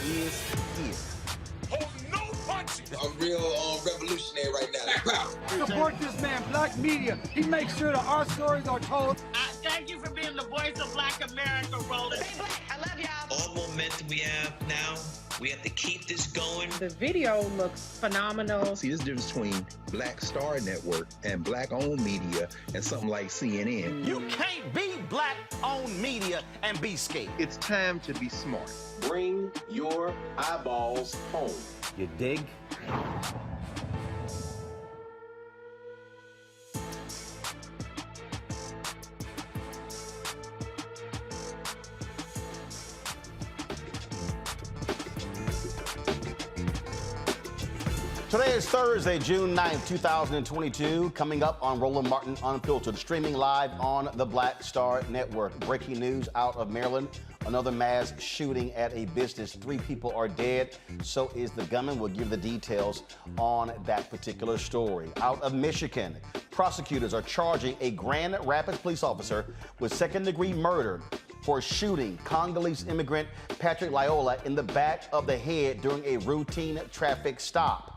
is here. Hold no punches. I'm real revolutionary right now. Support this man, Black media. He makes sure that our stories are told. Thank you for being the voice of Black America, Roland. Stay black. I love y'all. All momentum we have now, we have to keep this going. The video looks phenomenal. See, there's a difference between Black Star Network and Black-owned media and something like CNN. You can't be Black-owned media and be scared. It's time to be smart. Bring your eyeballs home. You dig? Today is Thursday, June 9th, 2022. Coming up on Roland Martin Unfiltered, streaming live on the Black Star Network. Breaking news out of Maryland. Another mass shooting at a business. 3 people are dead. So is the gunman. We'll give the details on that particular story. Out of Michigan, prosecutors are charging a Grand Rapids police officer with second-degree murder for shooting Congolese immigrant Patrick Lyoya in the back of the head during a routine traffic stop.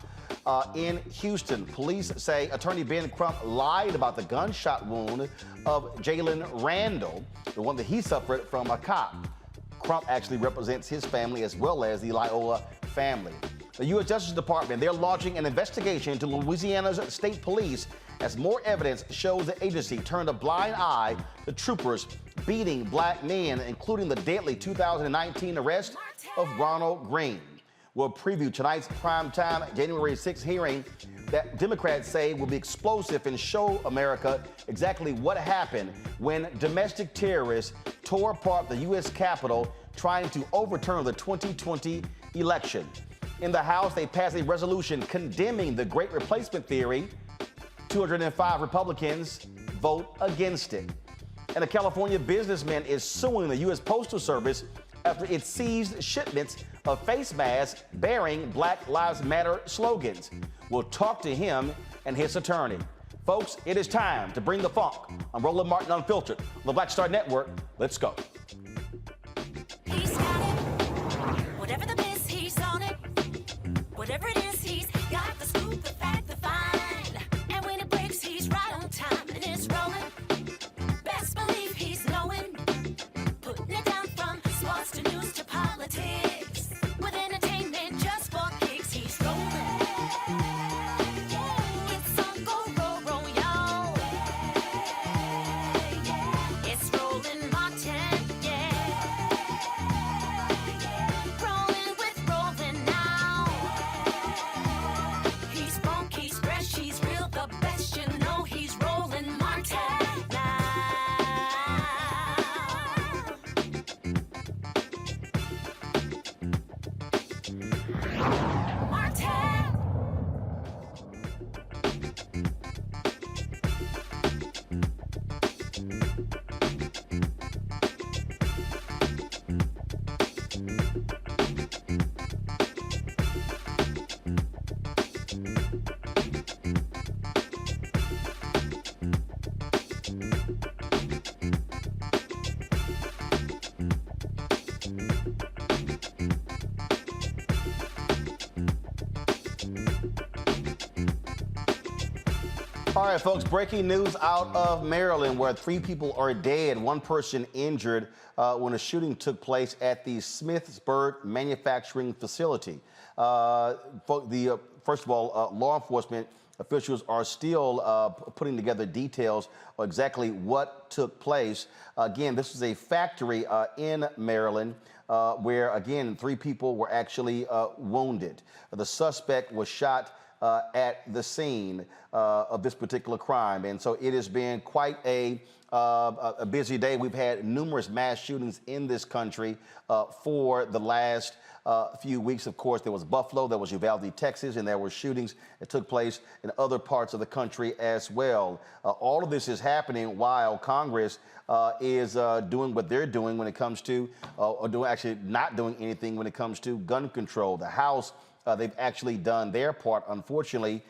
In Houston, police say attorney Ben Crump lied about the gunshot wound of Jalen Randle, the one that he suffered from a cop. Crump actually represents his family as well as the Lyoya family. The U.S. Justice Department, they're launching an investigation into Louisiana's state police as more evidence shows the agency turned a blind eye to troopers beating black men, including the deadly 2019 arrest of Ronald Greene. We'll preview tonight's primetime January 6th hearing that Democrats say will be explosive and show America exactly what happened when domestic terrorists tore apart the U.S. Capitol trying to overturn the 2020 election. In the House, they passed a resolution condemning the Great Replacement theory. 205 Republicans vote against it. And a California businessman is suing the U.S. Postal Service after it seized shipments of face masks bearing Black Lives Matter slogans. We'll talk to him and his attorney. Folks, it is time to bring the funk. I'm Roland Martin Unfiltered on the Black Star Network. Let's go. He's got it. Whatever the biz, he's on it. Whatever it is, he's got the scoop, the fact, the find. And when it breaks, he's right on time and it's rolling. Best believe he's knowing. Putting it down from sports to news to politics. With entertainment just for kicks, he's rolling. It's on go, roll, roll, y'all. It's Roland Martin, yeah. Rolling with Roland now. He's funk, he's fresh, he's real, the best, you know he's Roland Martin now. All right, folks, breaking news out of Maryland where 3 people are dead, 1 person injured when a shooting took place at the Smithsburg manufacturing facility. First of all, law enforcement officials are still putting together details of exactly what took place. Again, this is a factory in Maryland where, again, 3 people were actually wounded. The suspect was shot at the scene of this particular crime. And so it has been quite a busy day. We've had numerous mass shootings in this country for the last few weeks. Of course, there was Buffalo, there was Uvalde, Texas, and there were shootings that took place in other parts of the country as well. All of this is happening while Congress is doing what they're doing when it comes to, actually not doing anything when it comes to gun control. The House, they've actually done their part. Unfortunately,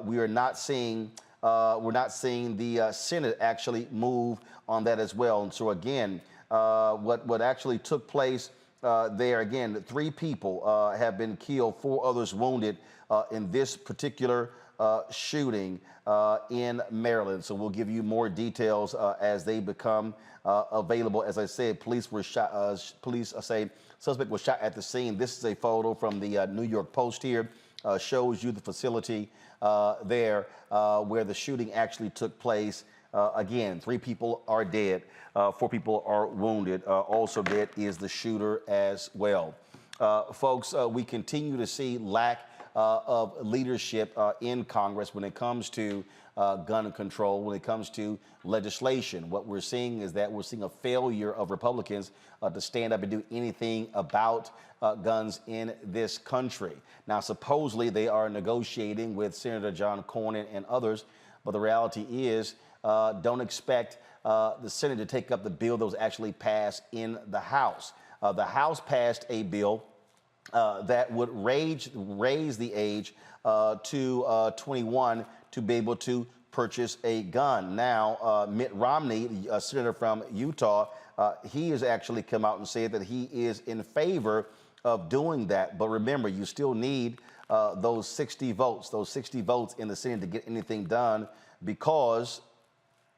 we're not seeing the Senate actually move on that as well. And so again, what actually took place there. Again, 3 people have been killed, 4 others wounded in this particular shooting in Maryland. So we'll give you more details as they become available. As I said, police were shot. Police say suspect was shot at the scene. This is a photo from the New York Post here. Shows you the facility there where the shooting actually took place. Again, 3 people are dead, 4 people are wounded. Also dead is the shooter as well. Folks, we continue to see lack of leadership in Congress when it comes to gun control, when it comes to legislation. What we're seeing is that we're seeing a failure of Republicans to stand up and do anything about guns in this country. Now, supposedly they are negotiating with Senator John Cornyn and others, but the reality is don't expect the Senate to take up the bill that was actually passed in the House. The House passed a bill that would raise the age to 21 to be able to purchase a gun. Now, Mitt Romney, a senator from Utah, he has actually come out and said that he is in favor of doing that. But remember, you still need those 60 votes in the Senate to get anything done, because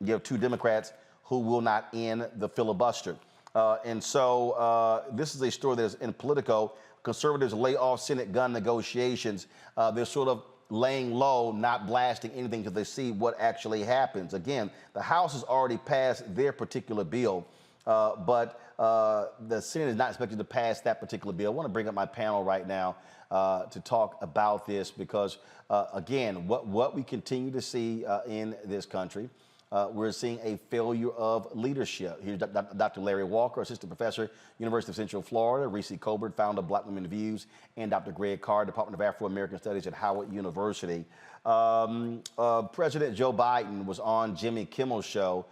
you have 2 Democrats who will not end the filibuster. And so this is a story that is in Politico. Conservatives lay off Senate gun negotiations. They're sort of laying low, not blasting anything until they see what actually happens. Again, the House has already passed their particular bill, but the Senate is not expected to pass that particular bill. I want to bring up my panel right now to talk about this because, again, what we continue to see in this country, we're seeing a failure of leadership. Here's Dr. Larry Walker, assistant professor, University of Central Florida; Reese Colbert, founder of Black Women Views; and Dr. Greg Carr, Department of Afro-American Studies at Howard University. President Joe Biden was on Jimmy Kimmel's show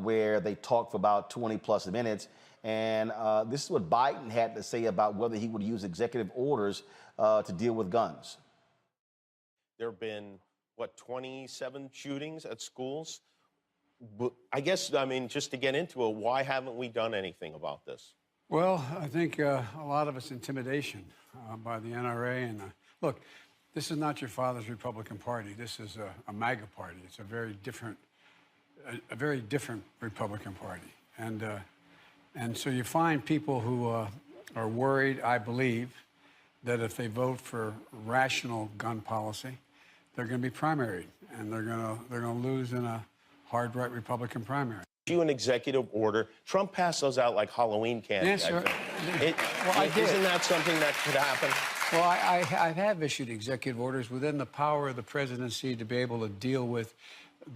where they talked for about 20 plus minutes. And this is what Biden had to say about whether he would use executive orders to deal with guns. There have been, 27 shootings at schools? I guess, just to get into it, why haven't we done anything about this? Well, I think a lot of it's intimidation by the NRA. And look, this is not your father's Republican Party. This is a MAGA party. It's a very different Republican Party. And so you find people who are worried, I believe, that if they vote for rational gun policy, they're going to be primaried, and they're going to lose in a hard-right Republican primary. You an executive order. Trump passed those out like Halloween candy. Yes, sir. I did. Isn't that something that could happen? Well, I have issued executive orders within the power of the presidency to be able to deal with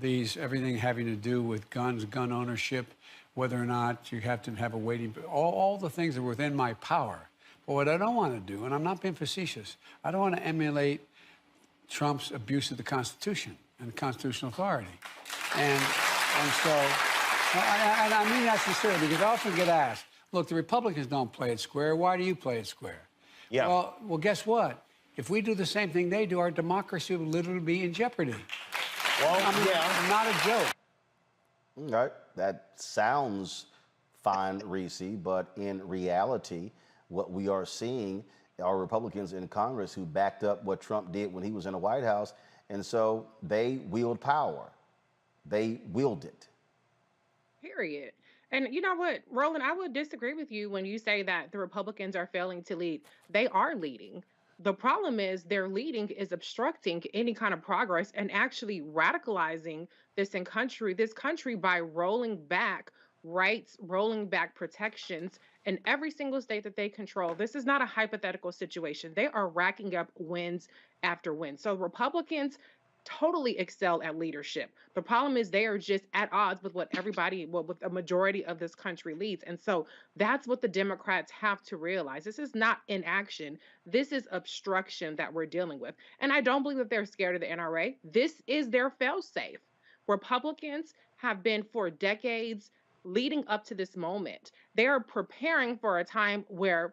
everything having to do with guns, gun ownership, whether or not you have to have a waiting, all the things that are within my power. But what I don't want to do, and I'm not being facetious, I don't want to emulate Trump's abuse of the Constitution and constitutional authority. And so, and I mean that sincerely, because I often get asked, look, the Republicans don't play it square. Why do you play it square? Yeah. Well, guess what? If we do the same thing they do, our democracy will literally be in jeopardy. Well, yeah. Not a joke. All right. That sounds fine, Reese, but in reality, what we are seeing are Republicans in Congress who backed up what Trump did when he was in the White House, and so they wield power. They wield it. Period. And you know what, Roland, I would disagree with you when you say that the Republicans are failing to lead. They are leading. The problem is their leading is obstructing any kind of progress and actually radicalizing this country by rolling back rights, rolling back protections in every single state that they control. This is not a hypothetical situation. They are racking up wins after wins. So Republicans totally excel at leadership. The problem is they are just at odds with what with a majority of this country leads. And so that's what the Democrats have to realize. This is not inaction. This is obstruction that we're dealing with. And I don't believe that they're scared of the NRA. This is their failsafe. Republicans have been for decades leading up to this moment. They are preparing for a time where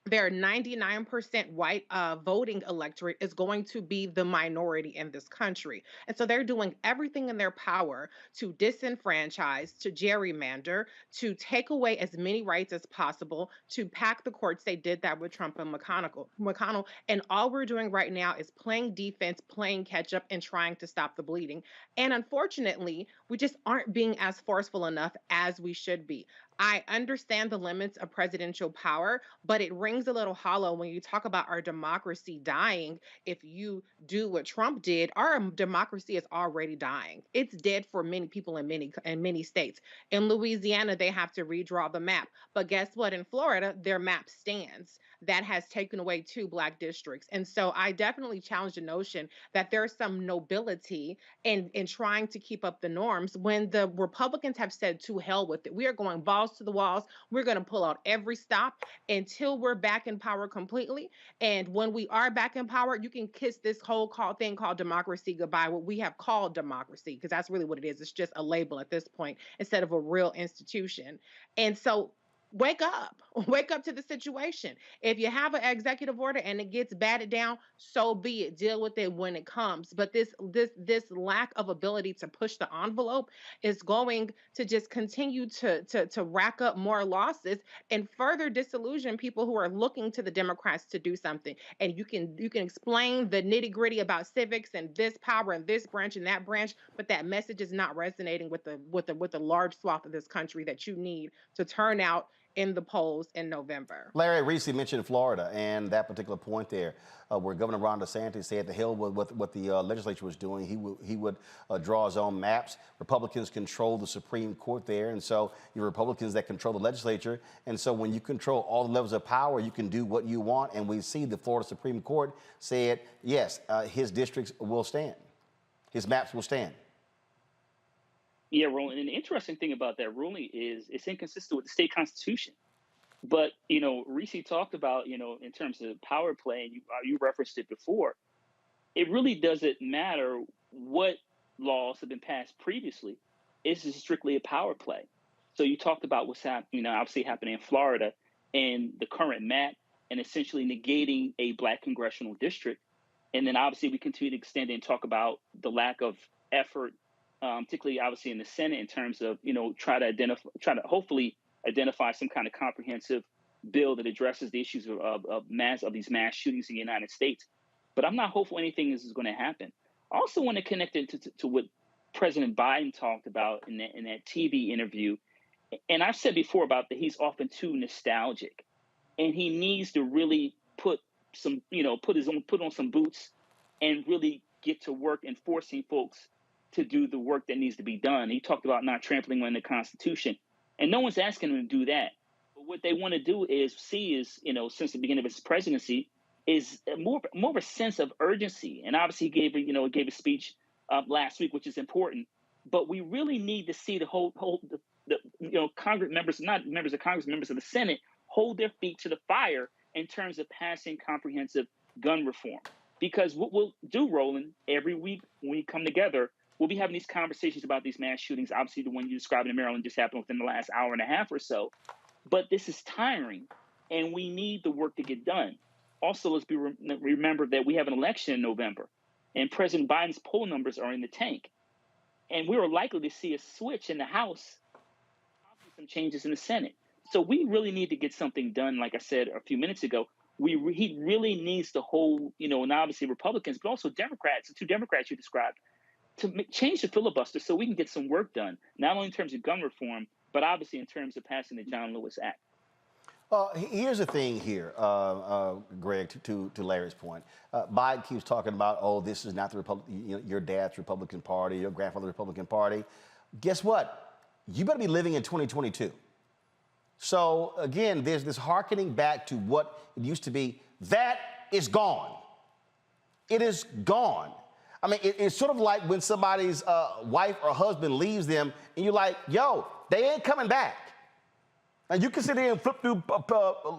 their 99% white voting electorate is going to be the minority in this country. And so they're doing everything in their power to disenfranchise, to gerrymander, to take away as many rights as possible, to pack the courts. They did that with Trump and McConnell. And all we're doing right now is playing defense, playing catch up, and trying to stop the bleeding. And unfortunately, we just aren't being as forceful enough as we should be. I understand the limits of presidential power, but it rings a little hollow when you talk about our democracy dying. If you do what Trump did, our democracy is already dying. It's dead for many people in many states. In Louisiana, they have to redraw the map. But guess what? In Florida, their map stands. That has taken away 2 Black districts. And so I definitely challenge the notion that there's some nobility in trying to keep up the norms when the Republicans have said to hell with it. We are going balls to the walls. We're going to pull out every stop until we're back in power completely. And when we are back in power, you can kiss this whole thing called democracy goodbye, what we have called democracy, because that's really what it is. It's just a label at this point instead of a real institution. And so wake up to the situation. If you have an executive order and it gets batted down, so be it. Deal with it when it comes. But this lack of ability to push the envelope is going to just continue to rack up more losses and further disillusion people who are looking to the Democrats to do something. And you can explain the nitty-gritty about civics and this power and this branch and that branch, but that message is not resonating with the large swath of this country that you need to turn out in the polls in November. Larry recently mentioned Florida and that particular point there, where Governor Ron DeSantis said the hell with what the legislature was doing. He would draw his own maps. Republicans control the Supreme Court there, and so you're Republicans that control the legislature. And so when you control all the levels of power, you can do what you want. And we see the Florida Supreme Court said, yes, his districts will stand. His maps will stand. Yeah, Roland. And the interesting thing about that ruling is it's inconsistent with the state constitution. But, Reese talked about, in terms of power play, and you referenced it before, it really doesn't matter what laws have been passed previously. It's just strictly a power play. So you talked about what's happening, obviously happening in Florida and the current map and essentially negating a Black congressional district. And then obviously we continue to extend it and talk about the lack of effort, particularly obviously in the Senate, in terms of, try to hopefully identify some kind of comprehensive bill that addresses the issues of these mass shootings in the United States. But I'm not hopeful anything is going to happen. I also want to connect it to what President Biden talked about in that TV interview. And I've said before about that he's often too nostalgic, and he needs to really put on some boots and really get to work enforcing folks to do the work that needs to be done. He talked about not trampling on the Constitution, and no one's asking him to do that. But what they want to do is since the beginning of his presidency, is more of a sense of urgency. And obviously, he gave a speech last week, which is important. But we really need to see the Congress members, not members of Congress, members of the Senate, hold their feet to the fire in terms of passing comprehensive gun reform. Because what we'll do, Roland, every week when we come together, we'll be having these conversations about these mass shootings. Obviously, the one you described in Maryland just happened within the last hour and a half or so. But this is tiring, and we need the work to get done. Also, let's remember that we have an election in November, and President Biden's poll numbers are in the tank. And we are likely to see a switch in the House, some changes in the Senate. So we really need to get something done, like I said a few minutes ago. He really needs to hold, and obviously Republicans, but also Democrats, the 2 Democrats you described, to change the filibuster so we can get some work done, not only in terms of gun reform, but obviously in terms of passing the John Lewis Act. Here's the thing here, Greg, to Larry's point. Biden keeps talking about, this is not your dad's Republican Party, your grandfather's Republican Party. Guess what? You better be living in 2022. So, again, there's this hearkening back to what it used to be. That is gone. It is gone. I mean, it's sort of like when somebody's wife or husband leaves them, and you're like, yo, they ain't coming back. And you can sit there and flip through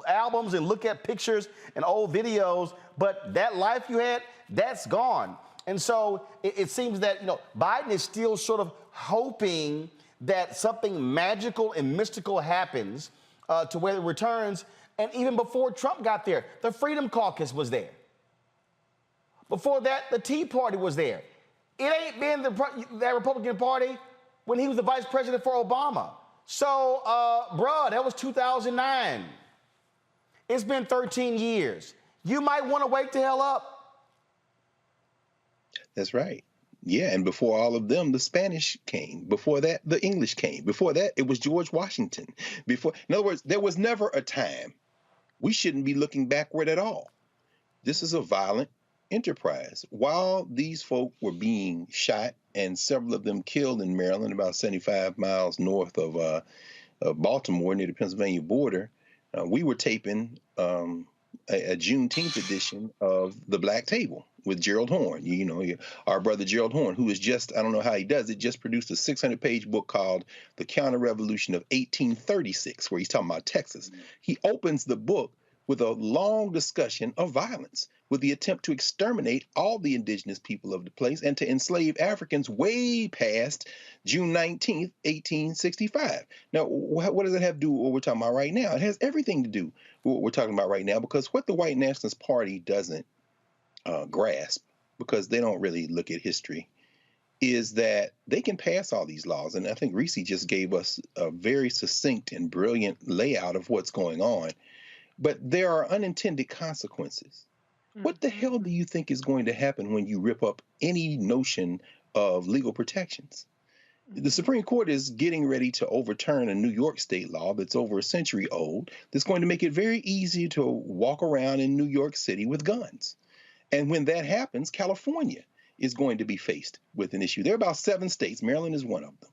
albums and look at pictures and old videos, but that life you had, that's gone. And so it seems that, Biden is still sort of hoping that something magical and mystical happens to where it returns. And even before Trump got there, the Freedom Caucus was there. Before that, the Tea Party was there. It ain't been that Republican Party when he was the vice president for Obama. So, bruh, that was 2009. It's been 13 years. You might want to wake the hell up. That's right. Yeah, and before all of them, the Spanish came. Before that, the English came. Before that, it was George Washington. In other words, there was never a time. We shouldn't be looking backward at all. This is a violent enterprise. While these folk were being shot and several of them killed in Maryland, about 75 miles north of Baltimore, near the Pennsylvania border, we were taping a Juneteenth edition of The Black Table with Gerald Horne. You know, our brother Gerald Horne, who is just, I don't know how he does it, just produced a 600-page book called The Counter-Revolution of 1836, where he's talking about Texas. He opens the book with a long discussion of violence, with the attempt to exterminate all the indigenous people of the place and to enslave Africans way past June 19th, 1865. Now, what does it have to do with what we're talking about right now? It has everything to do with what we're talking about right now, because what the White Nationalist Party doesn't grasp, because they don't really look at history, is that they can pass all these laws. And I think Reese just gave us a very succinct and brilliant layout of what's going on. But there are unintended consequences. What the hell do you think is going to happen when you rip up any notion of legal protections? The Supreme Court is getting ready to overturn a New York state law that's over a century old that's going to make it very easy to walk around in New York City with guns. And when that happens, California is going to be faced with an issue. There are about 7 states, Maryland is one of them,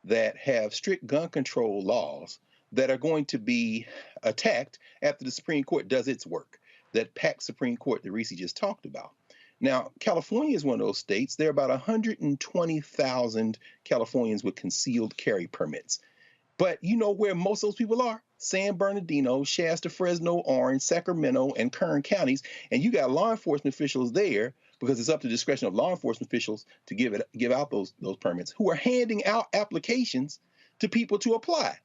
that have strict gun control laws that are going to be attacked after the Supreme Court does its work, that packed Supreme Court that Reese just talked about. Now, California is one of those states. There are about 120,000 Californians with concealed carry permits. But you know where most of those people are? San Bernardino, Shasta, Fresno, Orange, Sacramento, and Kern counties. And you got law enforcement officials there, because it's up to the discretion of law enforcement officials to give out those permits, who are handing out applications to people to apply.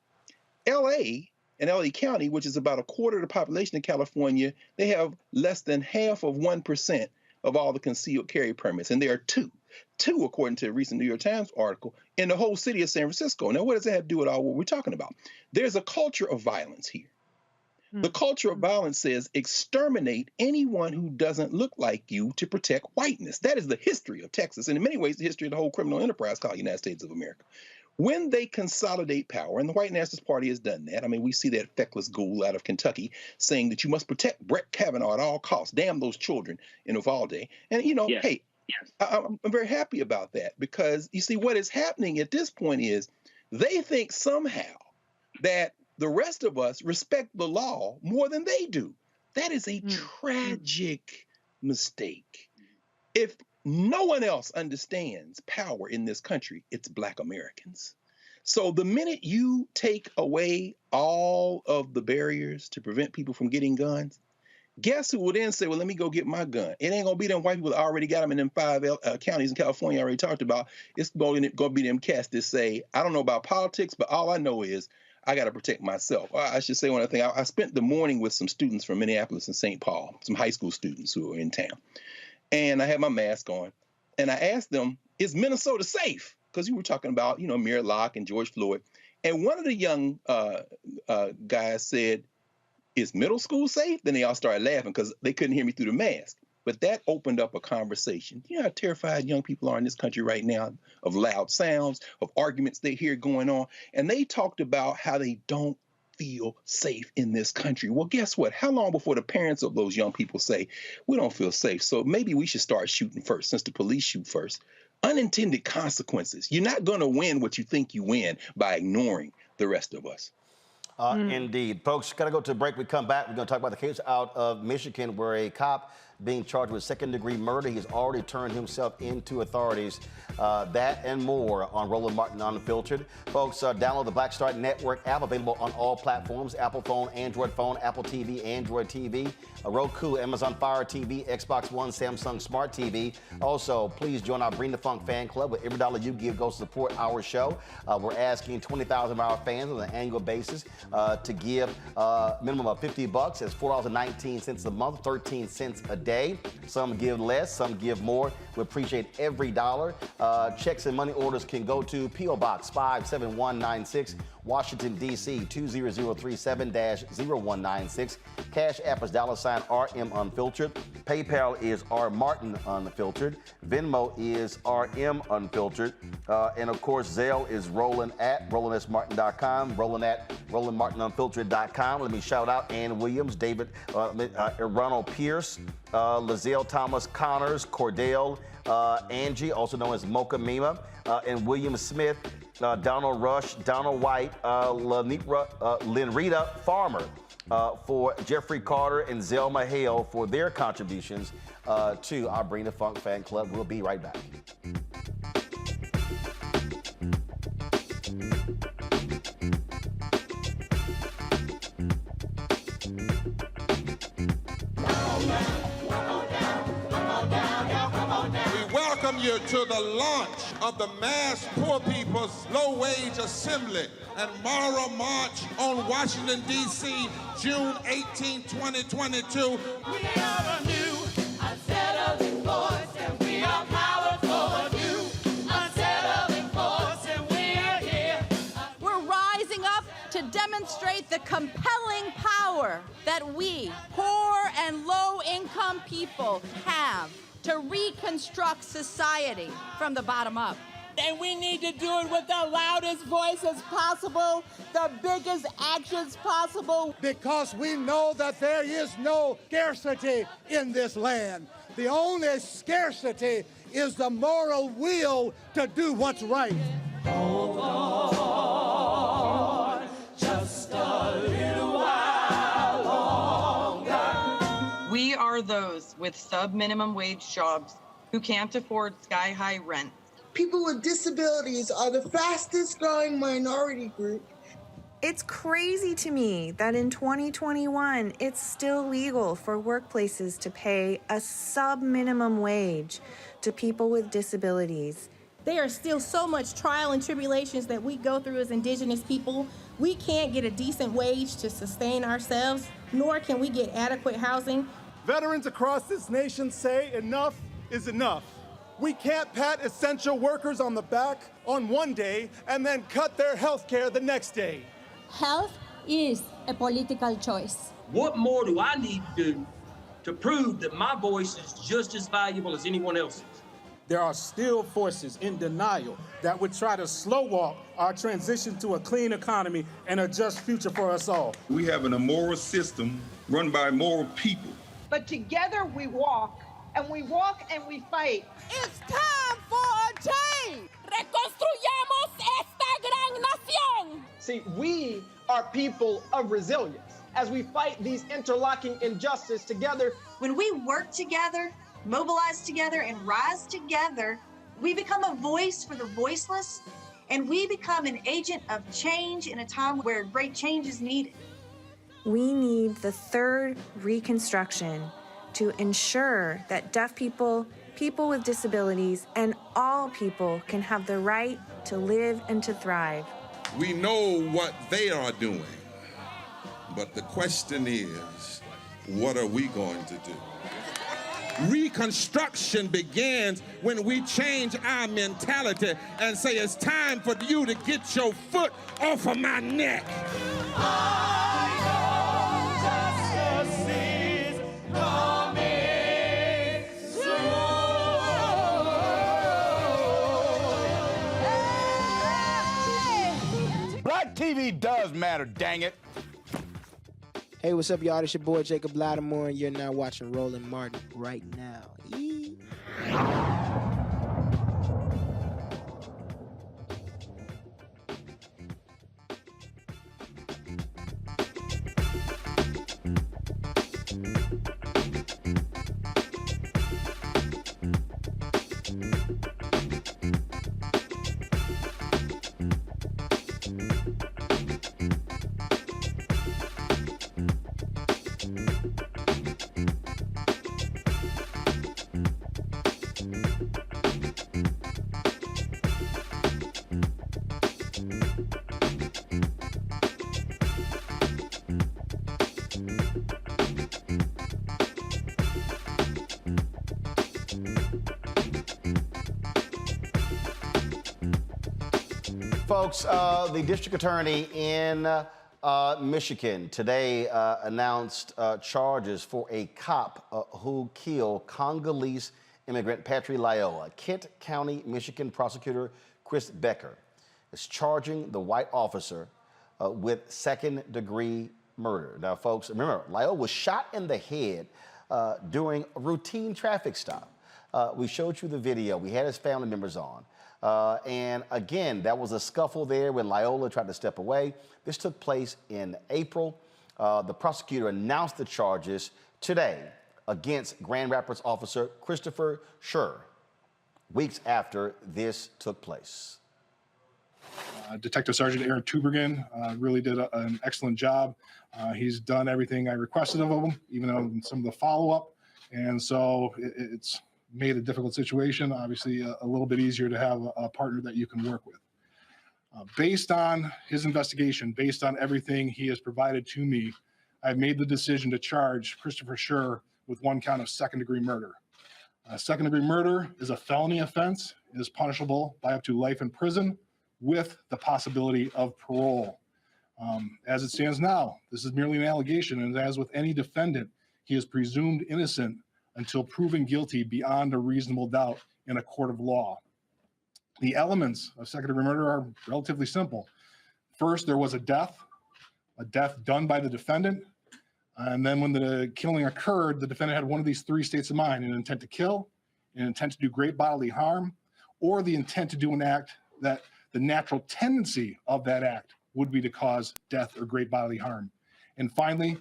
L.A. and L.A. County, which is about a quarter of the population of California, they have less than half of 1% of all the concealed carry permits. And there are two, according to a recent New York Times article, in the whole city of San Francisco. Now, what does that have to do with all what we're talking about? There's a culture of violence here. The culture of violence says exterminate anyone who doesn't look like you to protect whiteness. That is the history of Texas, and in many ways, the history of the whole criminal enterprise called the United States of America. When they consolidate power, and the White Nationalist Party has done that. I mean, we see that feckless ghoul out of Kentucky saying that you must protect Brett Kavanaugh at all costs. Damn those children in Uvalde. And, you know, hey, I'm very happy about that, because you see what is happening at this point is they think somehow that the rest of us respect the law more than they do. That is a tragic mistake. If no one else understands power in this country, it's Black Americans. So the minute you take away all of the barriers to prevent people from getting guns, guess who will then say, well, let me go get my gun? It ain't going to be them white people that already got them in them 5 counties in California I already talked about. It's going to be them cats that say, I don't know about politics, but all I know is I got to protect myself. I should say one other thing. I spent the morning with some students from Minneapolis and St. Paul, some high school students who are in town. And I had my mask on. And I asked them, is Minnesota safe? Because you were talking about, you know, Mayor Locke and George Floyd. And one of the young guys said, is middle school safe? Then they all started laughing because they couldn't hear me through the mask. But that opened up a conversation. You know how terrified young people are in this country right now of loud sounds, of arguments they hear going on. And they talked about how they don't feel safe in this country. Well, guess what? How long before the parents of those young people say, we don't feel safe? So maybe we should start shooting first, since the police shoot first. Unintended consequences. You're not going to win what you think you win by ignoring the rest of us. Indeed. Folks, got to go to a break. We come back. We're going to talk about the case out of Michigan where a cop being charged with second-degree murder. He's already turned himself into authorities. That and more on Roland Martin Unfiltered. Folks, download the Black Star Network app, available on all platforms: Apple phone, Android phone, Apple TV, Android TV, Roku, Amazon Fire TV, Xbox One, Samsung Smart TV. Also, please join our Bring the Funk fan club. With every dollar you give goes to support our show. We're asking 20,000 of our fans on an annual basis to give. Minimum of $50. That's $4.19 a month, 13 cents a day. Some give less, some give more. We appreciate every dollar. Checks and money orders can go to P.O. Box 57196, Washington, D.C. 20037-0196. Cash App is $RM Unfiltered. PayPal is R Martin Unfiltered. Venmo is RM Unfiltered. And of course, Zelle is RolandSMartin.com, Roland at RolandMartinUnfiltered.com. Let me shout out Ann Williams, David, Ronald Pierce, Lazelle Thomas Connors, Cordell, Angie, also known as Mocha Mima, and William Smith, Donald Rush, Donald White, Linrita Farmer, for Jeffrey Carter and Zelma Hale for their contributions to our Bring the Funk fan club. We'll be right back. Welcome you to the launch of the Mass Poor People's Low Wage Assembly and Moral March on Washington, D.C., June 18, 2022. We are a new, unsettling force, and we are powerful. New, unsettling force, and we are here. We're rising up to demonstrate the compelling power that we, poor and low-income people, have to reconstruct society from the bottom up. And we need to do it with the loudest voices possible, the biggest actions possible. Because we know that there is no scarcity in this land. The only scarcity is the moral will to do what's right. Hold on, just a little while longer. We are those with sub-minimum wage jobs who can't afford sky-high rent. People with disabilities are the fastest growing minority group. It's crazy to me that in 2021, it's still legal for workplaces to pay a sub-minimum wage to people with disabilities. There are still so much trial and tribulations that we go through as Indigenous people. We can't get a decent wage to sustain ourselves, nor can we get adequate housing. Veterans across this nation say enough is enough. We can't pat essential workers on the back on one day and then cut their health care the next day. Health is a political choice. What more do I need to do to prove that my voice is just as valuable as anyone else's? There are still forces in denial that would try to slow walk our transition to a clean economy and a just future for us all. We have an immoral system run by immoral people. But together we walk, and we walk and we fight. It's time for a change! Reconstruyamos esta gran nación! See, we are people of resilience. As we fight these interlocking injustices together. When we work together, mobilize together, and rise together, we become a voice for the voiceless, and we become an agent of change in a time where great change is needed. We need the third reconstruction to ensure that deaf people, people with disabilities, and all people can have the right to live and to thrive. We know what they are doing, but the question is, what are we going to do? Reconstruction begins when we change our mentality and say it's time for you to get your foot off of my neck. Black TV does matter, dang it. Hey, what's up, y'all? It's your boy Jacob Lattimore, and you're now watching Roland Martin right now. Yee. Folks, the district attorney in Michigan today announced charges for a cop who killed Congolese immigrant Patrick Lyoya. Kent County, Michigan prosecutor Chris Becker is charging the white officer with second-degree murder. Now, folks, remember, Lyoya was shot in the head during a routine traffic stop. We showed you the video. We had his family members on. And again, that was a scuffle there when Lyoya tried to step away. This took place in April. The prosecutor announced the charges today against Grand Rapids officer Christopher Schur, weeks after this took place. Detective Sergeant Aaron Tubergen really did an excellent job. He's done everything I requested of him, even on some of the follow-up. And so it's made a difficult situation, obviously a little bit easier to have a partner that you can work with. Based on his investigation, based on everything he has provided to me, I've made the decision to charge Christopher Schur with one count of second-degree murder. Second-degree murder is a felony offense. It is punishable by up to life in prison with the possibility of parole. As it stands now, this is merely an allegation, and as with any defendant, he is presumed innocent until proven guilty beyond a reasonable doubt in a court of law. The elements of second-degree murder are relatively simple. First, there was a death done by the defendant. And then when the killing occurred, the defendant had one of these three states of mind: an intent to kill, an intent to do great bodily harm, or the intent to do an act that the natural tendency of that act would be to cause death or great bodily harm. And finally,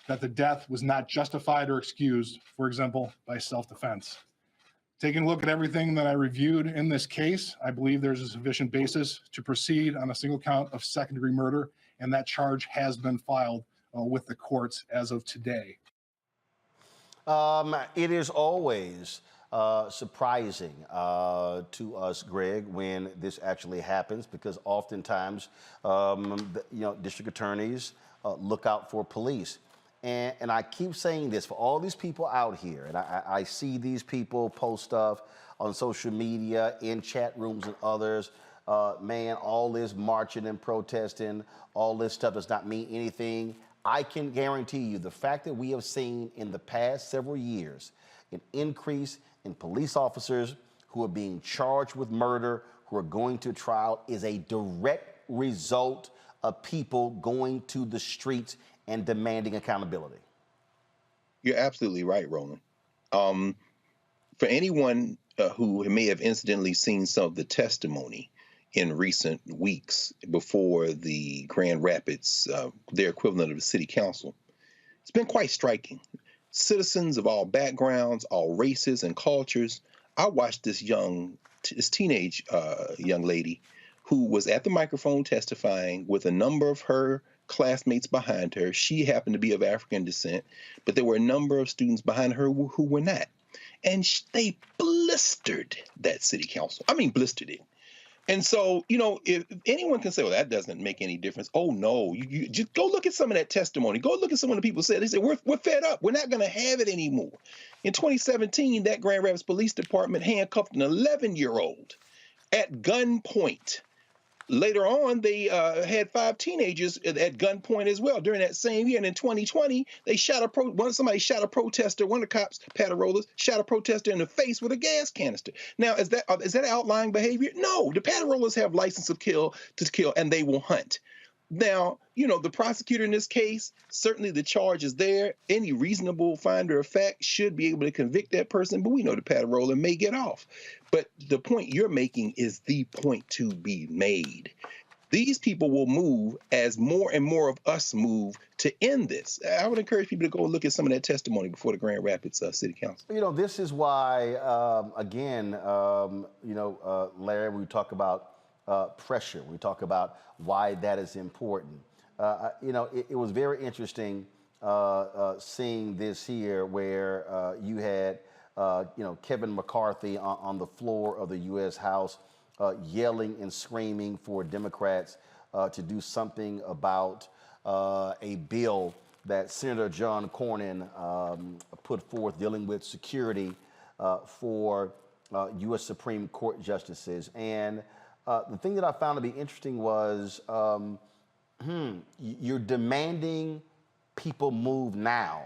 that the death was not justified or excused, for example, by self-defense. Taking a look at everything that I reviewed in this case, I believe there's a sufficient basis to proceed on a single count of second-degree murder, and that charge has been filed with the courts as of today. It is always surprising to us, Greg, when this actually happens, because oftentimes, district attorneys look out for police. And I keep saying this for all these people out here, and I see these people post stuff on social media, in chat rooms and others. Man, all this marching and protesting, all this stuff does not mean anything. I can guarantee you the fact that we have seen in the past several years an increase in police officers who are being charged with murder, who are going to trial, is a direct result of people going to the streets and demanding accountability. You're absolutely right, Roland. For anyone who may have incidentally seen some of the testimony in recent weeks before the Grand Rapids, their equivalent of the city council, it's been quite striking. Citizens of all backgrounds, all races and cultures. I watched this teenage young lady who was at the microphone testifying with a number of her classmates behind her. She happened to be of African descent, but there were a number of students behind her who were not. And they blistered that city council. I mean, blistered it. And so, if anyone can say, well, that doesn't make any difference. Oh, no, you just go look at some of that testimony. Go look at some of the people said. They said, we're fed up. We're not going to have it anymore. In 2017, that Grand Rapids Police Department handcuffed an 11-year-old at gunpoint. Later on, they had 5 teenagers at gunpoint as well during that same year. And in 2020, they somebody shot a protester. One of the cops, patrollers, shot a protester in the face with a gas canister. Now, is that outlying behavior? No, the patrollers have license to kill, and they will hunt. Now, the prosecutor in this case, certainly the charge is there. Any reasonable finder of fact should be able to convict that person, but we know the patroller may get off. But the point you're making is the point to be made. These people will move as more and more of us move to end this. I would encourage people to go look at some of that testimony before the Grand Rapids City Council. This is why, Larry, we talk about pressure. We talk about why that is important. It was very interesting seeing this here where you had, Kevin McCarthy on the floor of the U.S. House yelling and screaming for Democrats to do something about a bill that Senator John Cornyn put forth dealing with security for U.S. Supreme Court justices. And The thing that I found to be interesting was you're demanding people move now,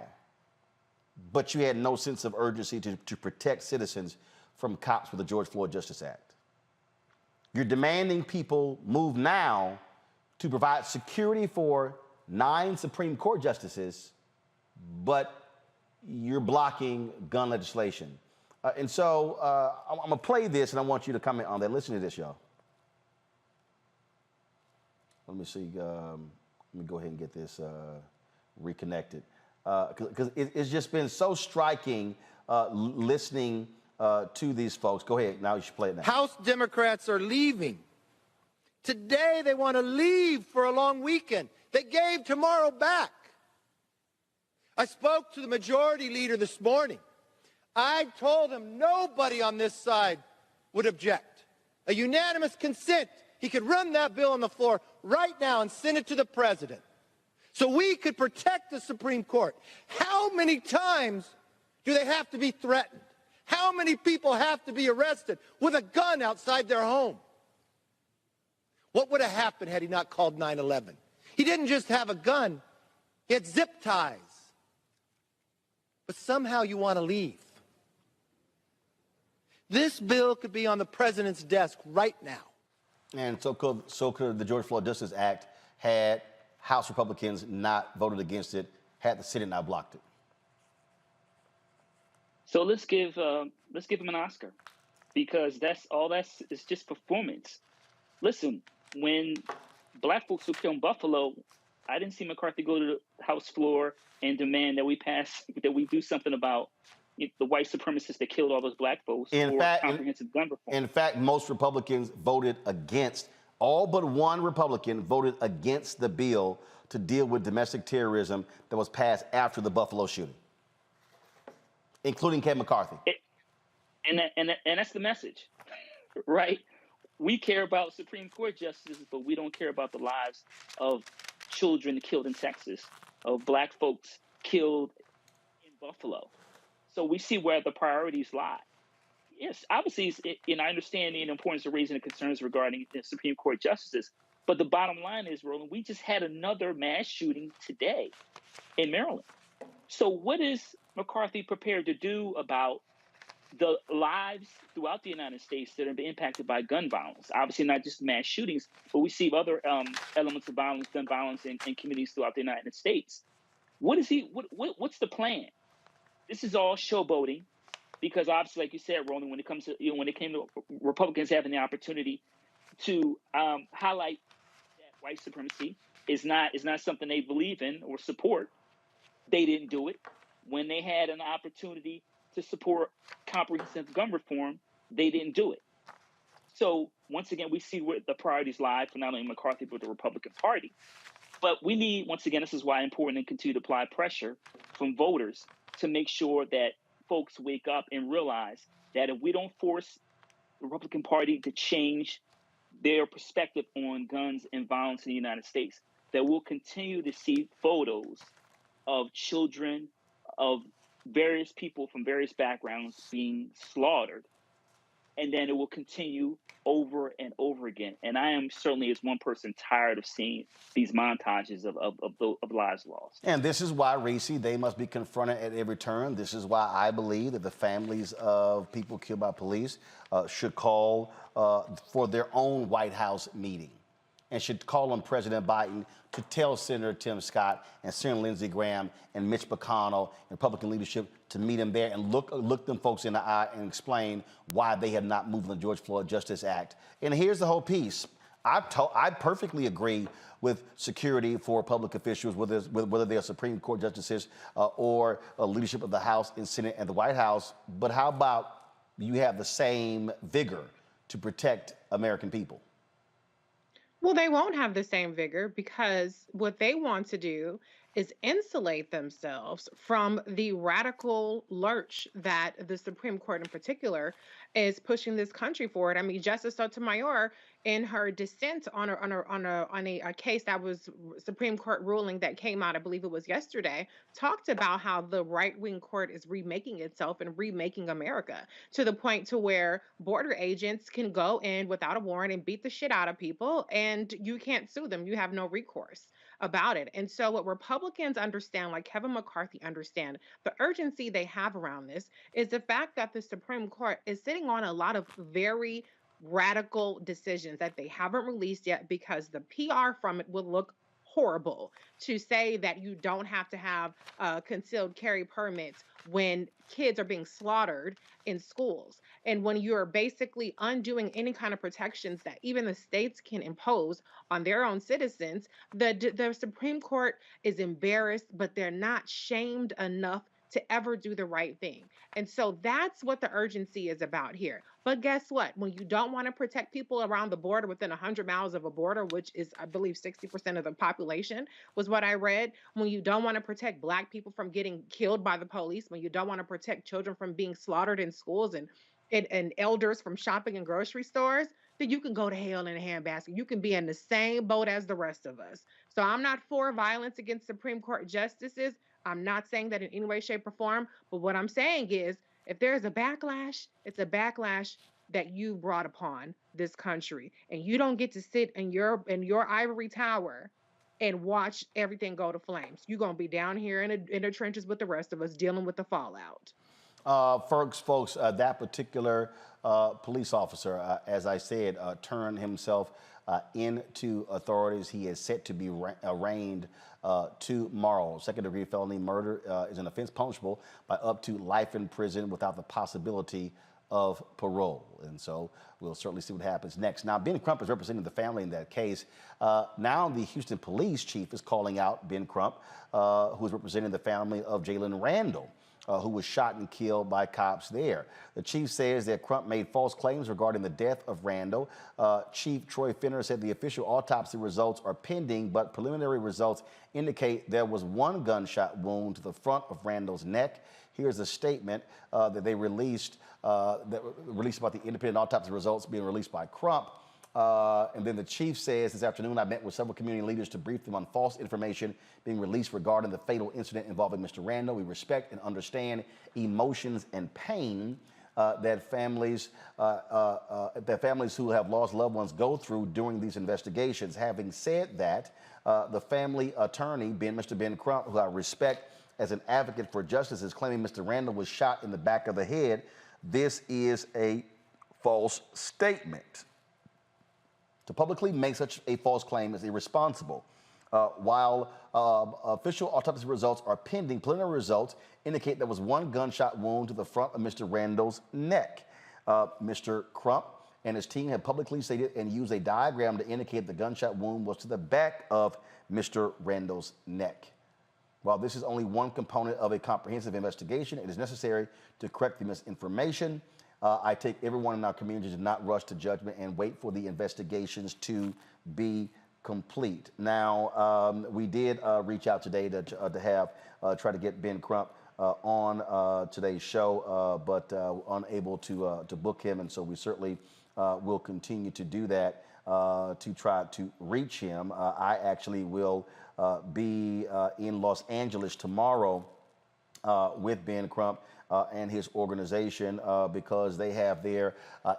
but you had no sense of urgency to protect citizens from cops with the George Floyd Justice Act. You're demanding people move now to provide security for 9 Supreme Court justices, but you're blocking gun legislation. And so I'm gonna play this and I want you to comment on that. Listen to this, y'all. Let me see, let me go ahead and get this reconnected. Because it's just been so striking listening to these folks. Go ahead, now you should play it now. House Democrats are leaving. Today they want to leave for a long weekend. They gave tomorrow back. I spoke to the majority leader this morning. I told him nobody on this side would object. A unanimous consent. He could run that bill on the floor right now and send it to the president so we could protect the Supreme Court. How many times do they have to be threatened? How many people have to be arrested with a gun outside their home? What would have happened had he not called 9/11? He didn't just have a gun, he had zip ties. But somehow you want to leave. This bill could be on the president's desk right now. And so could the George Floyd Justice Act had House Republicans not voted against it, had the Senate not blocked it. So let's give him an Oscar, because it's just performance. Listen, when black folks were killed in Buffalo, I didn't see McCarthy go to the House floor and demand that we do something about the white supremacists that killed all those black folks, comprehensive gun reform. In fact, most Republicans voted against, all but one Republican voted against the bill to deal with domestic terrorism that was passed after the Buffalo shooting, including Kevin McCarthy. And that's the message, right? We care about Supreme Court justices, but we don't care about the lives of children killed in Texas, of black folks killed in Buffalo. So we see where the priorities lie. Yes, obviously, I understand the importance of raising the concerns regarding the Supreme Court justices, but the bottom line is, Roland, we just had another mass shooting today in Maryland. So what is McCarthy prepared to do about the lives throughout the United States that have been impacted by gun violence? Obviously, not just mass shootings, but we see other elements of violence, gun violence in communities throughout the United States. What's the plan? This is all showboating, because obviously, like you said, Roland, when it came to Republicans having the opportunity to highlight that white supremacy is not something they believe in or support, they didn't do it. When they had an opportunity to support comprehensive gun reform, they didn't do it. So once again, we see where the priorities lie for not only McCarthy, but the Republican Party. But we need, once again, this is why it's important to continue to apply pressure from voters to make sure that folks wake up and realize that if we don't force the Republican Party to change their perspective on guns and violence in the United States, that we'll continue to see photos of children, of various people from various backgrounds being slaughtered. And then it will continue over and over again. And I am certainly, as one person, tired of seeing these montages of lives lost. And this is why, Reese, they must be confronted at every turn. This is why I believe that the families of people killed by police should call for their own White House meeting, and should call on President Biden to tell Senator Tim Scott and Senator Lindsey Graham and Mitch McConnell and Republican leadership to meet him there and look them folks in the eye and explain why they have not moved on the George Floyd Justice Act. And here's the whole piece. I perfectly agree with security for public officials, whether they're Supreme Court justices or leadership of the House and Senate and the White House. But how about you have the same vigor to protect American people? Well, they won't have the same vigor, because what they want to do is insulate themselves from the radical lurch that the Supreme Court in particular is pushing this country forward. I mean, Justice Sotomayor, in her dissent on a case that was Supreme Court ruling that came out, I believe it was yesterday, talked about how the right-wing court is remaking itself and remaking America to the point to where border agents can go in without a warrant and beat the shit out of people, and you can't sue them. You have no recourse about it. And so what Republicans understand, like Kevin McCarthy understand, the urgency they have around this is the fact that the Supreme Court is sitting on a lot of very radical decisions that they haven't released yet because the PR from it will look horrible to say that you don't have to have concealed carry permits when kids are being slaughtered in schools. And when you're basically undoing any kind of protections that even the states can impose on their own citizens, the Supreme Court is embarrassed, but they're not shamed enough to ever do the right thing. And so that's what the urgency is about here. But guess what? When you don't want to protect people around the border within 100 miles of a border, which is, I believe, 60% of the population, was what I read. When you don't want to protect Black people from getting killed by the police, when you don't want to protect children from being slaughtered in schools and elders from shopping in grocery stores, then you can go to hell in a handbasket. You can be in the same boat as the rest of us. So I'm not for violence against Supreme Court justices. I'm not saying that in any way, shape, or form. But what I'm saying is, if there's a backlash, it's a backlash that you brought upon this country. And you don't get to sit in your ivory tower and watch everything go to flames. You're going to be down here in the trenches with the rest of us dealing with the fallout. Folks, that particular police officer, as I said, turned himself into authorities. He is set to be arraigned tomorrow. Second-degree felony murder is an offense punishable by up to life in prison without the possibility of parole. And so we'll certainly see what happens next. Now, Ben Crump is representing the family in that case. Now the Houston police chief is calling out Ben Crump, who is representing the family of Jalen Randle, who was shot and killed by cops there. The chief says that Crump made false claims regarding the death of Randle. Chief Troy Finner said the official autopsy results are pending, but preliminary results indicate there was one gunshot wound to the front of Randle's neck. Here's a statement that they released about the independent autopsy results being released by Crump. And then the chief says, this afternoon, I met with several community leaders to brief them on false information being released regarding the fatal incident involving Mr. Randle. We respect and understand emotions and pain that families who have lost loved ones go through during these investigations. Having said that, the family attorney, Mr. Ben Crump, who I respect as an advocate for justice, is claiming Mr. Randle was shot in the back of the head. This is a false statement. To publicly make such a false claim is irresponsible. While official autopsy results are pending, preliminary results indicate there was one gunshot wound to the front of Mr. Randle's neck. Mr. Crump and his team have publicly stated and used a diagram to indicate the gunshot wound was to the back of Mr. Randle's neck. While this is only one component of a comprehensive investigation, it is necessary to correct the misinformation. I take everyone in our community to not rush to judgment and wait for the investigations to be complete. Now, we did reach out today to try to get Ben Crump on today's show, but unable to book him, and so we certainly will continue to do that to try to reach him. I actually will be in Los Angeles tomorrow with Ben Crump and his organization because they have their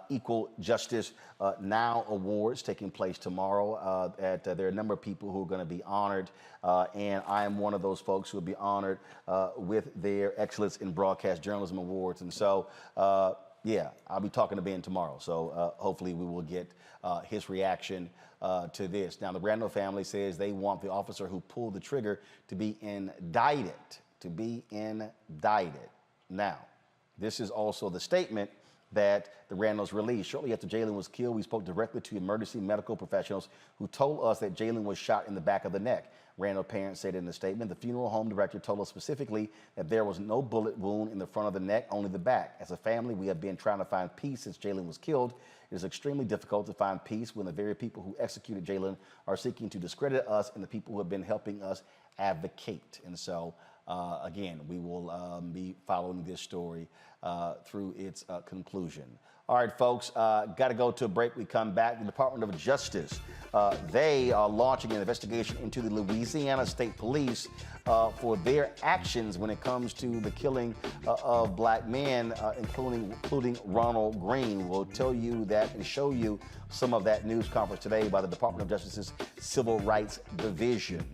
Equal Justice Now Awards taking place tomorrow. There are a number of people who are going to be honored, and I am one of those folks who will be honored with their Excellence in Broadcast Journalism Awards. And so, yeah, I'll be talking to Ben tomorrow. So hopefully we will get his reaction to this. Now, the Randle family says they want the officer who pulled the trigger to be indicted. Now, this is also the statement that the Randles released. Shortly after Jalen was killed, we spoke directly to emergency medical professionals who told us that Jalen was shot in the back of the neck. Randle parents said in the statement, the funeral home director told us specifically that there was no bullet wound in the front of the neck, only the back. As a family, we have been trying to find peace since Jalen was killed. It is extremely difficult to find peace when the very people who executed Jalen are seeking to discredit us and the people who have been helping us advocate. And so, again, we will be following this story through its conclusion. All right, folks, got to go to a break. We come back. The Department of Justice, they are launching an investigation into the Louisiana State Police for their actions when it comes to the killing of black men, including Ronald Greene. We'll tell you that and show you some of that news conference today by the Department of Justice's Civil Rights Division.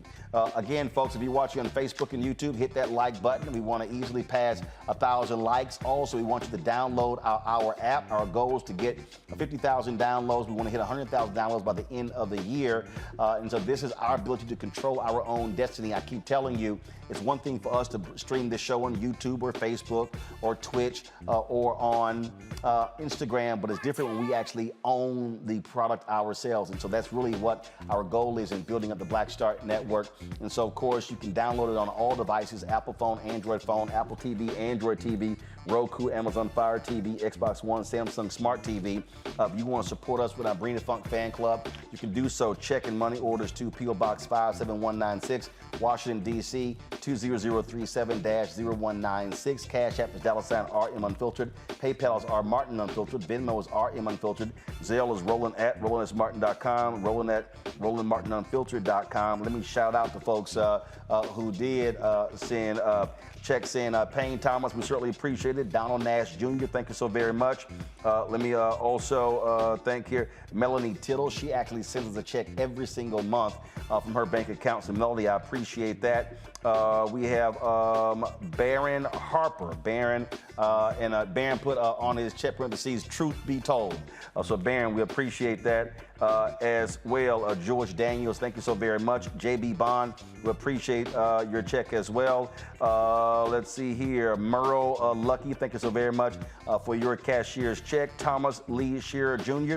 Again, folks, if you're watching on Facebook and YouTube, hit that like button. We want to easily pass 1,000 likes. Also, we want you to download our app. Our goal is to get 50,000 downloads. We want to hit 100,000 downloads by the end of the year. And so this is our ability to control our own destiny. I keep telling you, it's one thing for us to stream this show on YouTube or Facebook or Twitch or on Instagram, but it's different when we actually own the product ourselves. And so that's really what our goal is in building up the Black Star Network. And so, of course, you can download it on all devices: Apple phone, Android phone, Apple TV, Android TV, Roku, Amazon Fire TV, Xbox One, Samsung Smart TV. If you want to support us with our Bring the Funk fan club, you can do so. Check and money orders to P.O. Box 57196, Washington, D.C. 20037-0196. Cash App is $RM Unfiltered. PayPal is R Martin Unfiltered. Venmo is RM Unfiltered. Zelle is Roland@RolandSMartin.com. Roland@RolandMartinUnfiltered.com. Let me shout out to folks who did send checks in. Payne Thomas, we certainly appreciate it. Donald Nash Jr., thank you so very much. Let me also thank here Melanie Tittle. She actually sends us a check every single month from her bank account. So Melody, I appreciate that. We have Baron Harper. Baron put on his check parentheses, truth be told. So Baron, we appreciate that as well. George Daniels, thank you so very much. JB Bond, we appreciate your check as well. Let's see here. Merle Lucky, thank you so very much for your cashier's check. Thomas Lee Shearer Jr.,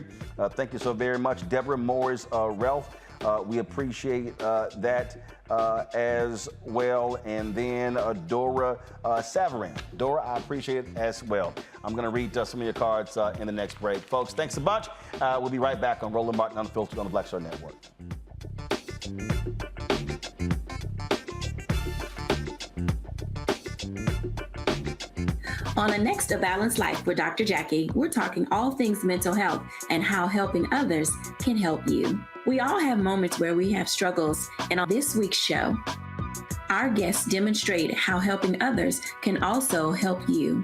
thank you so very much. Deborah Morris Ralph, we appreciate that as well. And then Dora Savarin. Dora, I appreciate it as well. I'm going to read some of your cards in the next break. Folks, thanks a bunch. We'll be right back on Roland Martin Unfiltered on the Black Star Network. On the next A Balanced Life with Dr. Jackie, we're talking all things mental health and how helping others can help you. We all have moments where we have struggles, and on this week's show, our guests demonstrate how helping others can also help you.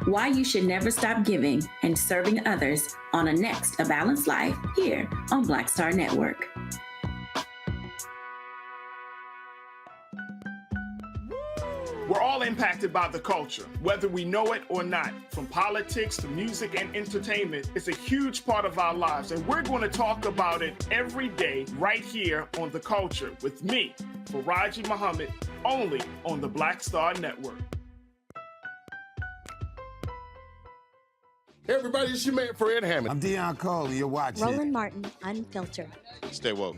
Why you should never stop giving and serving others on a next A Balanced Life here on Black Star Network. We're all impacted by the culture, whether we know it or not. From politics to music and entertainment, it's a huge part of our lives, and we're going to talk about it every day right here on The Culture with me, Faraji Muhammad, only on the Black Star Network. Hey everybody, it's your man Fred Hammond. I'm Deion Cole, and you're watching Roland Martin Unfiltered. Stay woke.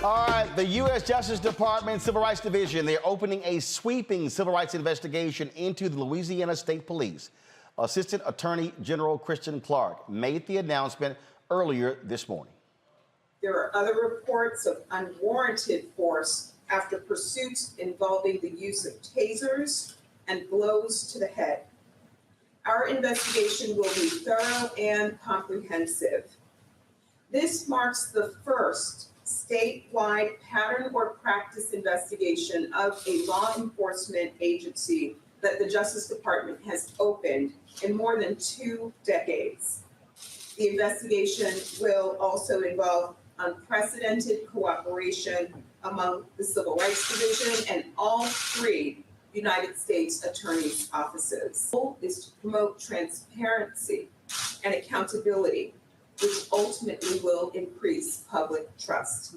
All right, the U.S. Justice Department Civil Rights Division, they're opening a sweeping civil rights investigation into the Louisiana State Police. Assistant Attorney General Kristen Clark made the announcement earlier this morning. There are other reports of unwarranted force after pursuits involving the use of tasers and blows to the head. Our investigation will be thorough and comprehensive. This marks the first statewide pattern or practice investigation of a law enforcement agency that the Justice Department has opened in more than 2 decades. The investigation will also involve unprecedented cooperation among the Civil Rights Division and all 3 United States Attorney's offices. The goal is to promote transparency and accountability, which ultimately will increase public trust.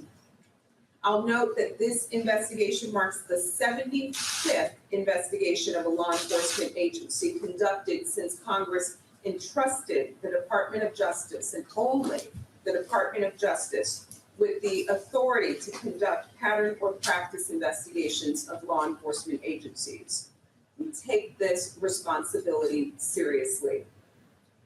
I'll note that this investigation marks the 75th investigation of a law enforcement agency conducted since Congress entrusted the Department of Justice, and only the Department of Justice, with the authority to conduct pattern or practice investigations of law enforcement agencies. We take this responsibility seriously.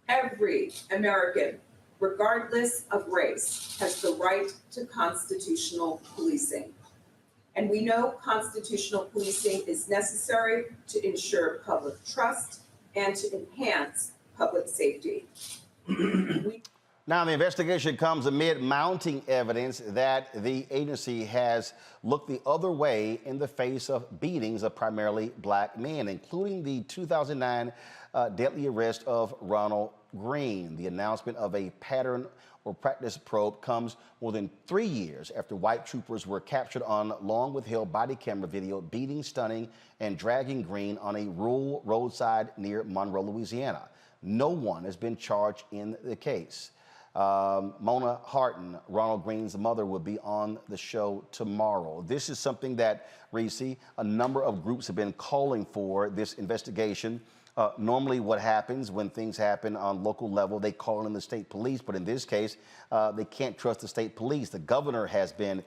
Every American, regardless of race, has the right to constitutional policing. And we know constitutional policing is necessary to ensure public trust and to enhance public safety. Now, the investigation comes amid mounting evidence that the agency has looked the other way in the face of beatings of primarily black men, including the 2009 deadly arrest of Ronald Greene. The announcement of a pattern or practice probe comes more than 3 years after white troopers were captured on long withheld body camera video beating, stunning, and dragging Greene on a rural roadside near Monroe, Louisiana. No one has been charged in the case. Mona Hardin, Ronald Greene's mother, will be on the show tomorrow. This is something that, Reese, a number of groups have been calling for this investigation. Normally what happens when things happen on local level, they call in the state police, but in this case, they can't trust the state police. The governor has been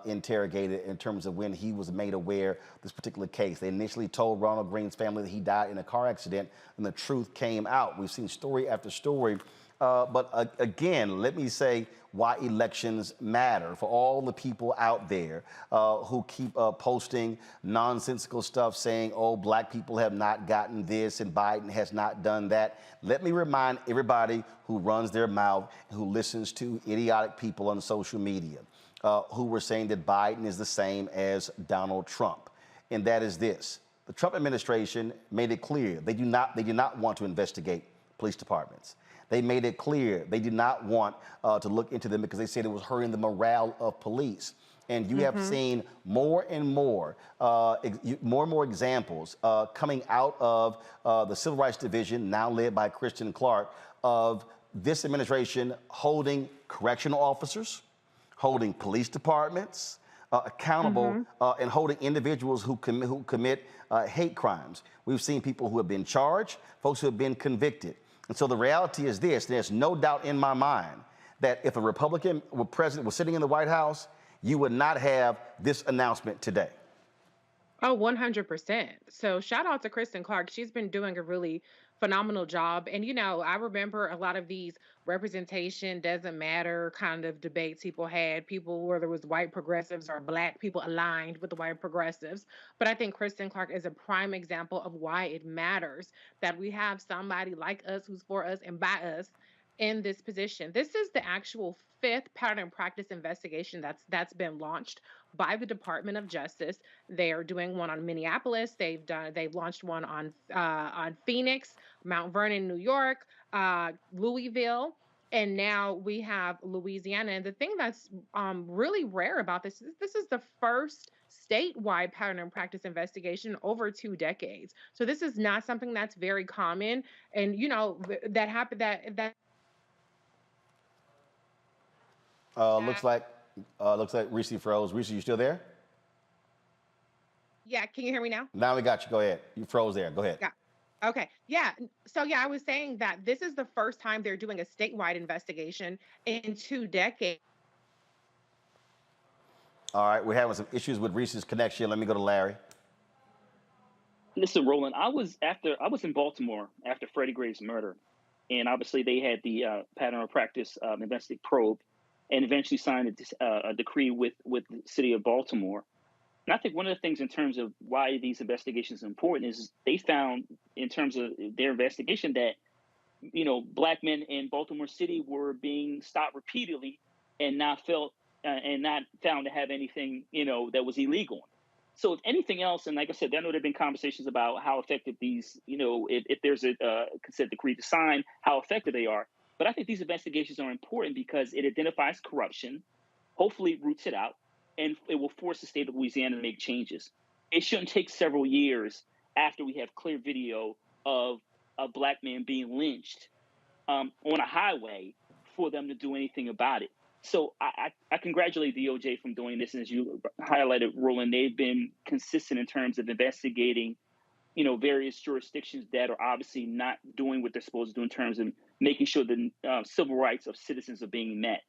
interrogated in terms of when he was made aware of this particular case. They initially told Ronald Greene's family that he died in a car accident, and the truth came out. We've seen story after story. But again, let me say why elections matter for all the people out there who keep posting nonsensical stuff saying, oh, black people have not gotten this and Biden has not done that. Let me remind everybody who runs their mouth, who listens to idiotic people on social media, who were saying that Biden is the same as Donald Trump. And that is this. The Trump administration made it clear they do not want to investigate police departments. They made it clear they did not want to look into them because they said it was hurting the morale of police. And you have seen more and more examples coming out of the Civil Rights Division, now led by Kristen Clark, of this administration holding correctional officers, holding police departments accountable, and holding individuals who commit hate crimes. We've seen people who have been charged, folks who have been convicted. And so the reality is this: there's no doubt in my mind that if a Republican president was sitting in the White House, you would not have this announcement today. Oh, 100%. So shout out to Kristen Clark. She's been doing a really phenomenal job. And, you know, I remember a lot of these representation doesn't matter kind of debates people had, people, whether it was white progressives or black people aligned with the white progressives. But I think Kristen Clark is a prime example of why it matters that we have somebody like us who's for us and by us in this position. This is the actual 5th pattern and practice investigation that's been launched by the Department of Justice. They are doing one on Minneapolis. They've launched one on Phoenix, Mount Vernon, New York, Louisville, and now we have Louisiana. And the thing that's really rare about this is the first statewide pattern and practice investigation in over 2 decades. So this is not something that's very common, and you know that happened that. Looks like Reese froze. Reese, you still there? Yeah, can you hear me now? Now we got you. Go ahead. You froze there. Go ahead. Yeah. Okay. Yeah. So yeah, I was saying that this is the first time they're doing a statewide investigation in 2 decades. All right, we're having some issues with Reese's connection. Let me go to Larry. Listen, Roland, I was in Baltimore after Freddie Gray's murder, and obviously they had the pattern of practice investigative probe, and eventually signed a decree with the city of Baltimore. And I think one of the things in terms of why these investigations are important is they found, in terms of their investigation, that, you know, black men in Baltimore City were being stopped repeatedly and not found to have anything, you know, that was illegal. So if anything else, and like I said, I know there have been conversations about how effective these, you know, if there's a consent decree to sign, how effective they are. But I think these investigations are important because it identifies corruption, hopefully roots it out, and it will force the state of Louisiana to make changes. It shouldn't take several years after we have clear video of a black man being lynched on a highway for them to do anything about it. So I congratulate DOJ from doing this. And as you highlighted, Roland, they've been consistent in terms of investigating, various jurisdictions that are obviously not doing what they're supposed to do in terms of making sure the civil rights of citizens are being met.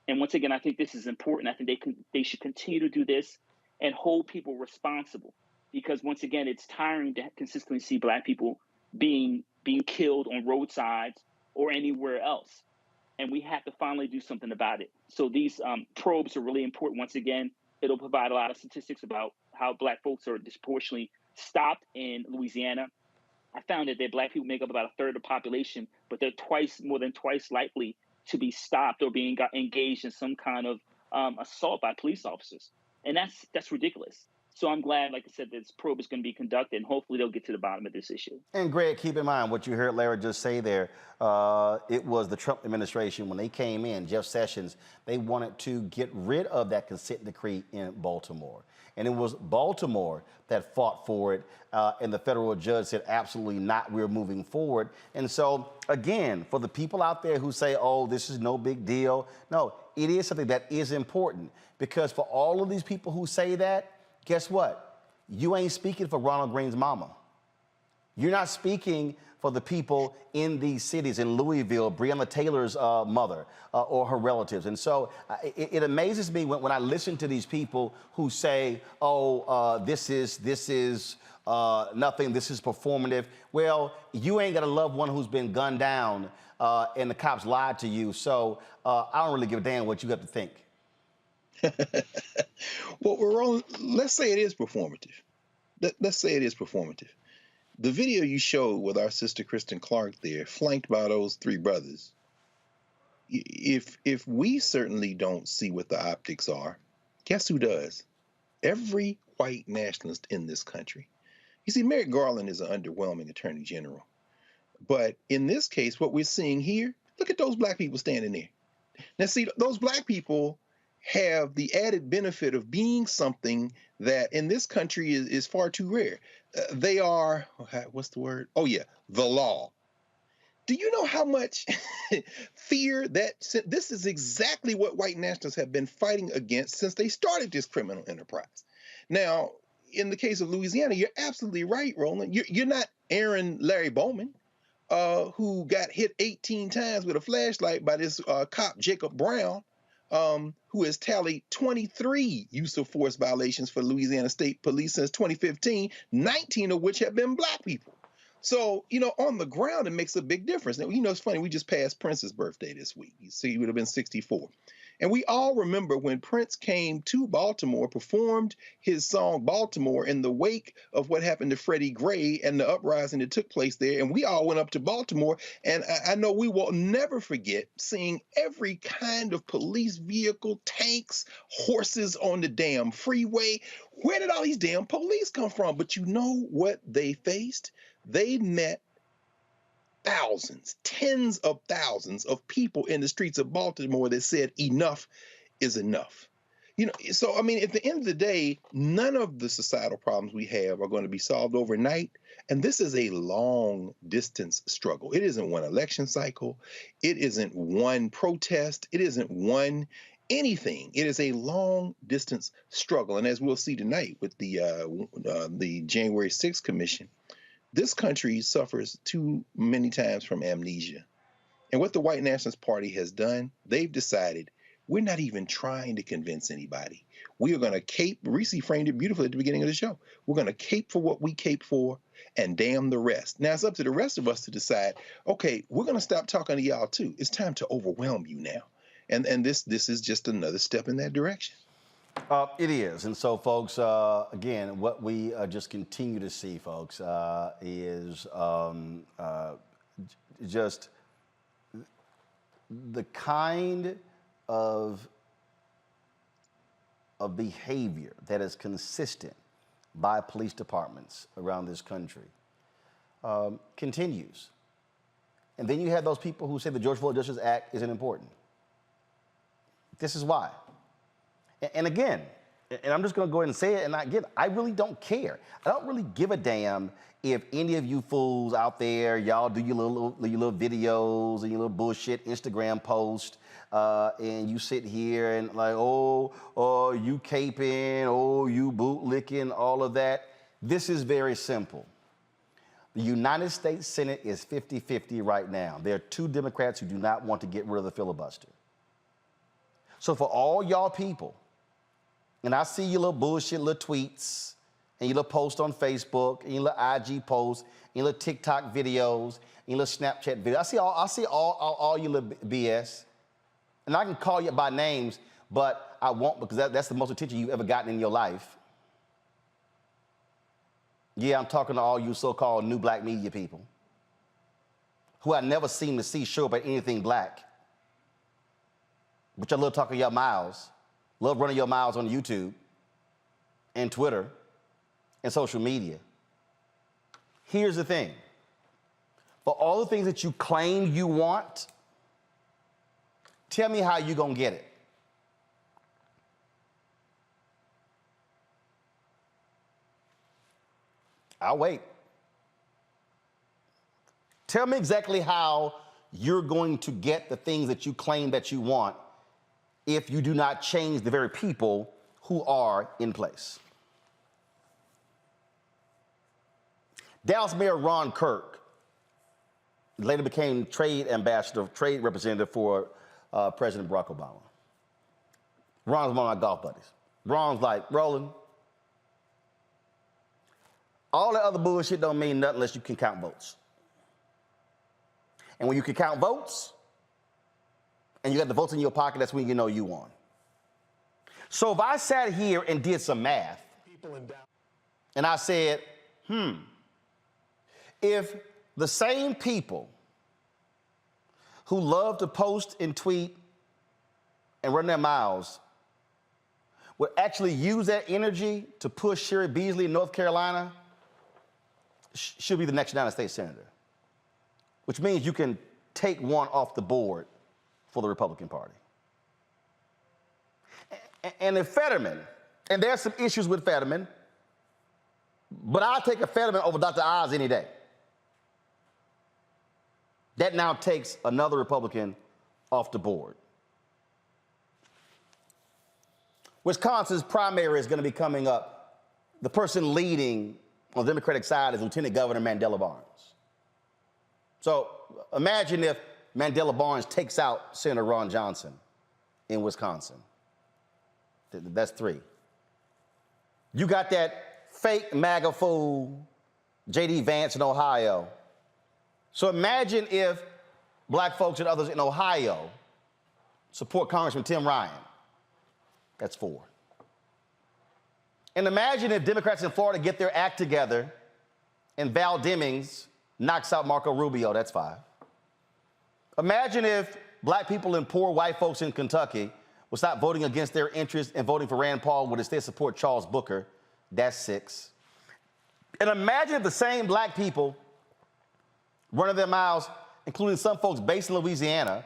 And once again, I think this is important. I think they should continue to do this and hold people responsible, because once again, it's tiring to consistently see black people being killed on roadsides or anywhere else. And we have to finally do something about it. So these probes are really important. Once again, it'll provide a lot of statistics about how black folks are disproportionately stopped in Louisiana. I found that black people make up about a third of the population, but they're more than twice likely to be stopped or being engaged in some kind of assault by police officers. And that's ridiculous. So I'm glad, like I said, this probe is going to be conducted, and hopefully they'll get to the bottom of this issue. And Greg, keep in mind what you heard Larry just say there. It was the Trump administration, when they came in, Jeff Sessions, they wanted to get rid of that consent decree in Baltimore. And it was Baltimore that fought for it, and the federal judge said, absolutely not, we're moving forward. And so, again, for the people out there who say, oh, this is no big deal, no, it is something that is important, because for all of these people who say that, guess what? You ain't speaking for Ronald Greene's mama. You're not speaking for the people in these cities, in Louisville, Breonna Taylor's mother or her relatives. And so it amazes me when I listen to these people who say, oh, this is nothing, this is performative. Well, you ain't got a loved one who's been gunned down and the cops lied to you. So I don't really give a damn what you have to think. Well, let's say it is performative. Let's say it is performative. The video you showed with our sister Kristen Clark there, flanked by those three brothers, if we certainly don't see what the optics are, guess who does? Every white nationalist in this country. You see, Merrick Garland is an underwhelming attorney general. But in this case, what we're seeing here, look at those black people standing there. Now, see, those black people have the added benefit of being something that in this country is far too rare. They are, what's the word? Oh, yeah, the law. Do you know how much fear this is exactly what white nationalists have been fighting against since they started this criminal enterprise? Now, in the case of Louisiana, you're absolutely right, Roland. You're not Larry Bowman, who got hit 18 times with a flashlight by this cop, Jacob Brown, who has tallied 23 use of force violations for Louisiana State Police since 2015, 19 of which have been black people. So, on the ground, it makes a big difference. Now, it's funny, we just passed Prince's birthday this week. So he would have been 64. And we all remember when Prince came to Baltimore, performed his song Baltimore in the wake of what happened to Freddie Gray and the uprising that took place there. And we all went up to Baltimore. And I know we will never forget seeing every kind of police vehicle, tanks, horses on the damn freeway. Where did all these damn police come from? But you know what they faced? They met thousands, tens of thousands of people in the streets of Baltimore that said enough is enough. So, at the end of the day, none of the societal problems we have are going to be solved overnight. And this is a long distance struggle. It isn't one election cycle. It isn't one protest. It isn't one anything. It is a long distance struggle. And as we'll see tonight with the January 6th Commission, this country suffers too many times from amnesia. And what the White Nationalist Party has done, they've decided we're not even trying to convince anybody. We are going to cape. Reese framed it beautifully at the beginning of the show. We're going to cape for what we cape for and damn the rest. Now it's up to the rest of us to decide, okay, we're going to stop talking to y'all too. It's time to overwhelm you now. And this is just another step in that direction. It is. And so, folks, again, what we just continue to see, folks, is just the kind of behavior that is consistent by police departments around this country continues. And then you have those people who say the George Floyd Justice Act isn't important. This is why. And again, and I'm just gonna go ahead and say it, and I really don't care. I don't really give a damn if any of you fools out there, y'all do your little videos and your little bullshit Instagram post, and you sit here and like, oh, you caping, oh, you bootlicking, all of that. This is very simple. The United States Senate is 50-50 right now. There are 2 Democrats who do not want to get rid of the filibuster. So for all y'all people, and I see your little bullshit little tweets, and your little posts on Facebook, and your little IG posts, and your little TikTok videos, and your little Snapchat videos. I see all your little BS. And I can call you by names, but I won't, because that's the most attention you've ever gotten in your life. Yeah, I'm talking to all you so-called new black media people who I never seem to see show up at anything black. But y'all love talking your mouths, love running your mouths on YouTube and Twitter and social media. Here's the thing. For all the things that you claim you want, tell me how you gonna get it. I'll wait. Tell me exactly how you're going to get the things that you claim that you want if you do not change the very people who are in place. Dallas Mayor Ron Kirk later became trade representative for President Barack Obama. Ron's one of my golf buddies. Ron's like, Roland, all that other bullshit don't mean nothing unless you can count votes. And when you can count votes, and you got the votes in your pocket, that's when you know you won. So if I sat here and did some math, and I said, if the same people who love to post and tweet and run their mouths would actually use that energy to push Sherry Beasley in North Carolina, she'll be the next United States Senator, which means you can take one off the board for the Republican Party. And if Fetterman, and there's some issues with Fetterman, but I'll take a Fetterman over Dr. Oz any day. That now takes another Republican off the board. Wisconsin's primary is going to be coming up. The person leading on the Democratic side is Lieutenant Governor Mandela Barnes. So imagine if Mandela Barnes takes out Senator Ron Johnson in Wisconsin. That's 3. You got that fake MAGA fool, J.D. Vance in Ohio. So imagine if black folks and others in Ohio support Congressman Tim Ryan. That's 4. And imagine if Democrats in Florida get their act together and Val Demings knocks out Marco Rubio. That's 5. Imagine if black people and poor white folks in Kentucky will stop voting against their interests and voting for Rand Paul would instead support Charles Booker. That's 6. And imagine if the same black people running their mouths, including some folks based in Louisiana,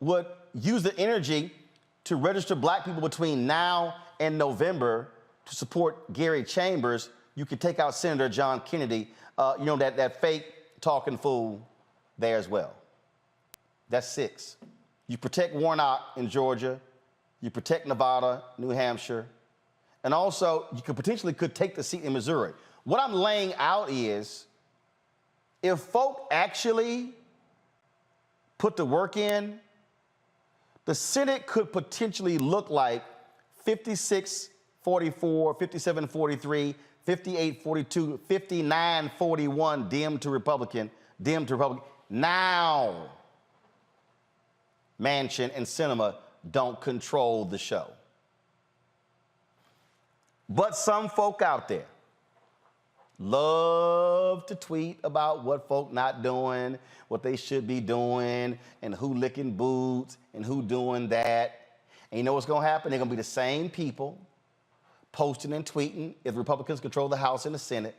would use the energy to register black people between now and November to support Gary Chambers. You could take out Senator John Kennedy, that fake talking fool there as well. That's 6. You protect Warnock in Georgia. You protect Nevada, New Hampshire. And also, you could potentially take the seat in Missouri. What I'm laying out is, if folk actually put the work in, the Senate could potentially look like 56-44, 57-43, 58-42, 59-41, dim to Republican. Now, Manchin and Sinema don't control the show. But some folk out there love to tweet about what folk not doing, what they should be doing, and who licking boots, and who doing that. And you know what's going to happen? They're going to be the same people posting and tweeting if Republicans control the House and the Senate.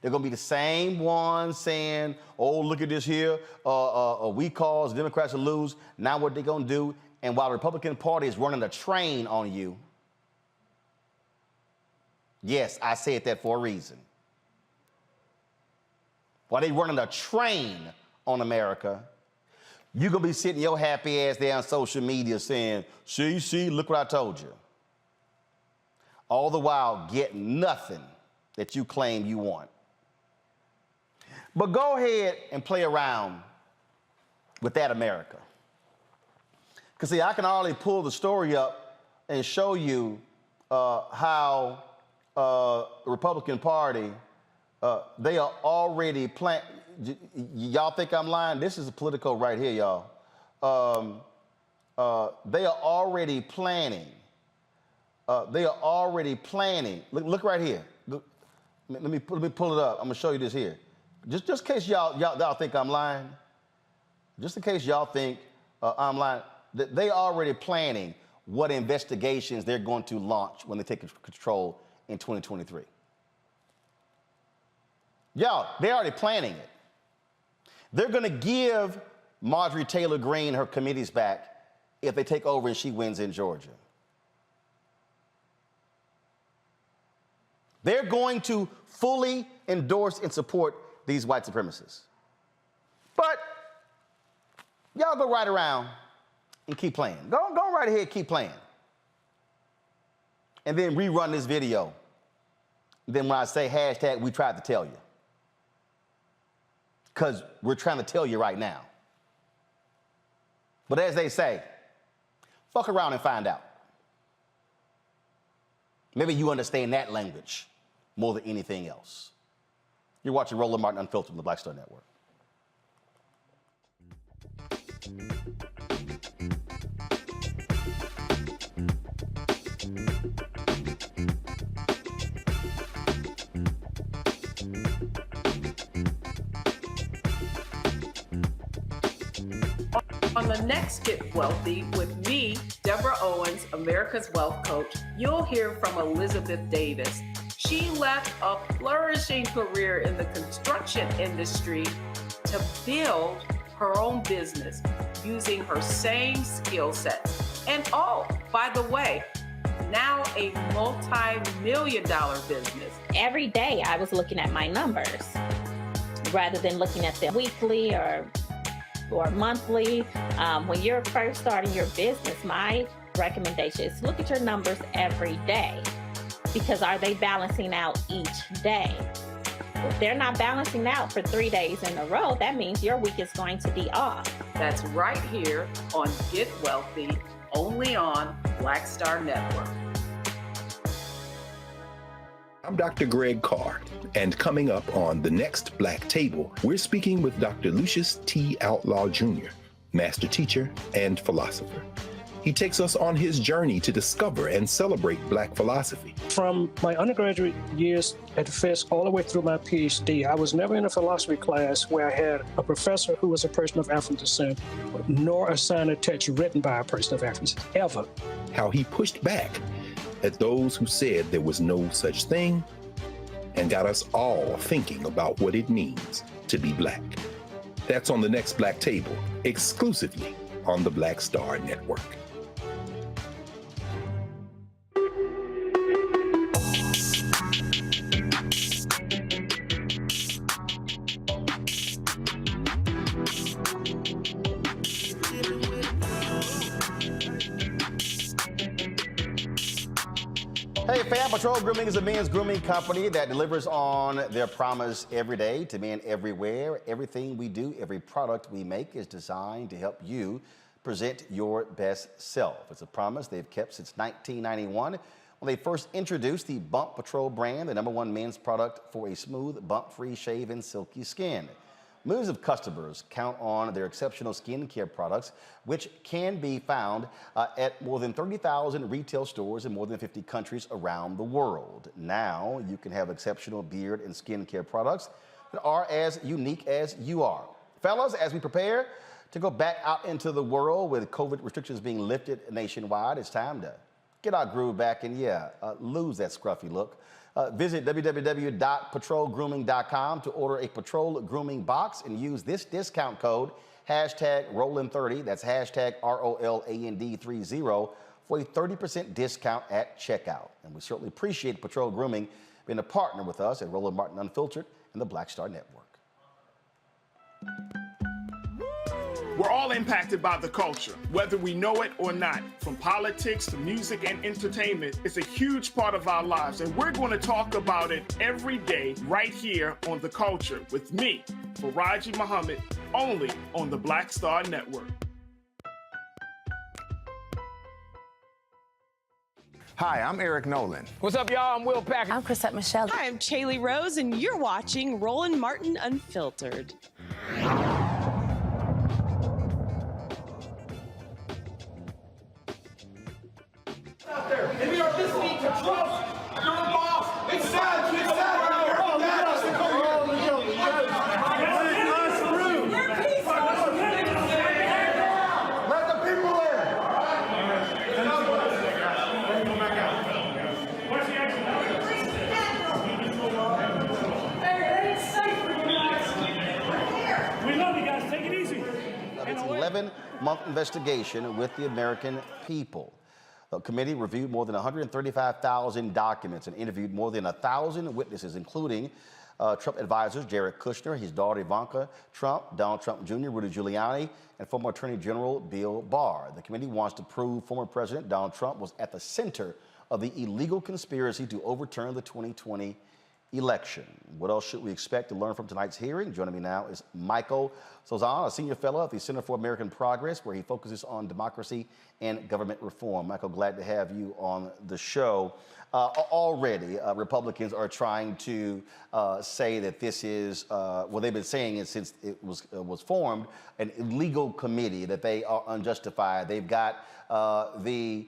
They're going to be the same ones saying, oh, look at this here, we cause Democrats to lose. Now what they're going to do, and while the Republican Party is running a train on you, Yes, I said that for a reason. While they running a train on America, you're going to be sitting your happy ass there on social media saying, see, look what I told you. All the while, get nothing that you claim you want. But go ahead and play around with that America. Because, see, I can already pull the story up and show you how the Republican Party, they are already planning. Y'all think I'm lying? This is a Politico right here, y'all. They are already planning. Look right here. Look, let me pull it up. I'm gonna show you this here. Just in case y'all think I'm lying. Just in case y'all think I'm lying. They already planning what investigations they're going to launch when they take control in 2023. Y'all, they're already planning it. They're going to give Marjorie Taylor Greene her committees back if they take over and she wins in Georgia. They're going to fully endorse and support these white supremacists. But y'all go right around and keep playing. Go right ahead, keep playing. And then rerun this video. Then when I say hashtag, we tried to tell you. Because we're trying to tell you right now. But as they say, fuck around and find out. Maybe you understand that language more than anything else. You're watching Roland Martin Unfiltered on the Black Star Network. On the next Get Wealthy with me, Deborah Owens, America's Wealth Coach, you'll hear from Elizabeth Davis. She left a flourishing career in the construction industry to build her own business using her same skill sets. And oh, by the way, now a multi-million-dollar business. Every day I was looking at my numbers rather than looking at them weekly or monthly. When you're first starting your business, my recommendation is look at your numbers every day, because are they balancing out each day? If they're not balancing out for 3 days in a row, that means your week is going to be off. That's right here on Get Wealthy, only on Black Star Network. I'm Dr. Greg Carr, and coming up on The Next Black Table, we're speaking with Dr. Lucius T. Outlaw Jr., master teacher and philosopher. He takes us on his journey to discover and celebrate Black philosophy. From my undergraduate years at Fisk all the way through my PhD, I was never in a philosophy class where I had a professor who was a person of African descent, nor a sign or text written by a person of African descent, ever. How he pushed back at those who said there was no such thing and got us all thinking about what it means to be Black. That's on The Next Black Table, exclusively on the Black Star Network. Hey fam, Patrol Grooming is a men's grooming company that delivers on their promise every day to men everywhere. Everything we do, every product we make is designed to help you present your best self. It's a promise they've kept since 1991 when they first introduced the Bump Patrol brand, the #1 men's product for a smooth, bump-free shave and silky skin. Millions of customers count on their exceptional skincare products, which can be found at more than 30,000 retail stores in more than 50 countries around the world. Now you can have exceptional beard and skincare products that are as unique as you are. Fellas, as we prepare to go back out into the world with COVID restrictions being lifted nationwide, it's time to get our groove back and lose that scruffy look. Visit www.patrolgrooming.com to order a Patrol Grooming box and use this discount code, #Roland30, that's #ROLAND30, for a 30% discount at checkout. And we certainly appreciate Patrol Grooming being a partner with us at Roland Martin Unfiltered and the Black Star Network. We're all impacted by the culture, whether we know it or not. From politics to music and entertainment, it's a huge part of our lives, and we're going to talk about it every day right here on The Culture with me, Faraji Muhammad, only on the Black Star Network. Hi, I'm Eric Nolan. What's up, y'all? I'm Will Packer. I'm Chrisette Michelle. Hi, I'm Chaley Rose, and you're watching Roland Martin Unfiltered. Out there. And we are listening to Trump. You're a boss. It's sad. It's sad. Let the people We love you guys. Take it easy. It's an 11-month investigation with the American people. The committee reviewed more than 135,000 documents and interviewed more than 1,000 witnesses, including Trump advisors Jared Kushner, his daughter Ivanka Trump, Donald Trump Jr., Rudy Giuliani, and former Attorney General Bill Barr. The committee wants to prove former President Donald Trump was at the center of the illegal conspiracy to overturn the 2020 election. What else should we expect to learn from tonight's hearing? Joining me now is Michael Sozan, a senior fellow at the Center for American Progress, where he focuses on democracy and government reform. Michael, glad to have you on the show. Already, Republicans are trying to say that this is, well, they've been saying it since it was formed, an illegal committee, that they are unjustified. They've got the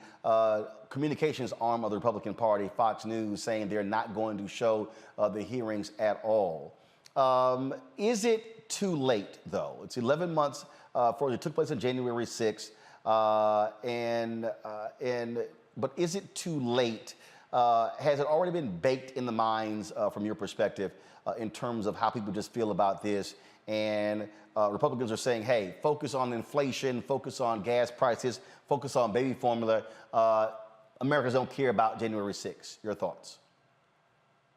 communications arm of the Republican Party, Fox News, saying they're not going to show the hearings at all. Is it too late, though? It's 11 months for it took place on January 6th, but is it too late? Has it already been baked in the minds from your perspective in terms of how people just feel about this? And Republicans are saying, hey, focus on inflation, focus on gas prices, focus on baby formula. Americans don't care about January 6th. Your thoughts?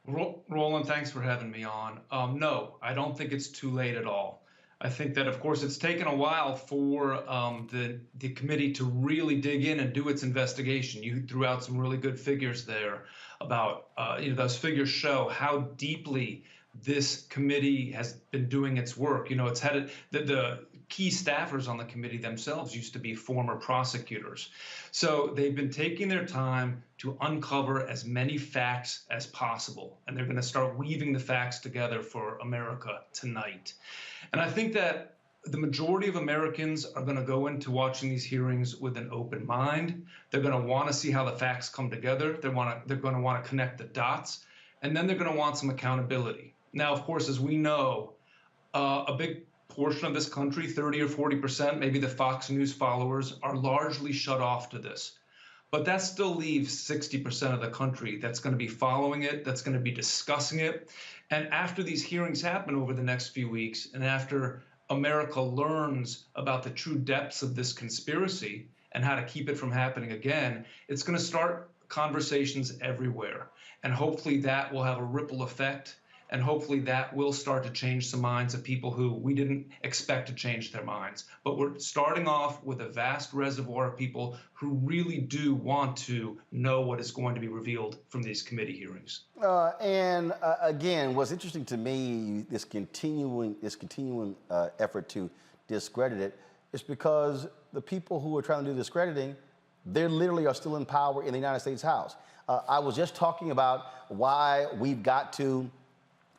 Roland, thanks for having me on. No, I don't think it's too late at all. I think that, of course, it's taken a while for the committee to really dig in and do its investigation. You threw out some really good figures there about, those figures show how deeply this committee has been doing its work. It's had the key staffers on the committee themselves used to be former prosecutors. So they've been taking their time to uncover as many facts as possible. And they're going to start weaving the facts together for America tonight. And I think that the majority of Americans are going to go into watching these hearings with an open mind. They're going to want to see how the facts come together. They're going to want to connect the dots. And then they're going to want some accountability. Now, of course, as we know, a big portion of this country, 30 or 40%, maybe the Fox News followers, are largely shut off to this. But that still leaves 60% of the country that's going to be following it, that's going to be discussing it. And after these hearings happen over the next few weeks, and after America learns about the true depths of this conspiracy and how to keep it from happening again, it's going to start conversations everywhere. And hopefully that will have a ripple effect. And hopefully that will start to change some minds of people who we didn't expect to change their minds. But we're starting off with a vast reservoir of people who really do want to know what is going to be revealed from these committee hearings. Again, what's interesting to me, this continuing effort to discredit it, is because the people who are trying to do discrediting, they literally are still in power in the United States House. I was just talking about why we've got to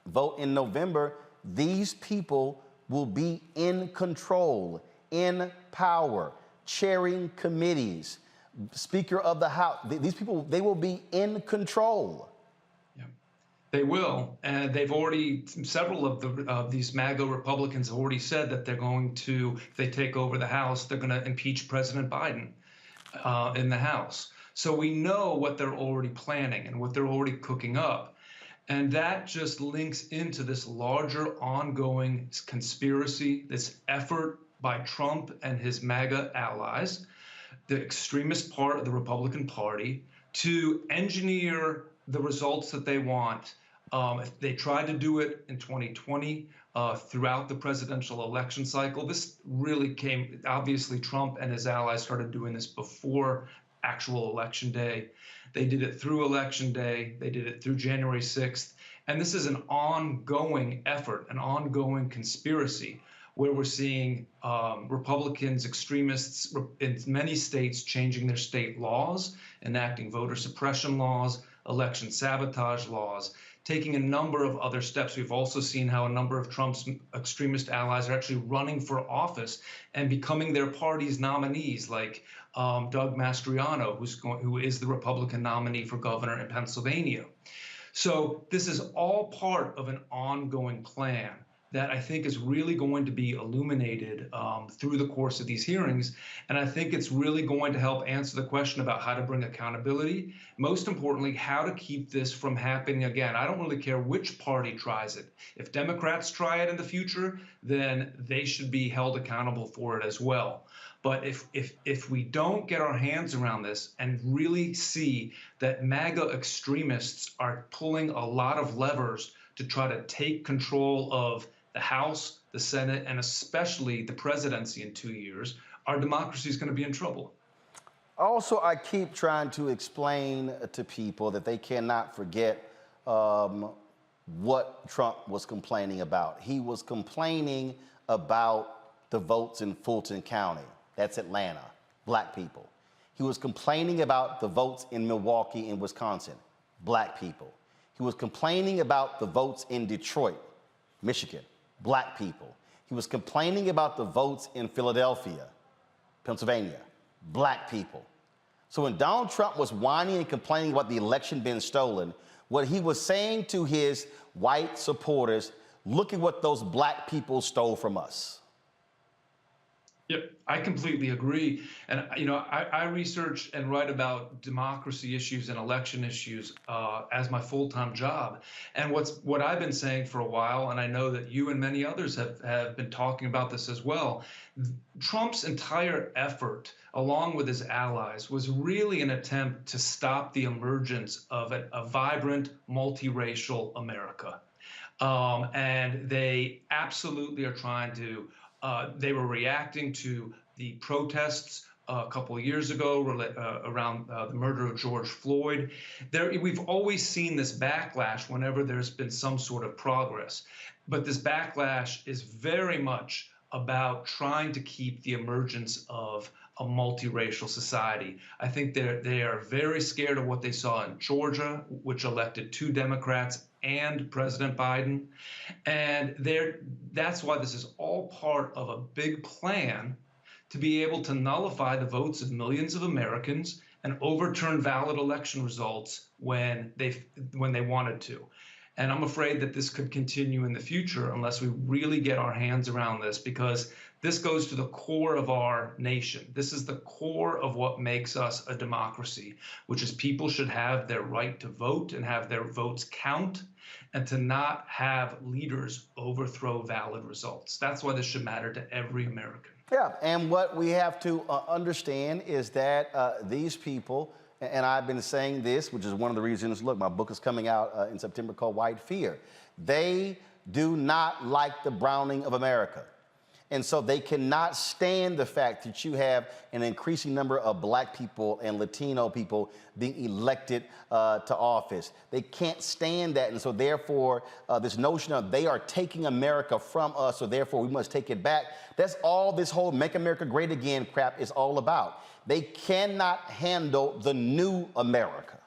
vote in November. These people will be in control, in power, chairing committees, Speaker of the House. These people, they will be in control. Yeah, they will. And they've already, several of these MAGA Republicans have already said that they're going to, if they take over the House, they're going to impeach President Biden in the House. So we know what they're already planning and what they're already cooking up. And that just links into this larger ongoing conspiracy, this effort by Trump and his MAGA allies the extremist part of the Republican Party to engineer the results that they want. They tried to do it in 2020 throughout the presidential election cycle. This really came, obviously, Trump and his allies started doing this before actual election day. They did it through election day. They did it through January 6th. And this is an ongoing effort, an ongoing conspiracy where we're seeing Republicans, extremists in many states changing their state laws, enacting voter suppression laws, election sabotage laws, taking a number of other steps. We've also seen how a number of Trump's extremist allies are actually running for office and becoming their party's nominees, like Doug Mastriano, who is the Republican nominee for governor in Pennsylvania. So this is all part of an ongoing plan that I think is really going to be illuminated through the course of these hearings. And I think it's really going to help answer the question about how to bring accountability. Most importantly, how to keep this from happening again. I don't really care which party tries it. If Democrats try it in the future, then they should be held accountable for it as well. But if we don't get our hands around this and really see that MAGA extremists are pulling a lot of levers to try to take control of the House, the Senate, and especially the presidency in 2 years, our democracy is going to be in trouble. Also, I keep trying to explain to people that they cannot forget what Trump was complaining about. He was complaining about the votes in Fulton County. That's Atlanta, black people. He was complaining about the votes in Milwaukee and Wisconsin, black people. He was complaining about the votes in Detroit, Michigan, black people. He was complaining about the votes in Philadelphia, Pennsylvania, black people. So when Donald Trump was whining and complaining about the election being stolen, what he was saying to his white supporters, look at what those black people stole from us. Yep, I completely agree. And, you know, I research and write about democracy issues and election issues as my full-time job. And what I've been saying for a while, and I know that you and many others have been talking about this as well, Trump's entire effort, along with his allies, was really an attempt to stop the emergence of a vibrant, multiracial America. And they absolutely are trying to they were reacting to the protests a couple of years ago around the murder of George Floyd. We've always seen this backlash whenever there's been some sort of progress. But this backlash is very much about trying to keep the emergence of a multiracial society. I think they are very scared of what they saw in Georgia, which elected 2 Democrats and President Biden. And that's why this is all part of a big plan to be able to nullify the votes of millions of Americans and overturn valid election results when they wanted to. And I'm afraid that this could continue in the future unless we really get our hands around this, because this goes to the core of our nation. This is the core of what makes us a democracy, which is people should have their right to vote and have their votes count, and to not have leaders overthrow valid results. That's why this should matter to every American. Yeah, and what we have to understand is that these people, and I've been saying this, which is one of the reasons, look, my book is coming out in September called White Fear. They do not like the browning of America. And so they cannot stand the fact that you have an increasing number of black people and Latino people being elected to office. They can't stand that. And so therefore, this notion of they are taking America from us, so therefore we must take it back. That's all this whole Make America Great Again crap is all about. They cannot handle the new America.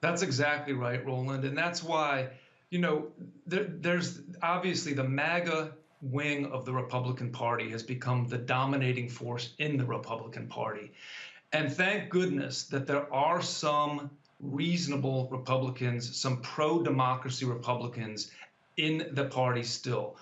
That's exactly right, Roland. And that's why, you know, there's obviously the MAGA wing of the Republican Party has become the dominating force in the Republican Party. And thank goodness that there are some reasonable Republicans, some pro-democracy Republicans in the party still.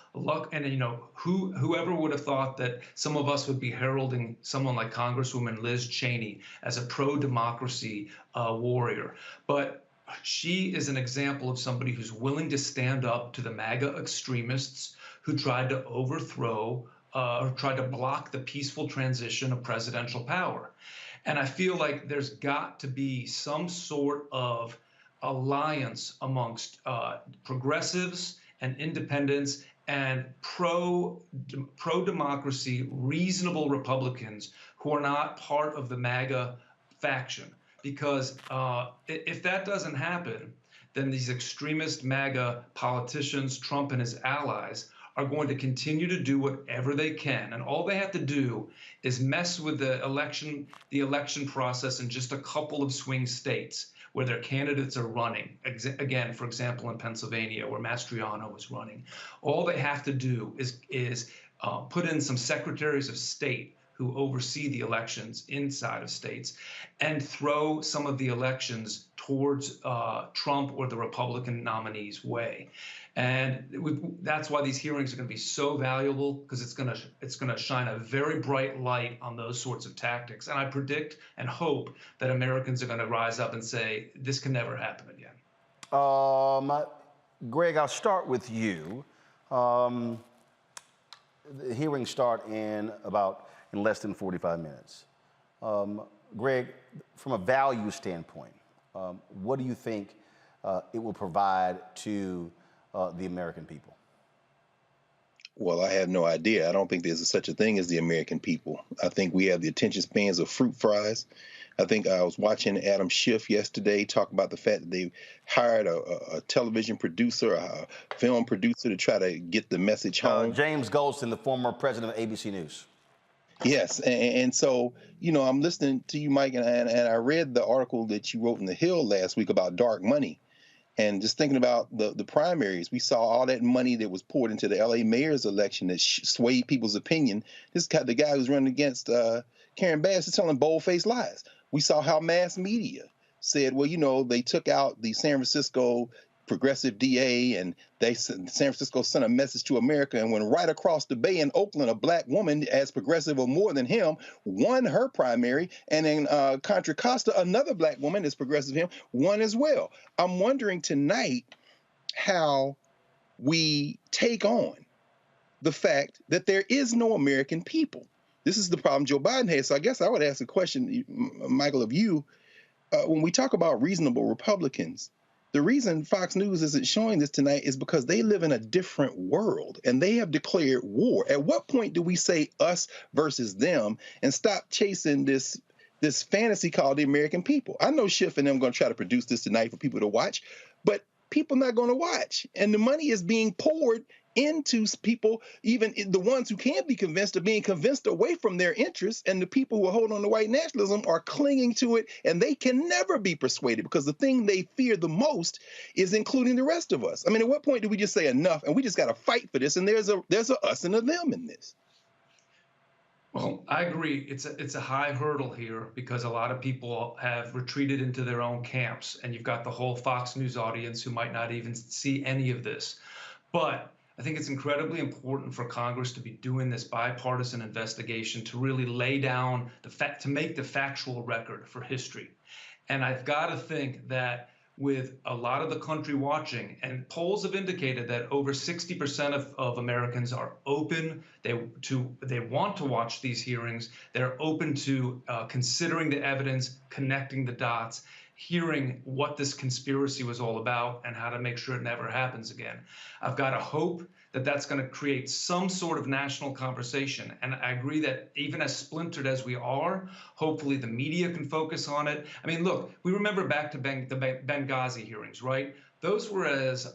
And, you know, whoever would have thought that some of us would be heralding someone like Congresswoman Liz Cheney as a pro-democracy warrior. But she is an example of somebody who's willing to stand up to the MAGA extremists who tried to overthrow or tried to block the peaceful transition of presidential power. And I feel like there's got to be some sort of alliance amongst progressives and independents and pro-democracy, reasonable Republicans who are not part of the MAGA faction. Because if that doesn't happen, then these extremist MAGA politicians, Trump and his allies, are going to continue to do whatever they can. And all they have to do is mess with the election process in just a couple of swing states where their candidates are running. Again, for example, in Pennsylvania, where Mastriano is running. All they have to do is put in some secretaries of state who oversee the elections inside of states and throw some of the elections towards Trump or the Republican nominee's way. And that's why these hearings are going to be so valuable, because it's going to shine a very bright light on those sorts of tactics. And I predict and hope that Americans are going to rise up and say, this can never happen again. Greg, I'll start with you. The hearings start in less than 45 minutes. Greg, from a value standpoint, what do you think it will provide to the American people? Well, I have no idea. I don't think there's such a thing as the American people. I think we have the attention spans of fruit fries. I think I was watching Adam Schiff yesterday talk about the fact that they hired a television producer, a film producer to try to get the message home. James Goldston, the former president of ABC News. Yes, and so, I'm listening to you, Mike, and I read the article that you wrote in The Hill last week about dark money. And just thinking about the primaries, we saw all that money that was poured into the L.A. mayor's election that swayed people's opinion. The guy who's running against Karen Bass is telling bold-faced lies. We saw how mass media said, well, they took out the San Francisco progressive DA, and San Francisco sent a message to America, and went right across the bay in Oakland, a black woman as progressive or more than him won her primary, and in Contra Costa, another black woman as progressive him won as well. I'm wondering tonight how we take on the fact that there is no American people. This is the problem Joe Biden has. So I guess I would ask a question, Michael, of you. When we talk about reasonable Republicans, the reason Fox News isn't showing this tonight is because they live in a different world and they have declared war. At what point do we say us versus them and stop chasing this fantasy called the American people? I know Schiff and them are going to try to produce this tonight for people to watch, but people are not going to watch. And the money is being poured into people, even the ones who can be convinced, are being convinced away from their interests, and the people who are holding on to white nationalism are clinging to it, and they can never be persuaded because the thing they fear the most is including the rest of us. I mean, at what point do we just say enough and we just got to fight for this, and there's a us and a them in this? Well, I agree. It's a high hurdle here because a lot of people have retreated into their own camps, and you've got the whole Fox News audience who might not even see any of this. But I think it's incredibly important for Congress to be doing this bipartisan investigation to really lay down to make the factual record for history. And I've got to think that with a lot of the country watching, and polls have indicated that over 60% of Americans are open. They want to watch these hearings. They're open to considering the evidence, connecting the dots, hearing what this conspiracy was all about and how to make sure it never happens again. I've got to hope that that's going to create some sort of national conversation. And I agree that even as splintered as we are, hopefully the media can focus on it. I mean, look, we remember back to the Benghazi hearings, right? Those were as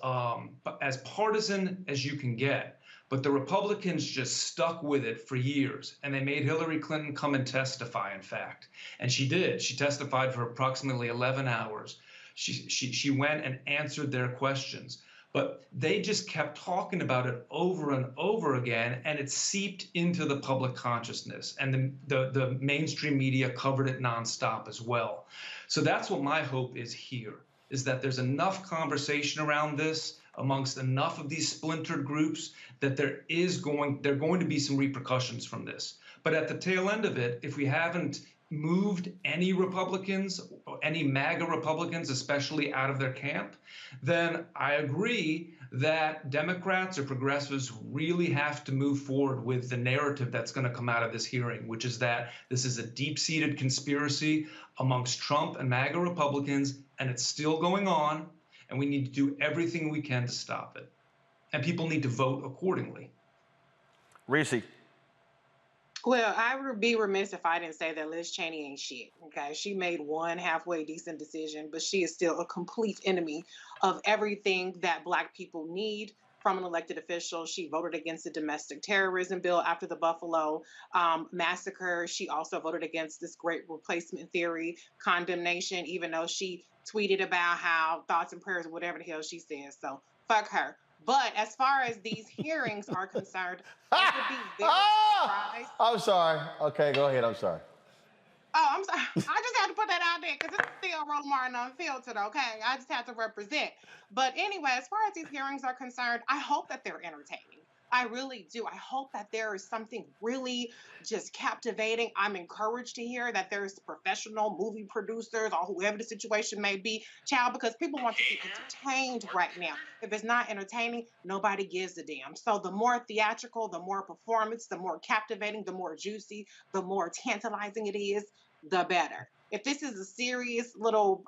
partisan as you can get. But the Republicans just stuck with it for years, and they made Hillary Clinton come and testify, in fact. And she did. She testified for approximately 11 hours. She went and answered their questions. But they just kept talking about it over and over again, and it seeped into the public consciousness. And the mainstream media covered it nonstop as well. So that's what my hope is here, is that there's enough conversation around this amongst enough of these splintered groups that there are going to be some repercussions from this. But at the tail end of it, if we haven't moved any Republicans, or any MAGA Republicans, especially out of their camp, then I agree that Democrats or progressives really have to move forward with the narrative that's going to come out of this hearing, which is that this is a deep-seated conspiracy amongst Trump and MAGA Republicans, and it's still going on, and we need to do everything we can to stop it. And people need to vote accordingly. Reese. Well, I would be remiss if I didn't say that Liz Cheney ain't shit. Okay, she made one halfway decent decision, but she is still a complete enemy of everything that Black people need from an elected official. She voted against the domestic terrorism bill after the Buffalo massacre. She also voted against this great replacement theory condemnation, even though she tweeted about how thoughts and prayers, whatever the hell she says. So fuck her. But as far as these hearings are concerned, I would be very surprised. I'm sorry. Okay, go ahead. I'm sorry. Oh, I'm sorry. I just had to put that out there because it's still Roland Martin Unfiltered, okay? I just had to represent. But anyway, as far as these hearings are concerned, I hope that they're entertaining. I really do. I hope that there is something really just captivating. I'm encouraged to hear that there's professional movie producers or whoever the situation may be, child, because people want to be entertained right now. If it's not entertaining, nobody gives a damn. So the more theatrical, the more performance, the more captivating, the more juicy, the more tantalizing it is, the better. If this is a serious little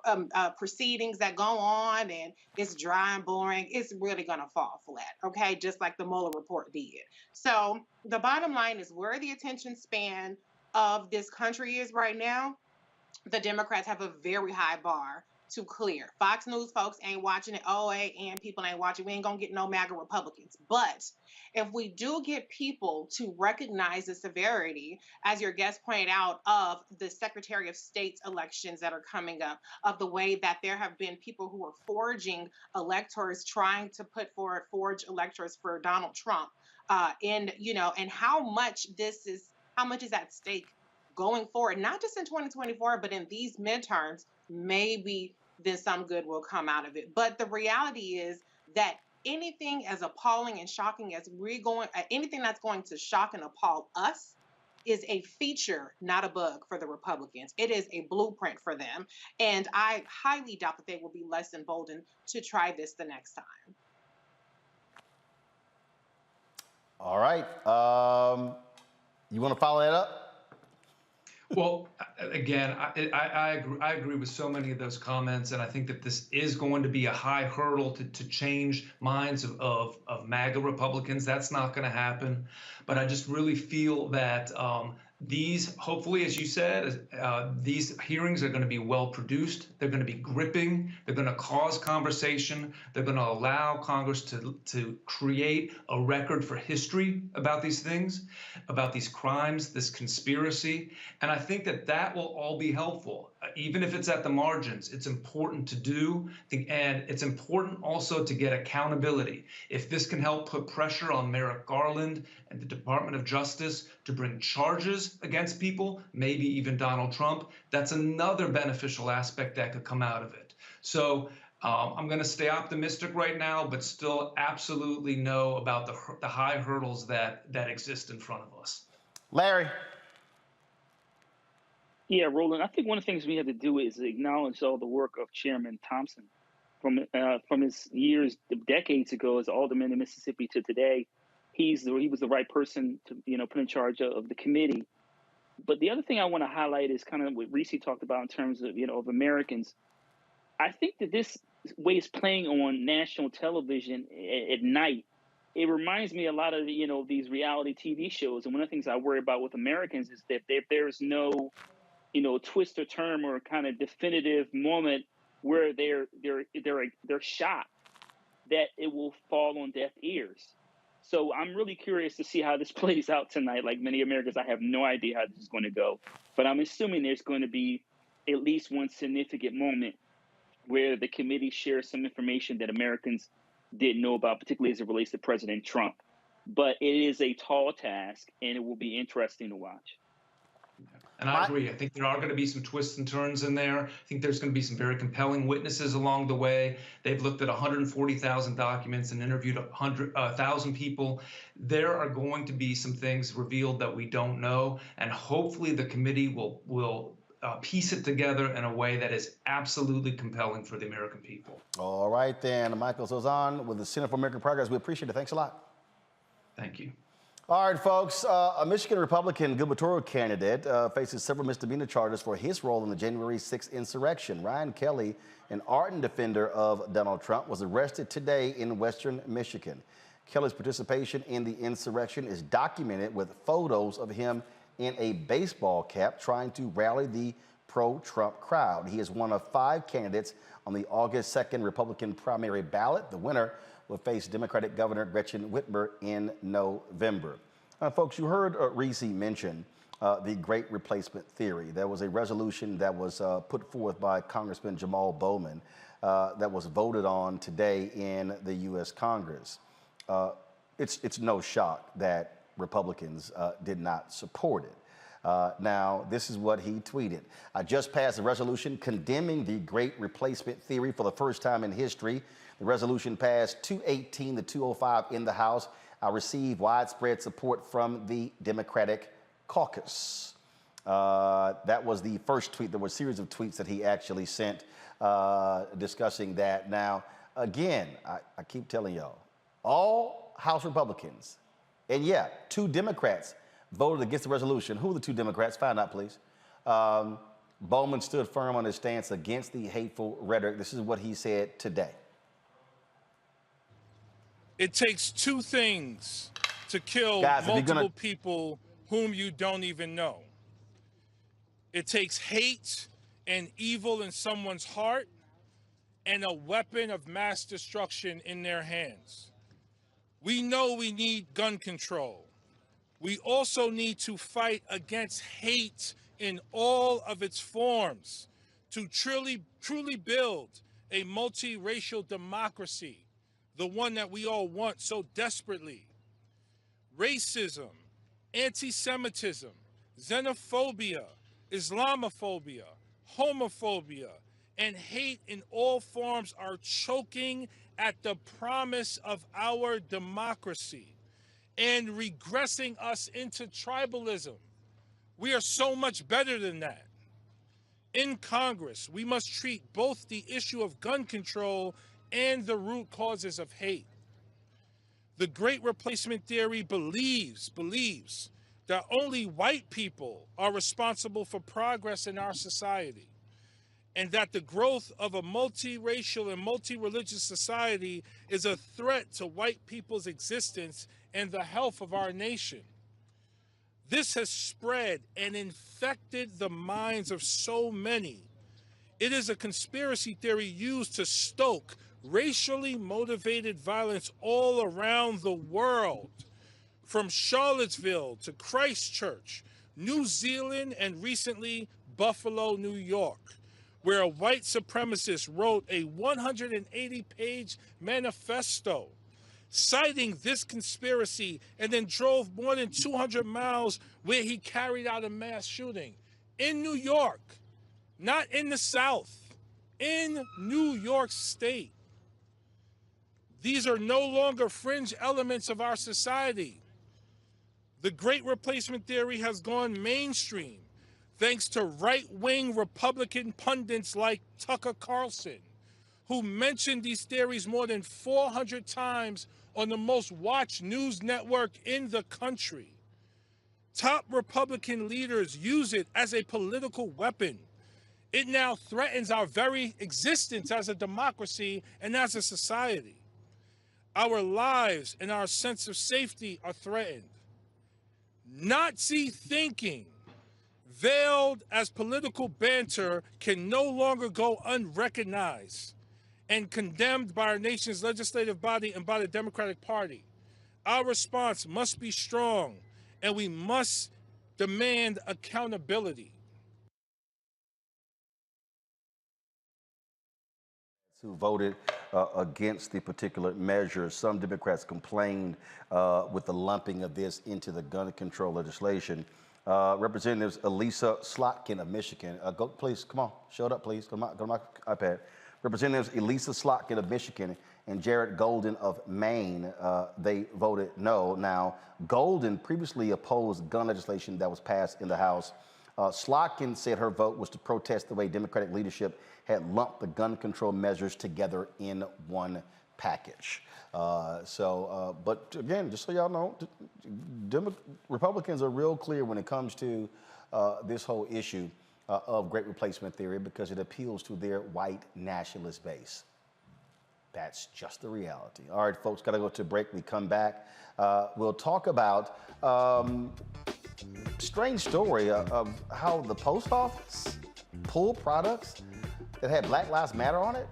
proceedings that go on and it's dry and boring, it's really going to fall flat, okay? Just like the Mueller report did. So the bottom line is where the attention span of this country is right now, the Democrats have a very high bar to clear. Fox News folks ain't watching it. OAN people ain't watching. We ain't going to get no MAGA Republicans. But if we do get people to recognize the severity, as your guest pointed out, of the Secretary of State's elections that are coming up, of the way that there have been people who are forging electors, trying to put forward forged electors for Donald Trump, and how much is at stake going forward, not just in 2024, but in these midterms, maybe then some good will come out of it. But the reality is that anything as appalling and shocking as anything that's going to shock and appall us is a feature, not a bug for the Republicans. It is a blueprint for them. And I highly doubt that they will be less emboldened to try this the next time. All right. You want to follow that up? Well, again, I agree with so many of those comments, and I think that this is going to be a high hurdle to change minds of MAGA Republicans. That's not going to happen. But I just really feel that these, hopefully, as you said, these hearings are going to be well produced. They're going to be gripping. They're going to cause conversation. They're going to allow Congress to create a record for history about these things, about these crimes, this conspiracy. And I think that will all be helpful, even if it's at the margins. It's important to do, and it's important also to get accountability. If this can help put pressure on Merrick Garland and the Department of Justice to bring charges against people, maybe even Donald Trump, that's another beneficial aspect that could come out of it. So I'm going to stay optimistic right now, but still absolutely know about the high hurdles that exist in front of us. Larry. Yeah, Roland, I think one of the things we have to do is acknowledge all the work of Chairman Thompson from his years, decades ago as alderman in Mississippi to today. He was the right person to put in charge of the committee. But the other thing I want to highlight is kind of what Reese talked about in terms of of Americans. I think that this way it's playing on national television at night. It reminds me a lot of these reality TV shows. And one of the things I worry about with Americans is that if there's no twist or turn or kind of definitive moment where they're shocked, that it will fall on deaf ears. So I'm really curious to see how this plays out tonight. Like many Americans, I have no idea how this is going to go, but I'm assuming there's going to be at least one significant moment where the committee shares some information that Americans didn't know about, particularly as it relates to President Trump. But it is a tall task, and it will be interesting to watch. And I agree. I think there are going to be some twists and turns in there. I think there's going to be some very compelling witnesses along the way. They've looked at 140,000 documents and interviewed 1,000 people. There are going to be some things revealed that we don't know, and hopefully the committee will piece it together in a way that is absolutely compelling for the American people. All right, then. Michael Sozan with the Center for American Progress. We appreciate it. Thanks a lot. Thank you. All right, folks. A Michigan Republican gubernatorial candidate faces several misdemeanor charges for his role in the January 6th insurrection. Ryan Kelly, an ardent defender of Donald Trump, was arrested today in western Michigan. Kelly's participation in the insurrection is documented with photos of him in a baseball cap trying to rally the pro-Trump crowd. He is one of 5 candidates on the August 2nd Republican primary ballot. The winner will face Democratic Governor Gretchen Whitmer in November. Folks, you heard Reese mention the Great Replacement Theory. There was a resolution that was put forth by Congressman Jamal Bowman that was voted on today in the U.S. Congress. It's no shock that Republicans did not support it. Now, this is what he tweeted. I just passed a resolution condemning the Great Replacement Theory for the first time in history. The resolution passed 218 to 205 in the House. I received widespread support from the Democratic caucus. That was the first tweet. There were a series of tweets that he actually sent discussing that. Now, again, I keep telling y'all, all House Republicans, and yeah, 2 Democrats voted against the resolution. Who are the 2 Democrats? Find out, please. Bowman stood firm on his stance against the hateful rhetoric. This is what he said today. It takes 2 things to kill multiple people whom you don't even know. It takes hate and evil in someone's heart and a weapon of mass destruction in their hands. We know we need gun control. We also need to fight against hate in all of its forms to truly build a multiracial democracy, the one that we all want so desperately. Racism, anti-Semitism, xenophobia, Islamophobia, homophobia, and hate in all forms are choking at the promise of our democracy and regressing us into tribalism. We are so much better than that. In Congress, we must treat both the issue of gun control and the root causes of hate. The Great Replacement Theory believes that only white people are responsible for progress in our society, and that the growth of a multiracial and multi-religious society is a threat to white people's existence and the health of our nation. This has spread and infected the minds of so many. It is a conspiracy theory used to stoke racially motivated violence all around the world, from Charlottesville to Christchurch, New Zealand, and recently Buffalo, New York, where a white supremacist wrote a 180-page manifesto citing this conspiracy and then drove more than 200 miles where he carried out a mass shooting in New York, not in the South, in New York State. These are no longer fringe elements of our society. The Great Replacement Theory has gone mainstream thanks to right-wing Republican pundits like Tucker Carlson, who mentioned these theories more than 400 times on the most watched news network in the country. Top Republican leaders use it as a political weapon. It now threatens our very existence as a democracy and as a society. Our lives and our sense of safety are threatened. Nazi thinking, veiled as political banter, can no longer go unrecognized and condemned by our nation's legislative body and by the Democratic Party. Our response must be strong, and we must demand accountability. Who voted against the particular measure. Some Democrats complained with the lumping of this into the gun control legislation. Representatives Elisa Slotkin of Michigan, go please, come on, show it up please, go to my iPad. Representatives Elisa Slotkin of Michigan and Jared Golden of Maine, they voted no. Now, Golden previously opposed gun legislation that was passed in the House Slogans said her vote was to protest the way Democratic leadership had lumped the gun control measures together in one package. But again, just so y'all know, Republicans are real clear when it comes to this whole issue of great replacement theory because it appeals to their white nationalist base. That's just the reality. All right, folks, got to go to a break. We come back. We'll talk about strange story of how the post office pulled products that had Black Lives Matter on it.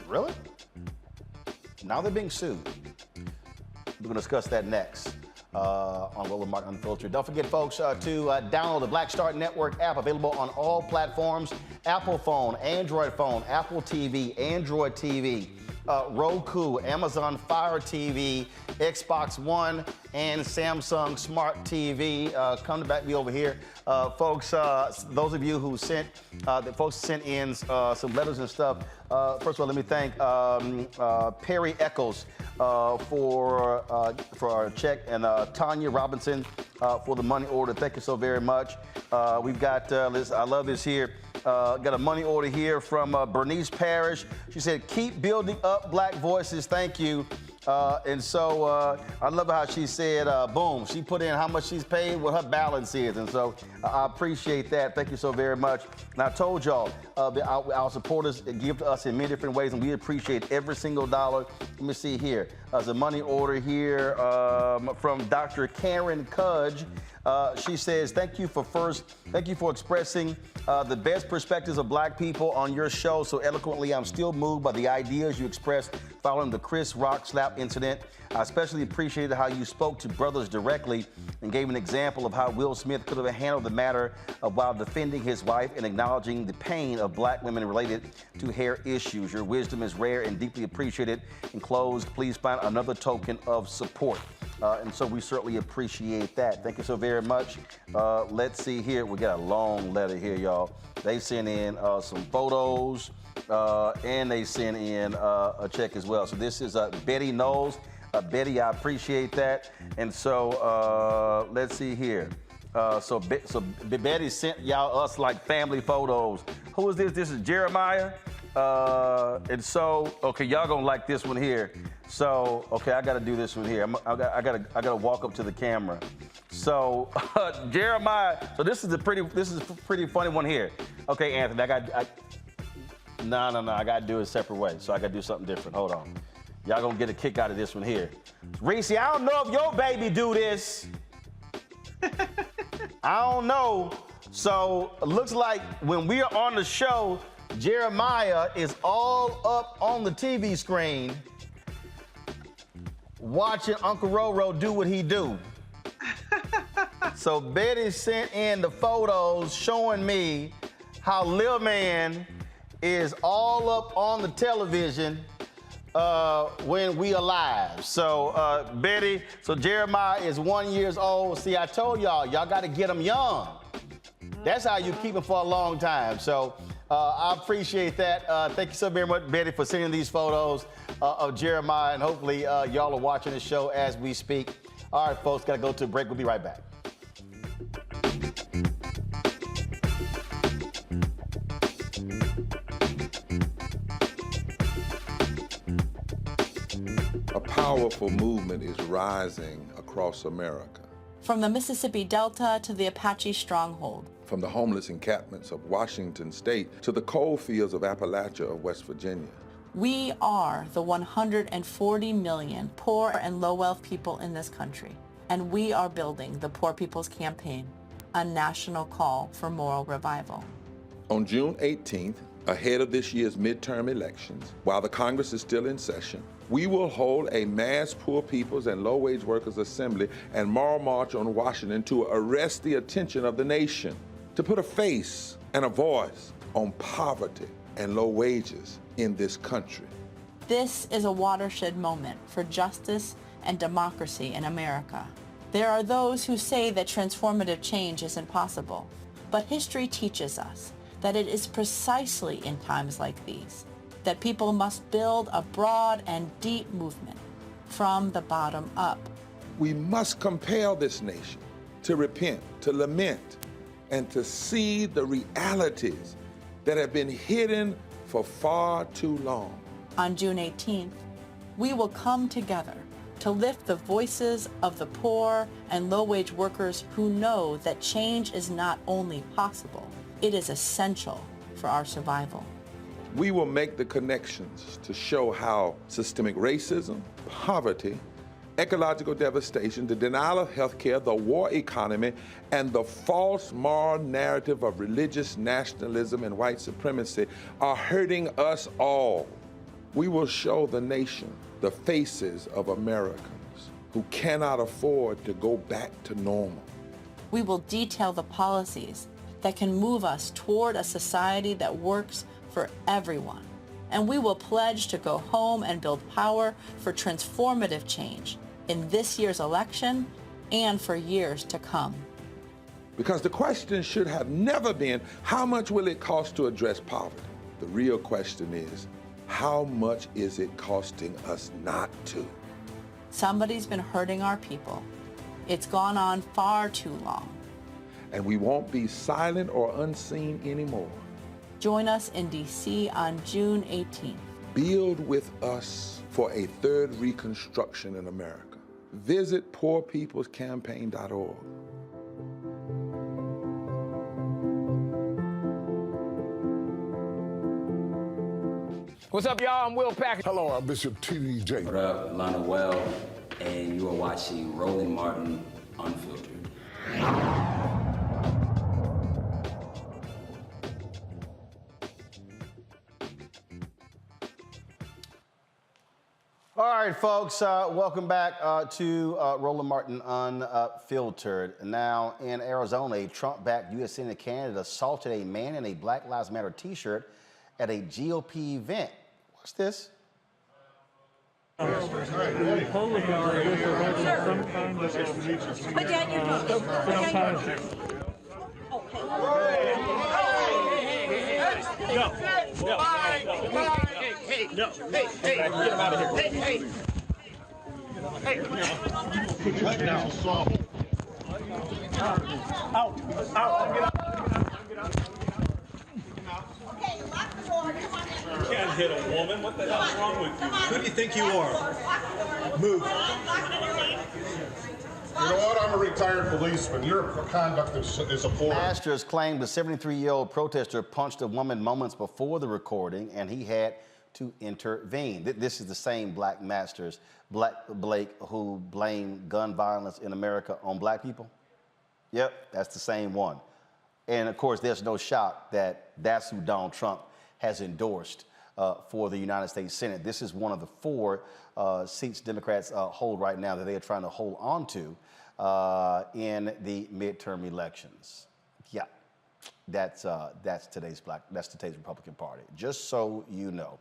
Really? Now they're being sued. We're going to discuss that next on Roland Martin Unfiltered. Don't forget, folks, to download the Black Star Network app, available on all platforms: Apple phone, Android phone, Apple TV, Android TV, Roku, Amazon Fire TV, Xbox One, and Samsung Smart TV. Come back me over here. Folks, those of you who sent in some letters and stuff. First of all, let me thank Perry Eccles for our check, and Tanya Robinson for the money order. Thank you so very much. We've got, I love this here. Got a money order here from Bernice Parrish. She said, "Keep building up Black voices. Thank you." And so I love how she said, boom, she put in how much she's paid, what her balance is. And so I appreciate that. Thank you so very much. And I told y'all, our supporters give to us in many different ways, and we appreciate every single dollar. Let me see here. There's a money order here from Dr. Karen Cudge. She says, thank you for expressing the best perspectives of Black people on your show so eloquently. I'm still moved by the ideas you expressed following the Chris Rock slap incident. I especially appreciated how you spoke to brothers directly and gave an example of how Will Smith could have handled the matter while defending his wife and acknowledging the pain of Black women related to hair issues. Your wisdom is rare and deeply appreciated. In close, please find another token of support. And so we certainly appreciate that. Thank you so very much. Let's see here. We got a long letter here, y'all. They sent in some photos and they sent in a check as well. So this is Betty Knowles. Betty, I appreciate that. And so let's see here. So Betty sent us like family photos. Who is this? This is Jeremiah. And so, okay, y'all gonna like this one here. So, okay, I gotta do this one here. I gotta walk up to the camera. So, Jeremiah. So this is a pretty funny one here. Okay, Anthony, No, I gotta do it a separate way. So I gotta do something different. Hold on. Y'all gonna get a kick out of this one here. Reese, I don't know if your baby do this. I don't know. So it looks like when we are on the show, Jeremiah is all up on the TV screen watching Uncle Roro do what he do. So Betty sent in the photos showing me how Lil Man is all up on the television when we are live. So Betty, so Jeremiah is 1 year old. See, I told y'all got to get him young. That's how you keep him for a long time. So I appreciate that. Thank you so very much, Betty, for sending these photos of Jeremiah, and hopefully y'all are watching the show as we speak. All right, folks, got to go to a break. We'll be right back. A powerful movement is rising across America. From the Mississippi Delta to the Apache stronghold. From the homeless encampments of Washington State to the coal fields of Appalachia of West Virginia. We are the 140 million poor and low-wealth people in this country, and we are building the Poor People's Campaign, a national call for moral revival. On June 18th, ahead of this year's midterm elections, while the Congress is still in session, we will hold a mass poor people's and low-wage workers assembly and moral march on Washington to arrest the attention of the nation, to put a face and a voice on poverty and low wages in this country. This is a watershed moment for justice and democracy in America. There are those who say that transformative change isn't possible, but history teaches us that it is precisely in times like these that people must build a broad and deep movement from the bottom up. We must compel this nation to repent, to lament, and to see the realities that have been hidden for far too long. On June 18th, we will come together to lift the voices of the poor and low-wage workers who know that change is not only possible, it is essential for our survival. We will make the connections to show how systemic racism, poverty, ecological devastation, the denial of health care, the war economy, and the false moral narrative of religious nationalism and white supremacy are hurting us all. We will show the nation the faces of Americans who cannot afford to go back to normal. We will detail the policies that can move us toward a society that works for everyone. And we will pledge to go home and build power for transformative change in this year's election and for years to come. Because the question should have never been, how much will it cost to address poverty? The real question is, how much is it costing us not to? Somebody's been hurting our people. It's gone on far too long. And we won't be silent or unseen anymore. Join us in D.C. on June 18th. Build with us for a third reconstruction in America. Visit poorpeoplescampaign.org. What's up, y'all? I'm Will Packer. Hello, I'm Bishop T.D. Jakes. What up, Lana Well, and you are watching Roland Martin Unfiltered. All right, folks, welcome back to Roland Martin Unfiltered. Now, in Arizona, a Trump-backed U.S. Senate candidate assaulted a man in a Black Lives Matter t-shirt at a GOP event. What's this? Put down your phone. Hey, get him out of here. Hey. Right now. Out. Get out. Okay, lock the door. Come on in. You can't hit a woman. What the hell's wrong with you? Who do you think you are? Move. You know what? I'm a retired policeman. Your conduct is appalling. Masters claimed the 73-year-old protester punched a woman moments before the recording, and he had to intervene. This is the same Black Masters, Blake, who blamed gun violence in America on Black people. Yep, that's the same one. And of course, there's no shock that that's who Donald Trump has endorsed for the United States Senate. This is one of the 4 seats Democrats hold right now that they are trying to hold on to in the midterm elections. Yeah, that's today's Republican Party. Just so you know.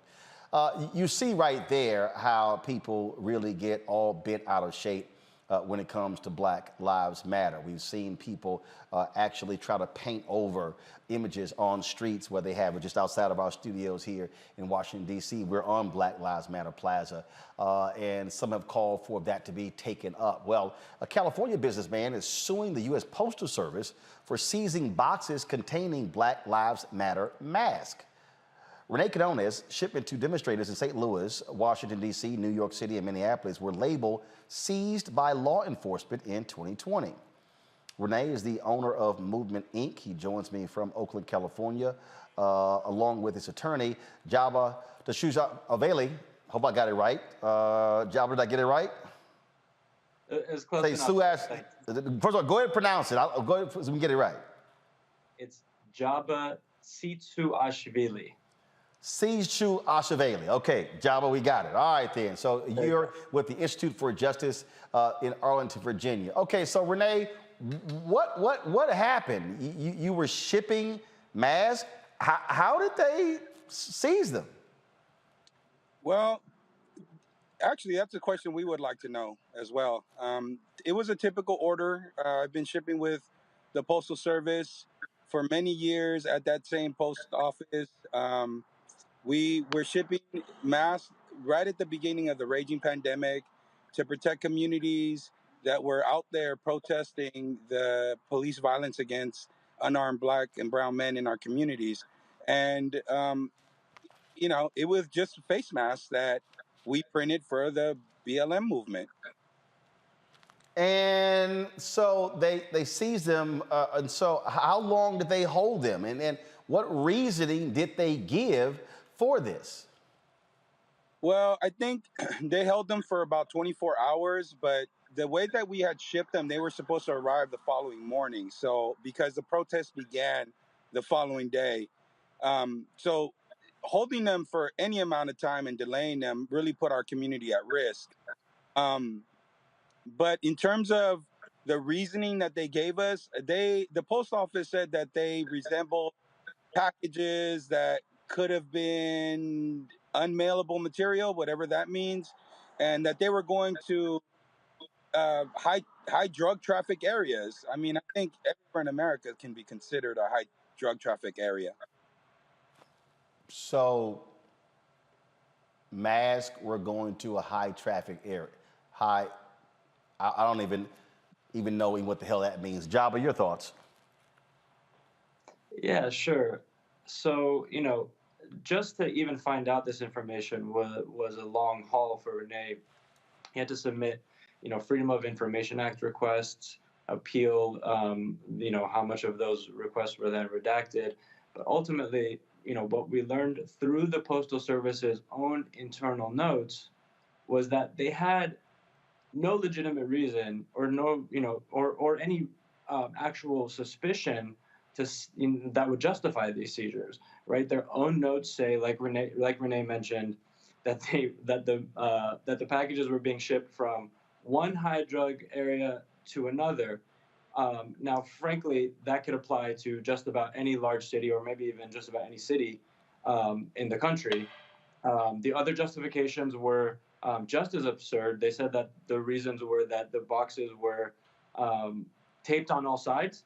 You see right there how people really get all bent out of shape when it comes to Black Lives Matter. We've seen people actually try to paint over images on streets where they have it. Just outside of our studios here in Washington, D.C., we're on Black Lives Matter Plaza, and some have called for that to be taken up. Well, a California businessman is suing the U.S. Postal Service for seizing boxes containing Black Lives Matter masks. Renee Cadone's shipment to demonstrators in St. Louis, Washington, D.C., New York City, and Minneapolis were labeled seized by law enforcement in 2020. Renee is the owner of Movement, Inc. He joins me from Oakland, California, along with his attorney, Jaba Aveli. Hope I got it right. Jaba, did I get it right? It's close enough. First of all, go ahead and pronounce it. I'll go ahead so we can get it right. It's Jaba Sitsuashvili. Sitsuashvili. Okay, Jaba, we got it. All right, then. So you're with the Institute for Justice in Arlington, Virginia. Okay, so Renee, what happened? You were shipping masks. How did they seize them? Well, actually, that's a question we would like to know as well. It was a typical order. I've been shipping with the Postal Service for many years at that same post office. We were shipping masks right at the beginning of the raging pandemic to protect communities that were out there protesting the police violence against unarmed Black and brown men in our communities. And, it was just face masks that we printed for the BLM movement. And so they seized them. And so how long did they hold them? And what reasoning did they give for this? Well, I think they held them for about 24 hours, but the way that we had shipped them, they were supposed to arrive the following morning. So because the protest began the following day, so holding them for any amount of time and delaying them really put our community at risk. But in terms of the reasoning that they gave us, the post office said that they resembled packages that could have been unmailable material, whatever that means, and that they were going to high drug traffic areas. I mean, I think everywhere in America can be considered a high drug traffic area. So masks were going to a high traffic area. I don't even know what the hell that means. Jabba, your thoughts? Yeah, sure. So, just to even find out this information was a long haul for Renee. He had to submit, Freedom of Information Act requests, appeal, how much of those requests were then redacted. But ultimately, what we learned through the Postal Service's own internal notes was that they had no legitimate reason or no, or any actual suspicion that would justify these seizures, right? Their own notes say, like Renee mentioned, that the packages were being shipped from one high drug area to another. Now, frankly, that could apply to just about any large city, or maybe even just about any city in the country. The other justifications were just as absurd. They said that the reasons were that the boxes were taped on all sides.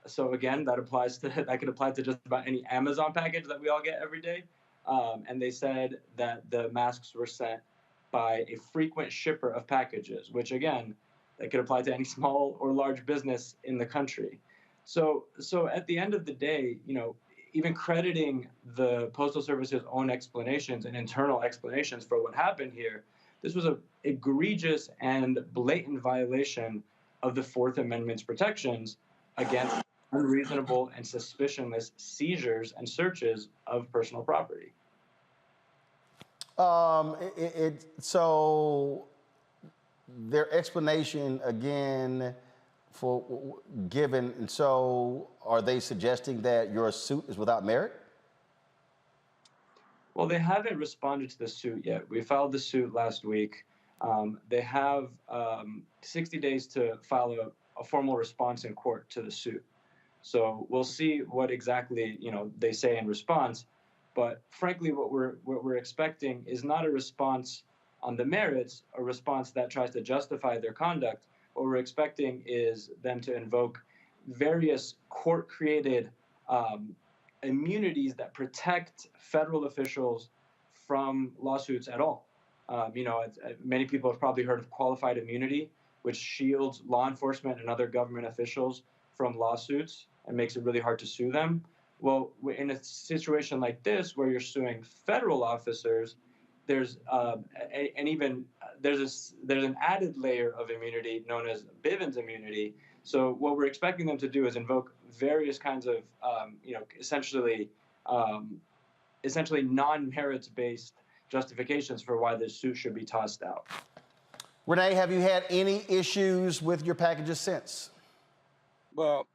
So again, that could apply to just about any Amazon package that we all get every day. And they said that the masks were sent by a frequent shipper of packages, which again, that could apply to any small or large business in the country. So at the end of the day, even crediting the Postal Service's own explanations and internal explanations for what happened here, this was an egregious and blatant violation of the Fourth Amendment's protections against unreasonable and suspicionless seizures and searches of personal property. So their explanation again for given, and so are they suggesting that your suit is without merit? Well, they haven't responded to the suit yet. We filed the suit last week. They have 60 days to file a formal response in court to the suit. So we'll see what exactly they say in response. But frankly, what we're expecting is not a response on the merits, a response that tries to justify their conduct. What we're expecting is them to invoke various court-created immunities that protect federal officials from lawsuits at all. Many people have probably heard of qualified immunity, which shields law enforcement and other government officials from lawsuits and makes it really hard to sue them. Well, in a situation like this, where you're suing federal officers, there's an added layer of immunity known as Bivens immunity. So what we're expecting them to do is invoke various kinds of, essentially non-merits-based justifications for why this suit should be tossed out. Renee, have you had any issues with your packages since? Well,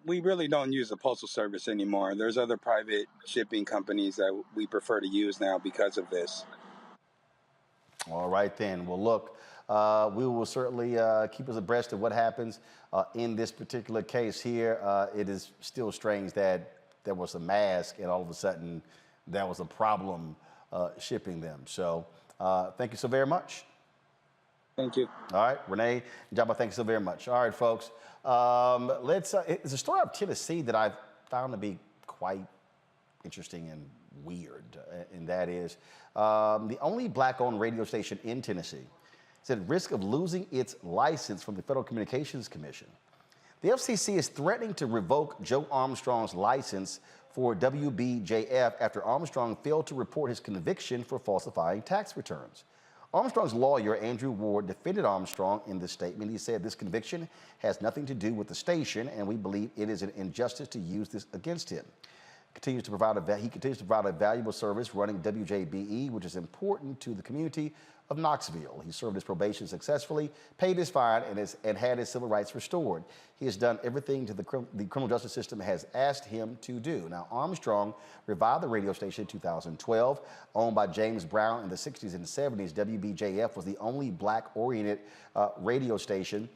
we really don't use the Postal Service anymore. There's other private shipping companies that we prefer to use now because of this. All right, then. Well, look, we will certainly keep us abreast of what happens in this particular case here. It is still strange that there was a mask and all of a sudden there was a problem shipping them. So thank you so very much. Thank you. All right, Renee, Jabba, thank you so very much. All right, folks. It's a story of Tennessee that I've found to be quite interesting and weird, and that is the only Black-owned radio station in Tennessee is at risk of losing its license from the Federal Communications Commission. The FCC is threatening to revoke Joe Armstrong's license for WBJF after Armstrong failed to report his conviction for falsifying tax returns. Armstrong's lawyer, Andrew Ward, defended Armstrong in this statement. He said this conviction has nothing to do with the station, and we believe it is an injustice to use this against him. He continues to provide a valuable service running WJBE, which is important to the community of Knoxville. He served his probation successfully, paid his fine, and had his civil rights restored. He has done everything the criminal justice system has asked him to do. Now, Armstrong revived the radio station in 2012. Owned by James Brown in the 60s and 70s, WBJF was the only black-oriented radio station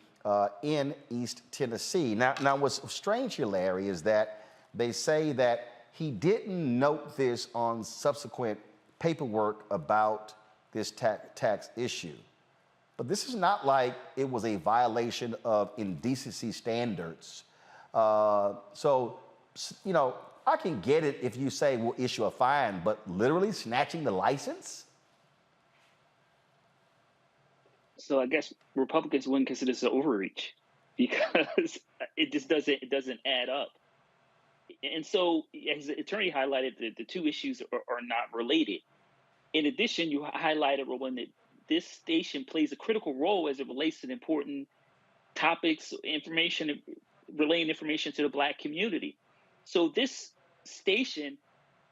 in East Tennessee. Now, what's strange here, Larry, is that they say that he didn't note this on subsequent paperwork about this tax issue. But this is not like it was a violation of indecency standards. So, you know, I can get it if you say we'll issue a fine, but literally snatching the license? So I guess Republicans wouldn't consider this an overreach because it just doesn't add up. And so, as the attorney highlighted, the two issues are not related. In addition, you highlighted, Roland, that this station plays a critical role as it relates to the important topics, relaying information to the Black community. So this station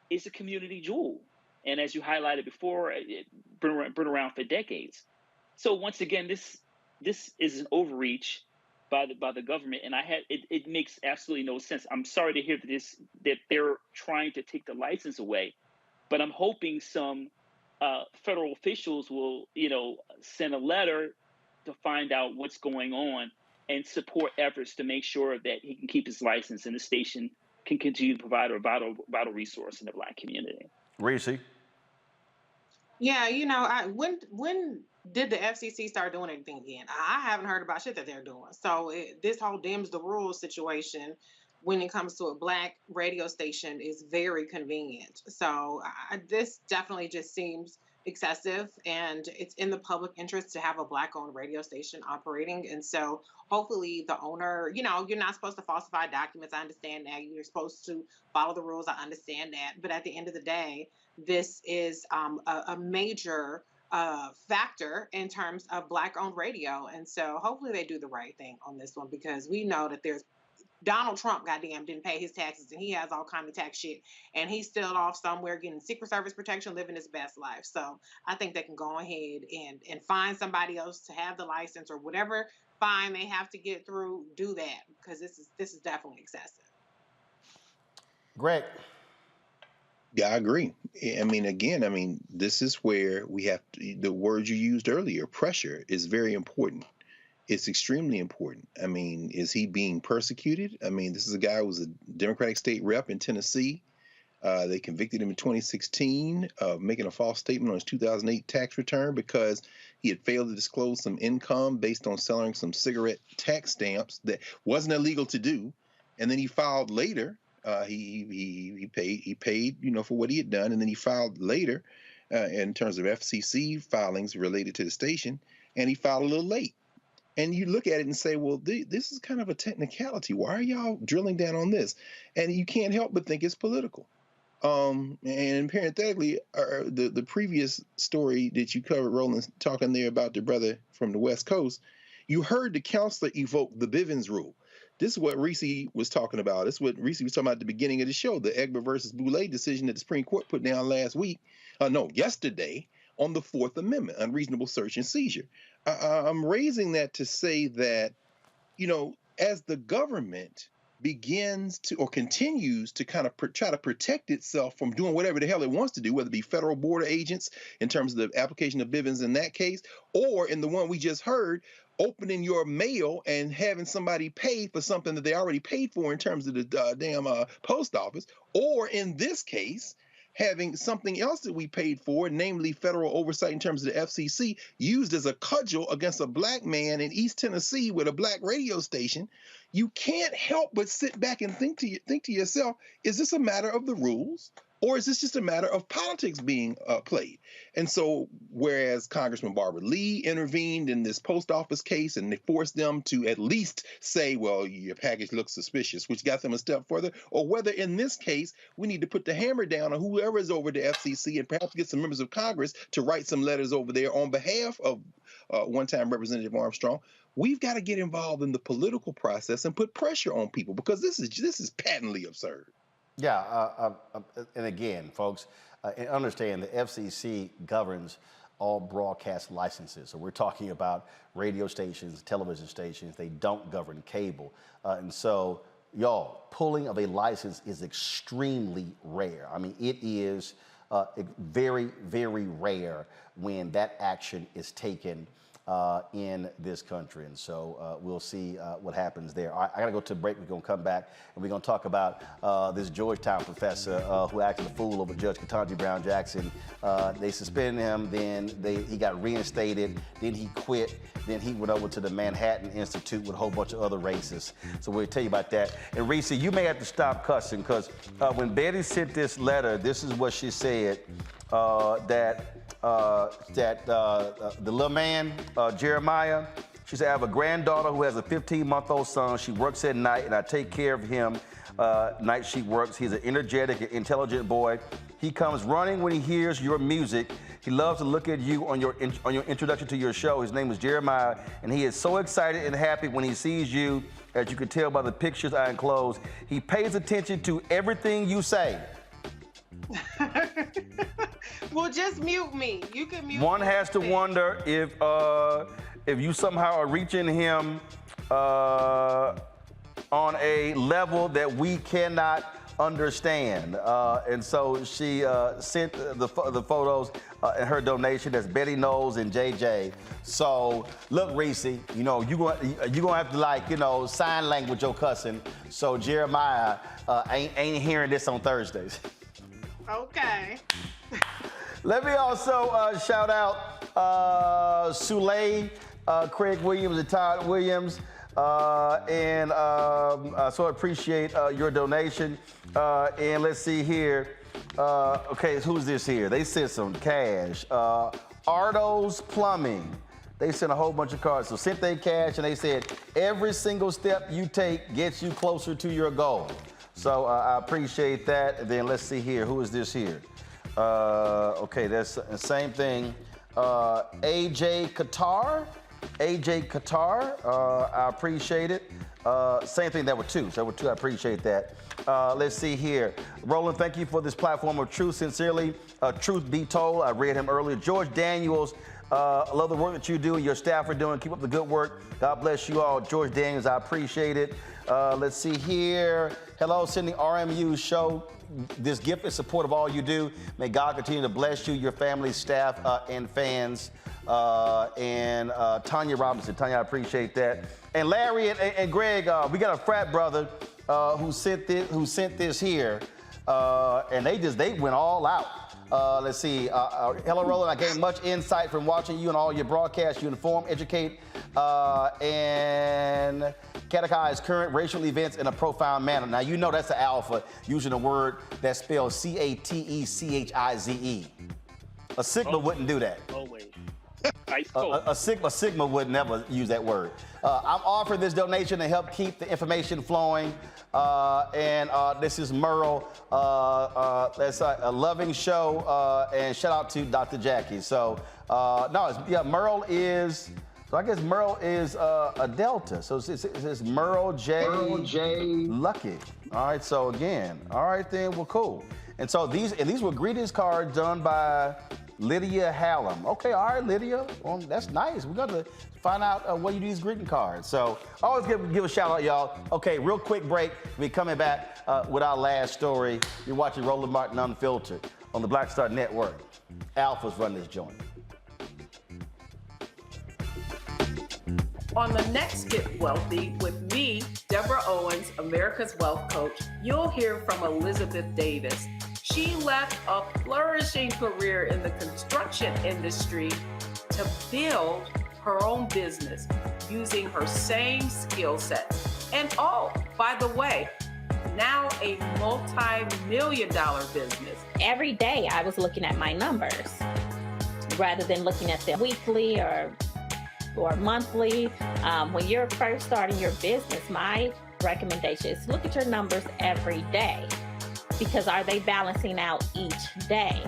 is a community jewel. And as you highlighted before, it's been around for decades. So once again, this is an overreach by the government, and it makes absolutely no sense. I'm sorry to hear that they're trying to take the license away, but I'm hoping some federal officials will, send a letter to find out what's going on and support efforts to make sure that he can keep his license and the station can continue to provide a vital resource in the Black community. Reese? Yeah, when did the FCC start doing anything again? I haven't heard about shit that they're doing. So this whole dims the rules situation when it comes to a Black radio station is very convenient. So this definitely just seems excessive, and it's in the public interest to have a Black-owned radio station operating. And so hopefully the owner, you're not supposed to falsify documents. I understand that. You're supposed to follow the rules. I understand that. But at the end of the day, this is a major factor in terms of Black-owned radio. And so hopefully they do the right thing on this one, because we know that there's Donald Trump, goddamn, didn't pay his taxes, and he has all kind of tax shit, and he's still off somewhere getting Secret Service protection, living his best life. So I think they can go ahead and find somebody else to have the license, or whatever fine they have to get through, do that, because this is definitely excessive. Greg? Yeah, I agree. Again, this is where we have to, the word you used earlier, pressure, is very important. It's extremely important. Is he being persecuted? This is a guy who was a Democratic state rep in Tennessee. They convicted him in 2016 of making a false statement on his 2008 tax return because he had failed to disclose some income based on selling some cigarette tax stamps that wasn't illegal to do. And then he filed later. He paid, for what he had done. And then he filed later in terms of FCC filings related to the station, and he filed a little late. And you look at it and say, well, this is kind of a technicality. Why are y'all drilling down on this? And you can't help but think it's political. And parenthetically, the previous story that you covered, Roland, talking there about the brother from the West Coast, you heard the counselor evoke the Bivens rule. This is what Reese was talking about. This is what Reese was talking about at the beginning of the show, the Egbert versus Boulay decision that the Supreme Court put down yesterday, on the Fourth Amendment, unreasonable search and seizure. I'm raising that to say that, as the government begins to or continues to kind of try to protect itself from doing whatever the hell it wants to do, whether it be federal border agents in terms of the application of Bivens in that case, or in the one we just heard, opening your mail and having somebody pay for something that they already paid for in terms of the post office, or in this case, having something else that we paid for, namely federal oversight in terms of the FCC, used as a cudgel against a Black man in East Tennessee with a Black radio station, you can't help but sit back and think to yourself, is this a matter of the rules? Or is this just a matter of politics being played? And so whereas Congressman Barbara Lee intervened in this post office case and they forced them to at least say, well, your package looks suspicious, which got them a step further, or whether in this case, we need to put the hammer down on whoever is over the FCC and perhaps get some members of Congress to write some letters over there on behalf of one-time Representative Armstrong. We've got to get involved in the political process and put pressure on people because this is patently absurd. Yeah, and again, folks, understand the FCC governs all broadcast licenses. So we're talking about radio stations, television stations. They don't govern cable. And so, y'all, pulling of a license is extremely rare. I mean, it is very, very rare when that action is taken in this country. And so we'll see what happens there. All right, I got to go to a break. We're going to come back and we're going to talk about this Georgetown professor who acted a fool over Judge Ketanji Brown Jackson. They suspended him, then he got reinstated, then he quit, then he went over to the Manhattan Institute with a whole bunch of other racists. So we'll tell you about that. And Reese, you may have to stop cussing because when Betty sent this letter, this is what she said, that the little man, Jeremiah, she said, I have a granddaughter who has a 15-month-old son. She works at night, and I take care of him. Night she works. He's an energetic and intelligent boy. He comes running when he hears your music. He loves to look at you on your introduction to your show. His name is Jeremiah, and he is so excited and happy when he sees you, as you can tell by the pictures I enclosed. He pays attention to everything you say. Well, just mute me. You can mute One me. has to wonder if you somehow are reaching him on a level that we cannot understand. And so she sent the photos and her donation. That's Betty Knowles and JJ. So look, Reese, you know, you're gonna have to sign language your cussing. So Jeremiah ain't hearing this on Thursdays. Okay. Let me also shout out Souley, Craig Williams, and Todd Williams. And so I appreciate your donation. And let's see here. Okay, who's this here? They sent some cash. Ardo's Plumbing. They sent a whole bunch of cards. So sent they cash, and they said, every single step you take gets you closer to your goal. So I appreciate that. And then let's see here. Who is this here? Okay, that's the same thing. AJ Qatar. I appreciate it. Same thing, that were two. So I appreciate that. Let's see here. Roland, thank you for this platform of truth. Sincerely, truth be told. I read him earlier. George Daniels, I love the work that you do and your staff are doing. Keep up the good work. God bless you all. George Daniels, I appreciate it. Let's see here. Hello, sending RMU show. This gift is support of all you do. May God continue to bless you, your family, staff, and fans. And Tanya Robinson. Tanya, I appreciate that. And Larry and Greg, we got a frat brother who sent this here, and they went all out. Let's see. Hello, Roland. I gained much insight from watching you and all your broadcasts. You inform, educate, and catechize current racial events in a profound manner. Now, you know that's the alpha, using a word that's spelled C-A-T-E-C-H-I-Z-E. A Sigma wouldn't do that. Always. A Sigma would never use that word. I'm offering this donation to help keep the information flowing. And this is Merle. That's a loving show. And shout out to Dr. Jackie. So, Merle is. So I guess Merle is a Delta. So it's Merle J. Lucky. All right. So again, all right then. Well, cool. And so these were greetings cards done by Lydia Hallam. Okay, all right, Lydia. Well, that's nice. We're going to find out what you do these greeting cards. So always give a shout out, y'all. Okay, real quick break. We're coming back with our last story. You're watching Roland Martin Unfiltered on the Black Star Network. Alphas run this joint. On the next Get Wealthy with me, Deborah Owens, America's Wealth Coach, you'll hear from Elizabeth Davis. She left a flourishing career in the construction industry to build her own business using her same skill sets. And oh, by the way, now a multi-million-dollar business. Every day I was looking at my numbers rather than looking at them weekly or monthly. When you're first starting your business, my recommendation is look at your numbers every day, because are they balancing out each day?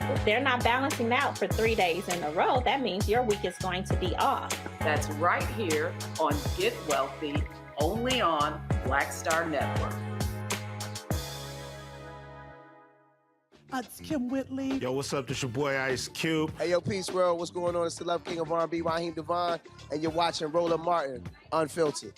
If they're not balancing out for 3 days in a row, that means your week is going to be off. That's right here on Get Wealthy, only on Black Star Network. It's Kim Whitley. Yo, what's up? This your boy Ice Cube. Hey, yo, Peace World. What's going on? It's the Love King of R&B, Raheem Devon, and you're watching Roland Martin, Unfiltered.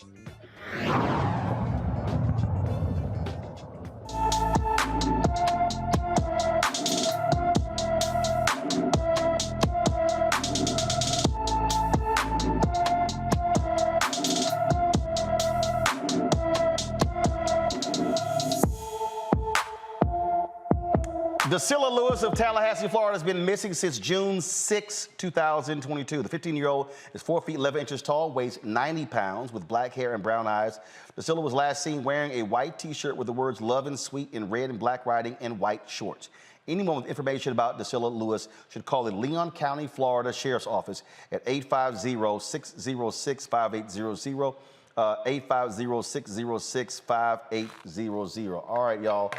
Dacilla Lewis of Tallahassee, Florida, has been missing since June 6, 2022. The 15-year-old is 4 feet 11 inches tall, weighs 90 pounds, with black hair and brown eyes. Dacilla was last seen wearing a white T-shirt with the words "Love and Sweet" in red and black writing and white shorts. Anyone with information about Dacilla Lewis should call the Leon County, Florida Sheriff's Office at 850-606-5800. 850-606-5800. All right, y'all.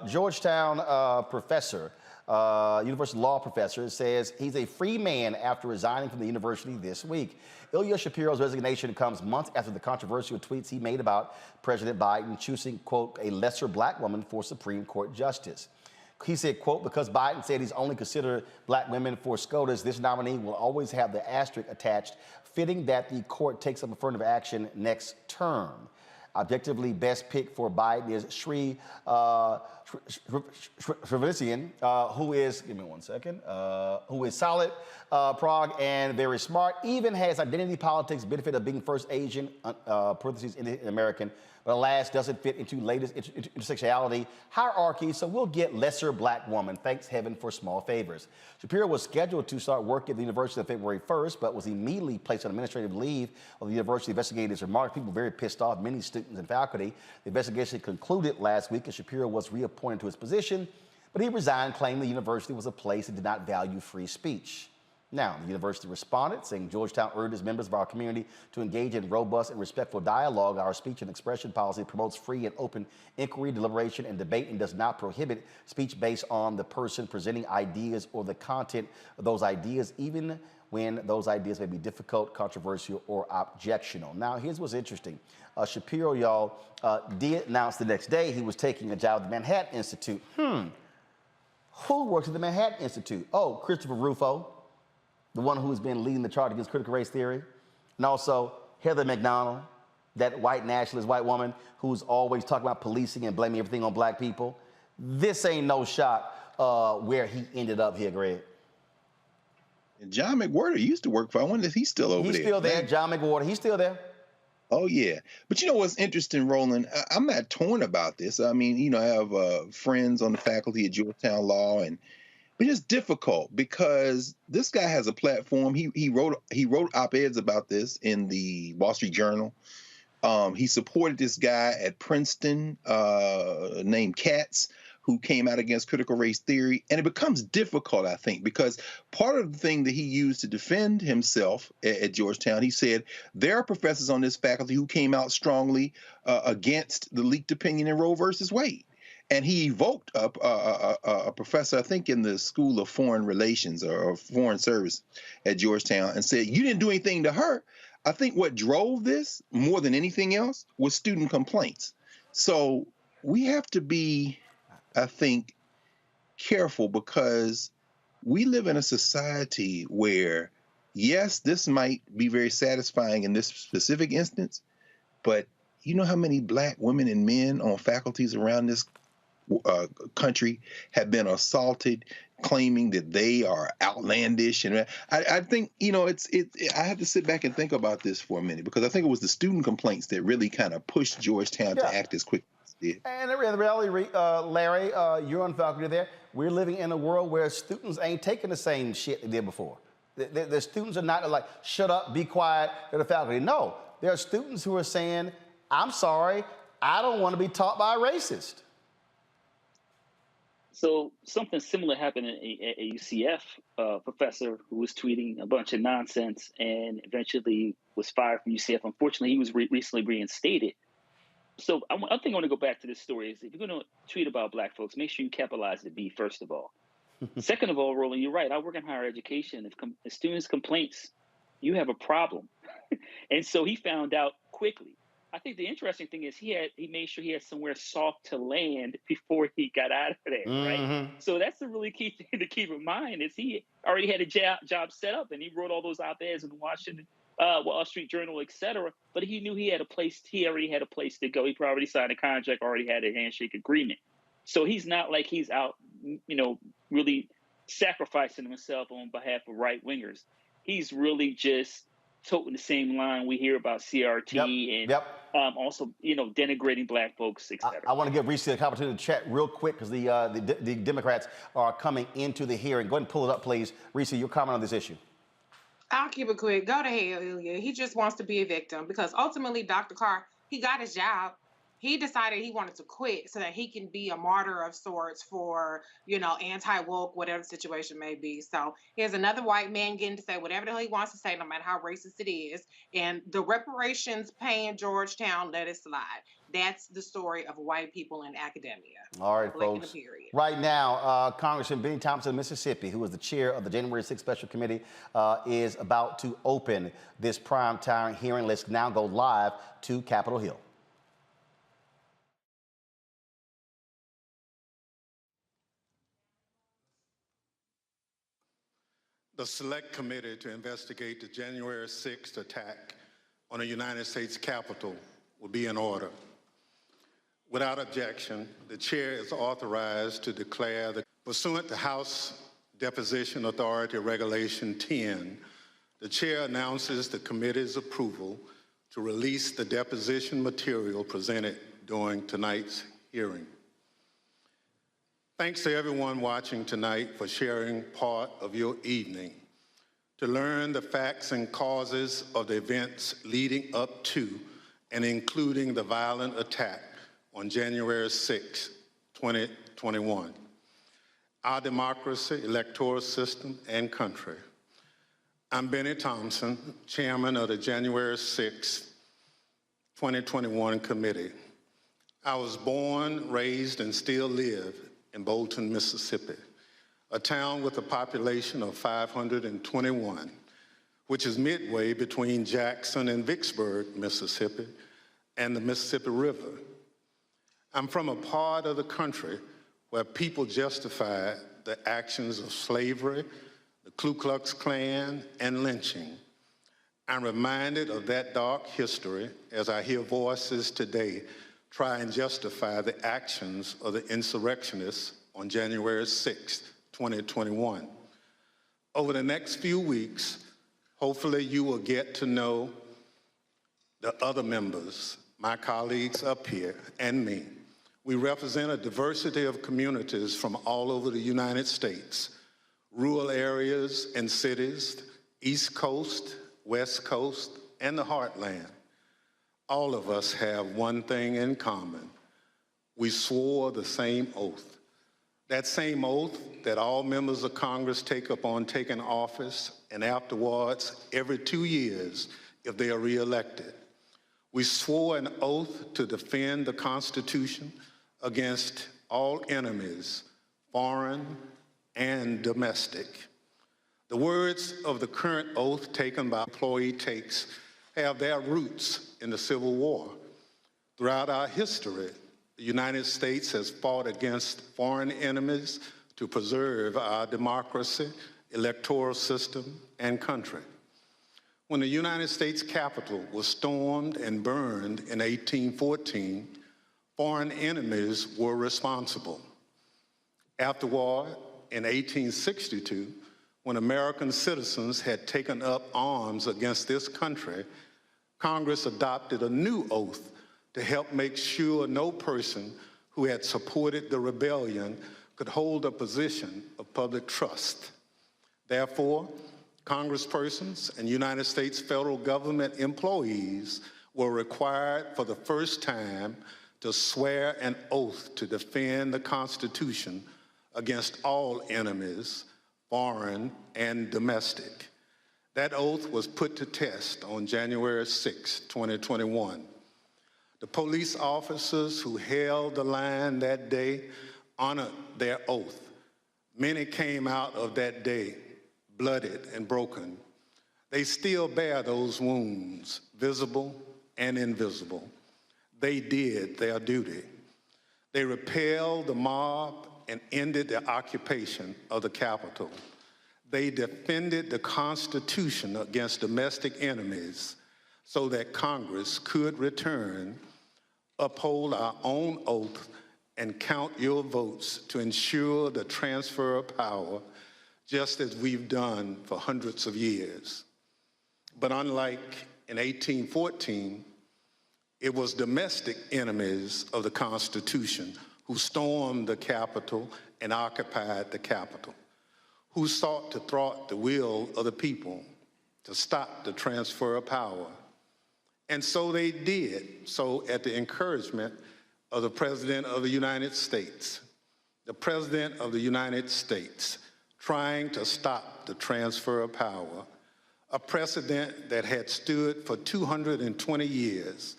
Georgetown professor, university law professor, says he's a free man after resigning from the university this week. Ilya Shapiro's resignation comes months after the controversial tweets he made about President Biden choosing, quote, a lesser black woman for Supreme Court justice. He said, quote, because Biden said he's only considered black women for SCOTUS, this nominee will always have the asterisk attached, fitting that the court takes up affirmative action next term. Objectively, best pick for Biden is Sri Srivatsan, who is, give me 1 second, who is solid, Prague, and very smart, even has identity politics benefit of being first Asian, parentheses, Indian American, but alas, doesn't fit into latest intersectionality hierarchy, so we'll get lesser black woman. Thanks heaven for small favors. Shapiro was scheduled to start work at the university on February 1st, but was immediately placed on administrative leave of the university. Investigators remarked people very pissed off, many students and faculty. The investigation concluded last week, and Shapiro was reappointed to his position, but he resigned, claiming the university was a place that did not value free speech. Now, the university responded, saying Georgetown urges members of our community to engage in robust and respectful dialogue. Our speech and expression policy promotes free and open inquiry, deliberation, and debate, and does not prohibit speech based on the person presenting ideas or the content of those ideas, even when those ideas may be difficult, controversial, or objectionable. Now, here's what's interesting. Shapiro, y'all, did announce the next day he was taking a job at the Manhattan Institute. Who works at the Manhattan Institute? Oh, Christopher Rufo, the one who's been leading the charge against critical race theory, and also Heather McDonald, that white nationalist white woman who's always talking about policing and blaming everything on black people. This ain't no shot where he ended up here, Greg. And John McWhorter used to work for, I wonder if he's still over there. He's still there, John McWhorter, he's still there. Oh, yeah. But you know what's interesting, Roland? I'm not torn about this. I mean, you know, I have friends on the faculty at Georgetown Law, but it's difficult because this guy has a platform. He wrote op-eds about this in the Wall Street Journal. He supported this guy at Princeton named Katz, who came out against critical race theory. And it becomes difficult, I think, because part of the thing that he used to defend himself at Georgetown, he said, there are professors on this faculty who came out strongly against the leaked opinion in Roe versus Wade. And he evoked a professor, I think, in the School of Foreign Relations or Foreign Service at Georgetown and said, you didn't do anything to her. I think what drove this more than anything else was student complaints. So we have to be, I think, careful because we live in a society where, yes, this might be very satisfying in this specific instance, but you know how many black women and men on faculties around this country have been assaulted, claiming that they are outlandish, and I think, you know, I have to sit back and think about this for a minute because I think it was the student complaints that really kind of pushed Georgetown to act as quick as it did. And the reality, Larry, you're on faculty there. We're living in a world where students ain't taking the same shit they did before. The students are not like, shut up, be quiet, they're the faculty. No, there are students who are saying, I'm sorry, I don't want to be taught by a racist. So something similar happened at a UCF professor who was tweeting a bunch of nonsense and eventually was fired from UCF. Unfortunately, he was recently reinstated. So I think I want to go back to this story. Is if you're going to tweet about black folks, make sure you capitalize the B, first of all. Second of all, Roland, you're right. I work in higher education. If students' complaints, you have a problem. And so he found out quickly. I think the interesting thing is he made sure he had somewhere soft to land before he got out of there, right? So that's the really key thing to keep in mind is he already had a job set up and he wrote all those op-eds in the Wall Street Journal, et cetera. But he knew he already had a place to go. He probably signed a contract, already had a handshake agreement. So he's not like he's out, really sacrificing himself on behalf of right-wingers. He's really just toting the same line we hear about CRT and also, denigrating black folks, et cetera. I want to give Reese the opportunity to chat real quick because the Democrats are coming into the hearing. Go ahead and pull it up, please. Reese, your comment on this issue. I'll keep it quick. Go to hell, Ilya. He just wants to be a victim because ultimately, Dr. Carr, he got his job. He decided he wanted to quit so that he can be a martyr of sorts for, anti-woke, whatever the situation may be. So here's another white man getting to say whatever the hell he wants to say, no matter how racist it is. And the reparations paying Georgetown, let it slide. That's the story of white people in academia. All right, folks. Right now, Congressman Benny Thompson of Mississippi, who is the chair of the January 6th Special Committee, is about to open this primetime hearing. Let's now go live to Capitol Hill. The Select Committee to investigate the January 6th attack on the United States Capitol will be in order. Without objection, the chair is authorized to declare that pursuant to House Deposition Authority Regulation 10, the chair announces the committee's approval to release the deposition material presented during tonight's hearing. Thanks to everyone watching tonight for sharing part of your evening to learn the facts and causes of the events leading up to and including the violent attack on January 6, 2021. Our democracy, electoral system, and country. I'm Benny Thompson, chairman of the January 6, 2021 committee. I was born, raised, and still live in Bolton, Mississippi, a town with a population of 521, which is midway between Jackson and Vicksburg, Mississippi, and the Mississippi River. I'm from a part of the country where people justify the actions of slavery, the Ku Klux Klan, and lynching. I'm reminded of that dark history as I hear voices today try and justify the actions of the insurrectionists on January 6, 2021. Over the next few weeks, hopefully you will get to know the other members, my colleagues up here, and me. We represent a diversity of communities from all over the United States, rural areas and cities, East Coast, West Coast, and the Heartland. All of us have one thing in common. We swore the same oath. That same oath that all members of Congress take upon taking office and afterwards every 2 years if they are reelected. We swore an oath to defend the Constitution against all enemies, foreign and domestic. The words of the current oath taken by employee takes have their roots in the Civil War. Throughout our history, the United States has fought against foreign enemies to preserve our democracy, electoral system, and country. When the United States Capitol was stormed and burned in 1814, foreign enemies were responsible. Afterward, in 1862, when American citizens had taken up arms against this country, Congress adopted a new oath to help make sure no person who had supported the rebellion could hold a position of public trust. Therefore, congresspersons and United States federal government employees were required for the first time to swear an oath to defend the Constitution against all enemies, foreign and domestic. That oath was put to test on January 6, 2021. The police officers who held the line that day honored their oath. Many came out of that day bloodied and broken. They still bear those wounds, visible and invisible. They did their duty. They repelled the mob and ended the occupation of the Capitol. They defended the Constitution against domestic enemies so that Congress could return, uphold our own oath, and count your votes to ensure the transfer of power, just as we've done for hundreds of years. But unlike in 1814, it was domestic enemies of the Constitution who stormed the Capitol and occupied the Capitol, who sought to thwart the will of the people to stop the transfer of power. And so they did, so at the encouragement of the President of the United States. The President of the United States trying to stop the transfer of power, a precedent that had stood for 220 years,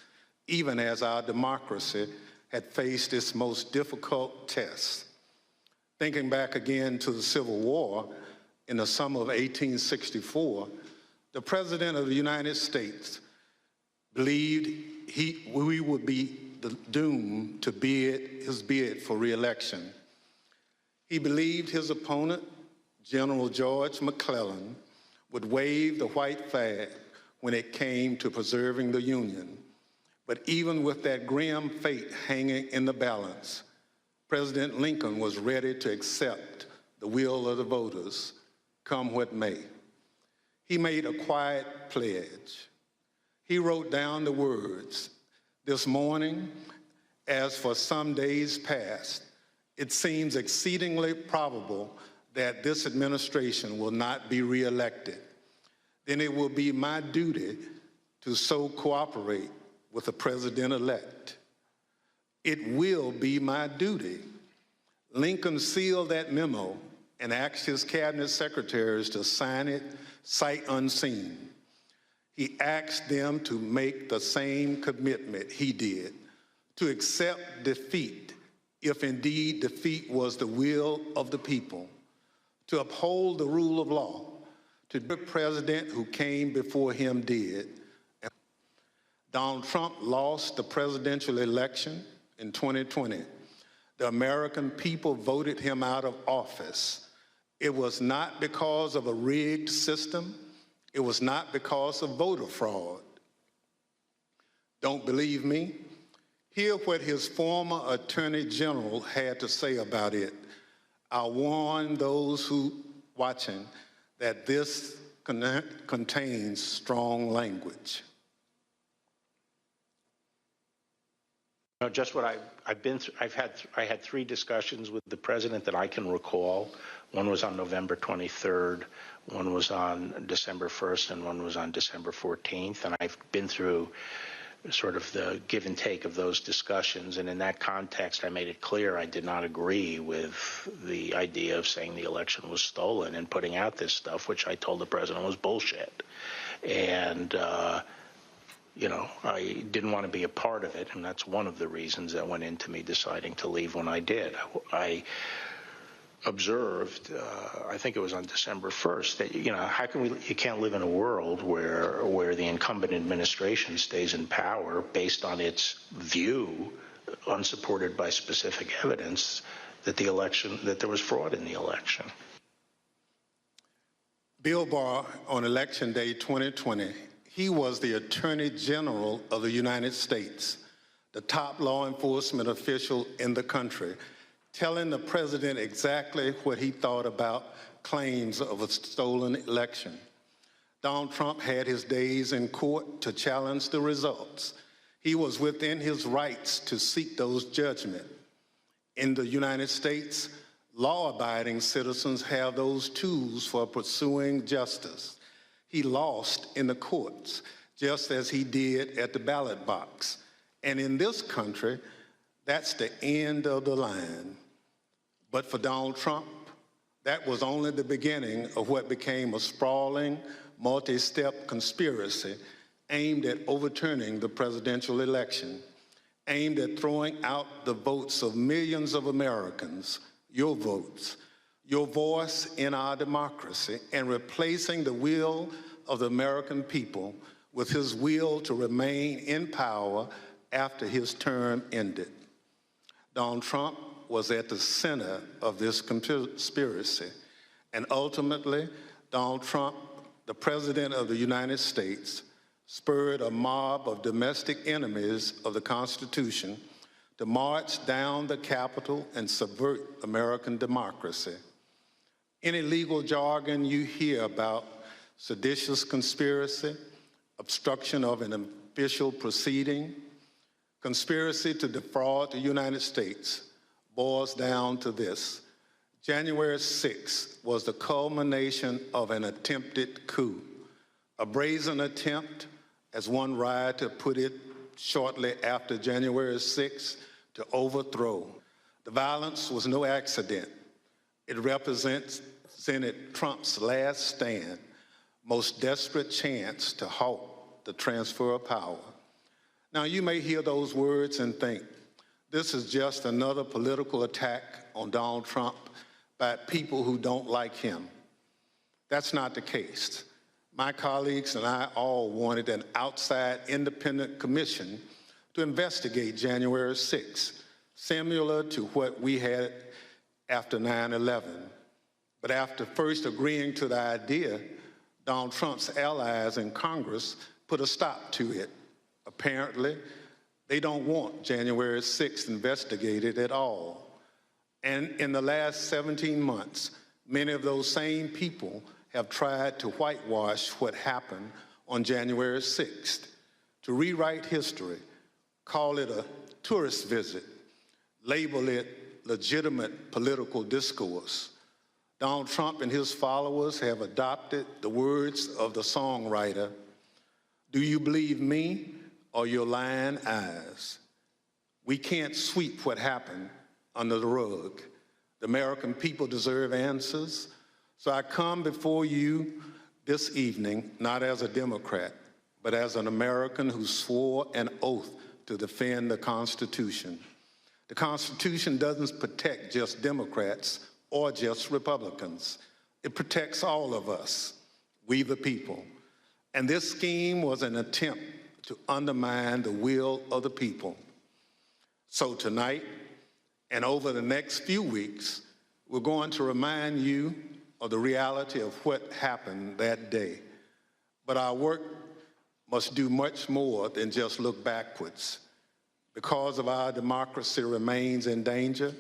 even as our democracy had faced its most difficult tests. Thinking back again to the Civil War in the summer of 1864, the President of the United States believed we would be doomed to his bid for re-election. He believed his opponent, General George McClellan, would wave the white flag when it came to preserving the Union. But even with that grim fate hanging in the balance, President Lincoln was ready to accept the will of the voters, come what may. He made a quiet pledge. He wrote down the words, "This morning, as for some days past, it seems exceedingly probable that this administration will not be reelected. Then it will be my duty to so cooperate with the president-elect. It will be my duty." Lincoln sealed that memo and asked his cabinet secretaries to sign it sight unseen. He asked them to make the same commitment he did, to accept defeat if indeed defeat was the will of the people, to uphold the rule of law, to do the president who came before him did. Donald Trump lost the presidential election in 2020. The American people voted him out of office. It was not because of a rigged system. It was not because of voter fraud. Don't believe me? Hear what his former Attorney General had to say about it. I warn those who watching that this contains strong language. Just what I've been through. I had 3 discussions with the president that I can recall. One was on November 23rd, one was on December 1st, and one was on December 14th. And I've been through sort of the give and take of those discussions. And in that context, I made it clear I did not agree with the idea of saying the election was stolen and putting out this stuff, which I told the president was bullshit. And, I didn't want to be a part of it, and that's one of the reasons that went into me deciding to leave when I did. I observed, I think it was on December 1st, that, how can you can't live in a world where the incumbent administration stays in power based on its view, unsupported by specific evidence, that there was fraud in the election. Bill Barr, on Election Day 2020, he was the Attorney General of the United States, the top law enforcement official in the country, telling the president exactly what he thought about claims of a stolen election. Donald Trump had his days in court to challenge the results. He was within his rights to seek those judgments. In the United States, law-abiding citizens have those tools for pursuing justice. He lost in the courts, just as he did at the ballot box. And in this country, That's the end of the line. But for Donald Trump, that was only the beginning of what became a sprawling, multi-step conspiracy aimed at overturning the presidential election, aimed at throwing out the votes of millions of Americans, your votes, your voice in our democracy, and replacing the will of the American people with his will to remain in power after his term ended. Donald Trump was at the center of this conspiracy, and ultimately, Donald Trump, the President of the United States, spurred a mob of domestic enemies of the Constitution to march down the Capitol and subvert American democracy. Any legal jargon you hear about seditious conspiracy, obstruction of an official proceeding, conspiracy to defraud the United States boils down to this. January 6th was the culmination of an attempted coup, a brazen attempt, as one rioter put it shortly after January 6th, to overthrow. The violence was no accident. It represented Trump's last stand, most desperate chance to halt the transfer of power. Now, you may hear those words and think, this is just another political attack on Donald Trump by people who don't like him. That's not the case. My colleagues and I all wanted an outside independent commission to investigate January 6th, similar to what we had after 9/11. But after first agreeing to the idea, Donald Trump's allies in Congress put a stop to it. Apparently, they don't want January 6th investigated at all. And in the last 17 months, many of those same people have tried to whitewash what happened on January 6th, to rewrite history, call it a tourist visit, label it legitimate political discourse. Donald Trump and his followers have adopted the words of the songwriter, "Do you believe me or your lying eyes?" We can't sweep what happened under the rug. The American people deserve answers. So I come before you this evening, not as a Democrat, but as an American who swore an oath to defend the Constitution. The Constitution doesn't protect just Democrats or just Republicans. It protects all of us, we the people. And this scheme was an attempt to undermine the will of the people. So tonight, and over the next few weeks, we're going to remind you of the reality of what happened that day. But our work must do much more than just look backwards. Because of our democracy remains in danger,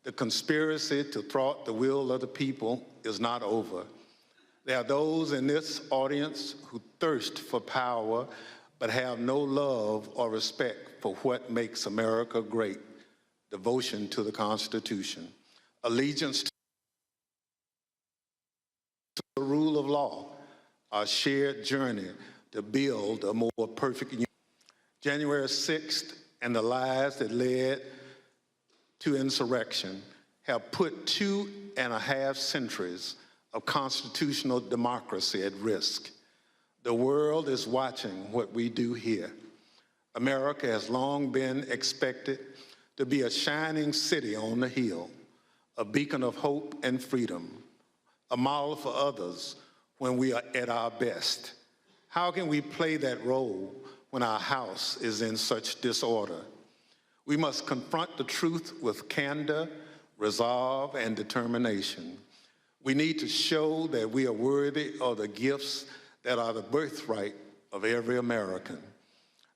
the conspiracy to thwart the will of the people is not over. There are those in this audience who thirst for power but have no love or respect for what makes America great: devotion to the Constitution, allegiance to the rule of law, our shared journey to build a more perfect union. January 6th and the lies that led to insurrection have put 2.5 centuries of constitutional democracy at risk. The world is watching what we do here. America has long been expected to be a shining city on the hill, a beacon of hope and freedom, a model for others when we are at our best. How can we play that role when our house is in such disorder? We must confront the truth with candor, resolve, and determination. We need to show that we are worthy of the gifts that are the birthright of every American.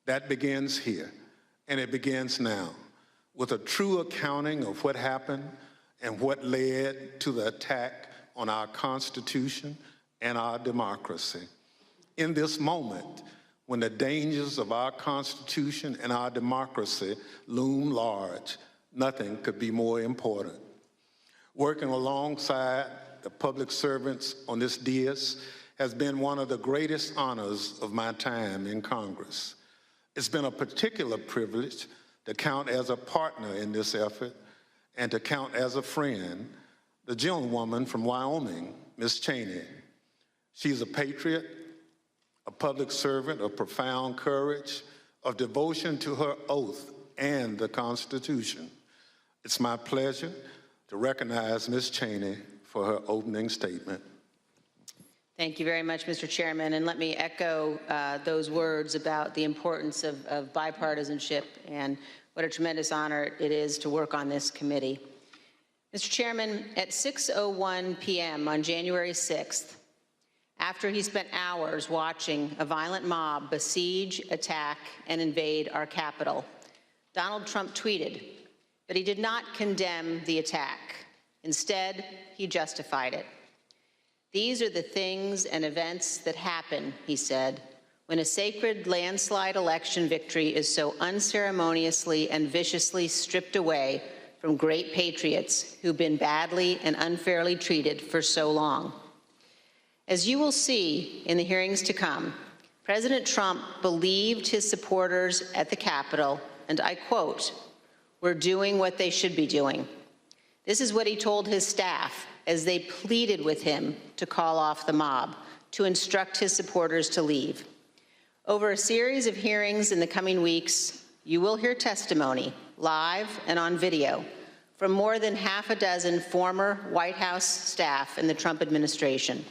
That begins here, and it begins now, with a true accounting of what happened and what led to the attack on our Constitution and our democracy. In this moment, when the dangers of our Constitution and our democracy loom large, nothing could be more important. Working alongside the public servants on this dais has been one of the greatest honors of my time in Congress. It's been a particular privilege to count as a partner in this effort, and to count as a friend, the gentlewoman from Wyoming, Ms. Cheney. She's a patriot, a public servant of profound courage, of devotion to her oath and the Constitution. It's my pleasure to recognize Ms. Cheney for her opening statement. Thank you very much, Mr. Chairman, and let me echo those words about the importance of bipartisanship and what a tremendous honor it is to work on this committee. Mr. Chairman, at 6:01 p.m. on January 6th, after he spent hours watching a violent mob besiege, attack, and invade our Capitol, Donald Trump tweeted, but he did not condemn the attack. Instead, he justified it. "These are the things and events that happen," he said, "when a sacred landslide election victory is so unceremoniously and viciously stripped away from great patriots who've been badly and unfairly treated for so long." As you will see in the hearings to come, President Trump believed his supporters at the Capitol, and I quote, "We're doing what they should be doing." This is what he told his staff as they pleaded with him to call off the mob, to instruct his supporters to leave. Over a series of hearings in the coming weeks, you will hear testimony, live and on video, from more than half a dozen former White House staff in the Trump administration,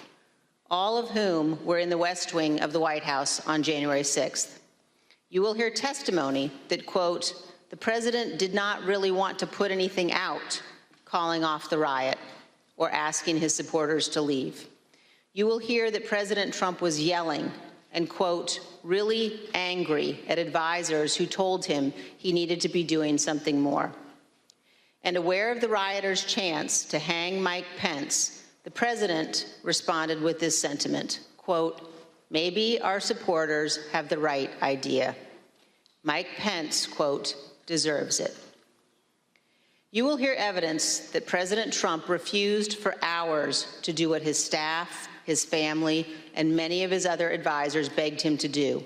all of whom were in the West Wing of the White House on January 6th. You will hear testimony that, quote, "The president did not really want to put anything out, calling off the riot or asking his supporters to leave." You will hear that President Trump was yelling and, quote, "really angry at advisors who told him he needed to be doing something more." And aware of the rioters' chance to hang Mike Pence, the president responded with this sentiment, quote, "Maybe our supporters have the right idea. Mike Pence, quote, deserves it." You will hear evidence that President Trump refused for hours to do what his staff, his family, and many of his other advisors begged him to do: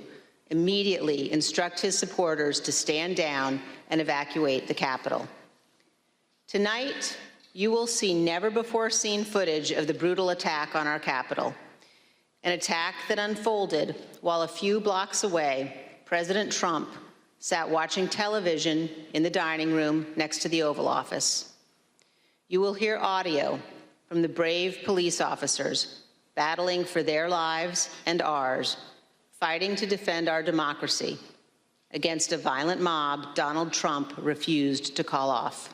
immediately instruct his supporters to stand down and evacuate the Capitol. Tonight, you will see never-before-seen footage of the brutal attack on our Capitol, an attack that unfolded while a few blocks away, President Trump sat watching television in the dining room next to the Oval Office. You will hear audio from the brave police officers battling for their lives and ours, fighting to defend our democracy against a violent mob Donald Trump refused to call off.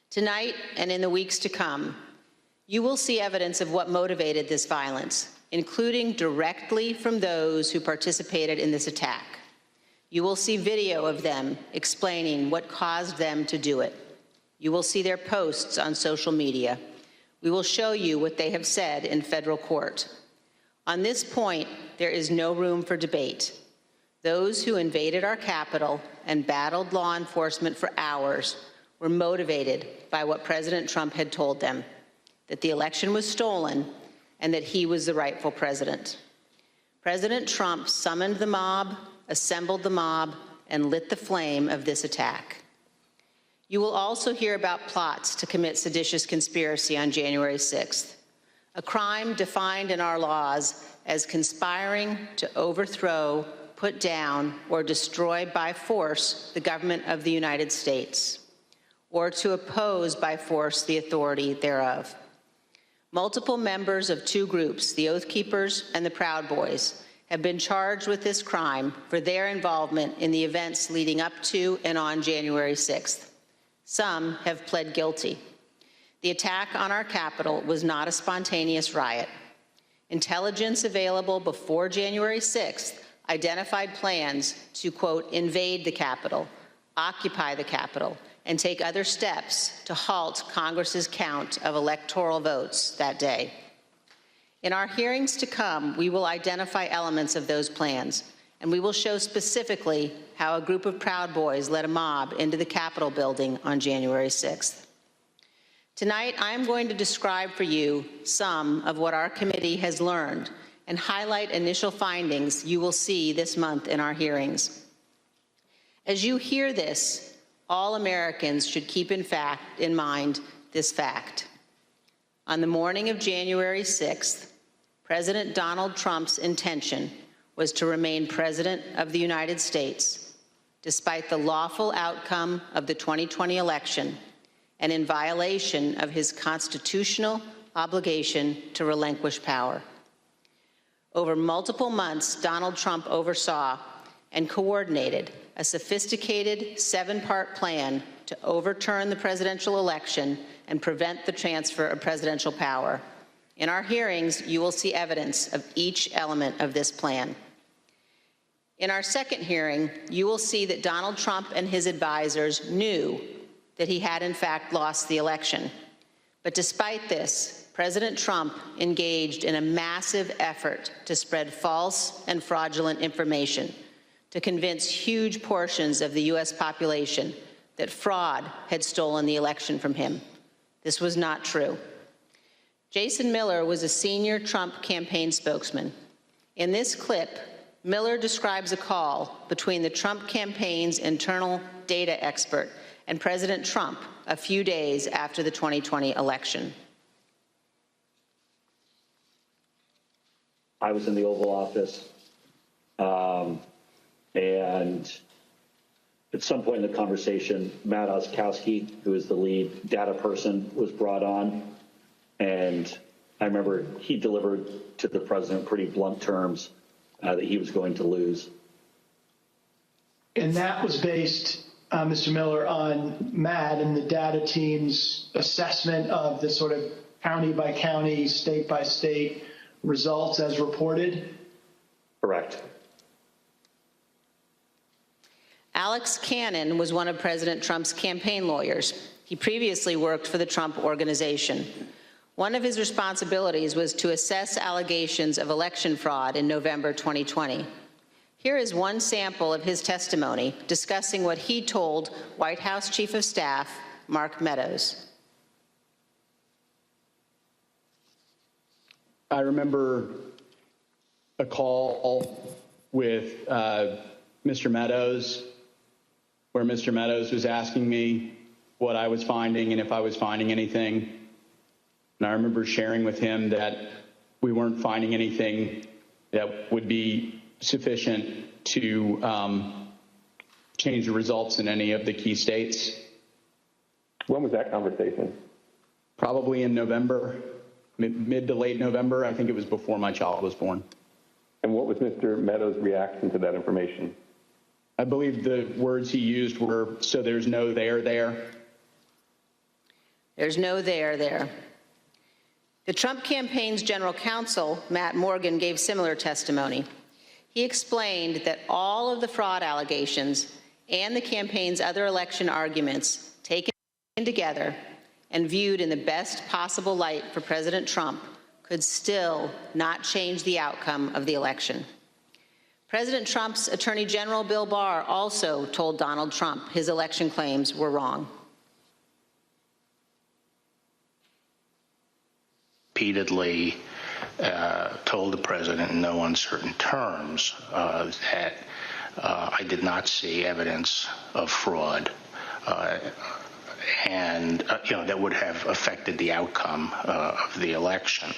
Tonight and in the weeks to come, you will see evidence of what motivated this violence, including directly from those who participated in this attack. You will see video of them explaining what caused them to do it. You will see their posts on social media. We will show you what they have said in federal court. On this point, there is no room for debate. Those who invaded our Capitol and battled law enforcement for hours were motivated by what President Trump had told them, that the election was stolen and that he was the rightful president. President Trump summoned the mob, assembled the mob, and lit the flame of this attack. You will also hear about plots to commit seditious conspiracy on January 6th, a crime defined in our laws as conspiring to overthrow, put down, or destroy by force the government of the United States, or to oppose by force the authority thereof. Multiple members of two groups, the Oath Keepers and the Proud Boys, have been charged with this crime for their involvement in the events leading up to and on January 6th. Some have pled guilty. The attack on our Capitol was not a spontaneous riot. Intelligence available before January 6th identified plans to, quote, invade the Capitol, occupy the Capitol, and take other steps to halt Congress's count of electoral votes that day. In our hearings to come, we will identify elements of those plans, and we will show specifically how a group of Proud Boys led a mob into the Capitol building on January 6th. Tonight, I am going to describe for you some of what our committee has learned and highlight initial findings you will see this month in our hearings. As you hear this, all Americans should keep in mind this fact. On the morning of January 6th, President Donald Trump's intention was to remain President of the United States, despite the lawful outcome of the 2020 election and in violation of his constitutional obligation to relinquish power. Over multiple months, Donald Trump oversaw and coordinated a sophisticated 7-part plan to overturn the presidential election and prevent the transfer of presidential power. In our hearings, you will see evidence of each element of this plan. In our second hearing, you will see that Donald Trump and his advisors knew that he had in fact lost the election. But despite this, President Trump engaged in a massive effort to spread false and fraudulent information to convince huge portions of the U.S. population that fraud had stolen the election from him. This was not true. Jason Miller was a senior Trump campaign spokesman. In this clip, Miller describes a call between the Trump campaign's internal data expert and President Trump a few days after the 2020 election. I was in the Oval Office, and at some point in the conversation, Matt Oskowski, who is the lead data person, was brought on, and I remember he delivered to the president pretty blunt terms that he was going to lose. And that was based, Mr. Miller, on Matt and the data team's assessment of the sort of county by county, state by state results as reported? Correct. Alex Cannon was one of President Trump's campaign lawyers. He previously worked for the Trump Organization. One of his responsibilities was to assess allegations of election fraud in November 2020. Here is one sample of his testimony discussing what he told White House Chief of Staff Mark Meadows. I remember a call with Mr. Meadows, where Mr. Meadows was asking me what I was finding and if I was finding anything. And I remember sharing with him that we weren't finding anything that would be sufficient to change the results in any of the key states. When was that conversation? Probably in November, mid to late November. I think it was before my child was born. And what was Mr. Meadows' reaction to that information? I believe the words he used were, "So there's no there there." There's no there there. The Trump campaign's general counsel, Matt Morgan, gave similar testimony. He explained that all of the fraud allegations and the campaign's other election arguments taken together and viewed in the best possible light for President Trump could still not change the outcome of the election. President Trump's Attorney General Bill Barr also told Donald Trump his election claims were wrong. Repeatedly told the president in no uncertain terms that I did not see evidence of fraud and that would have affected the outcome of the election.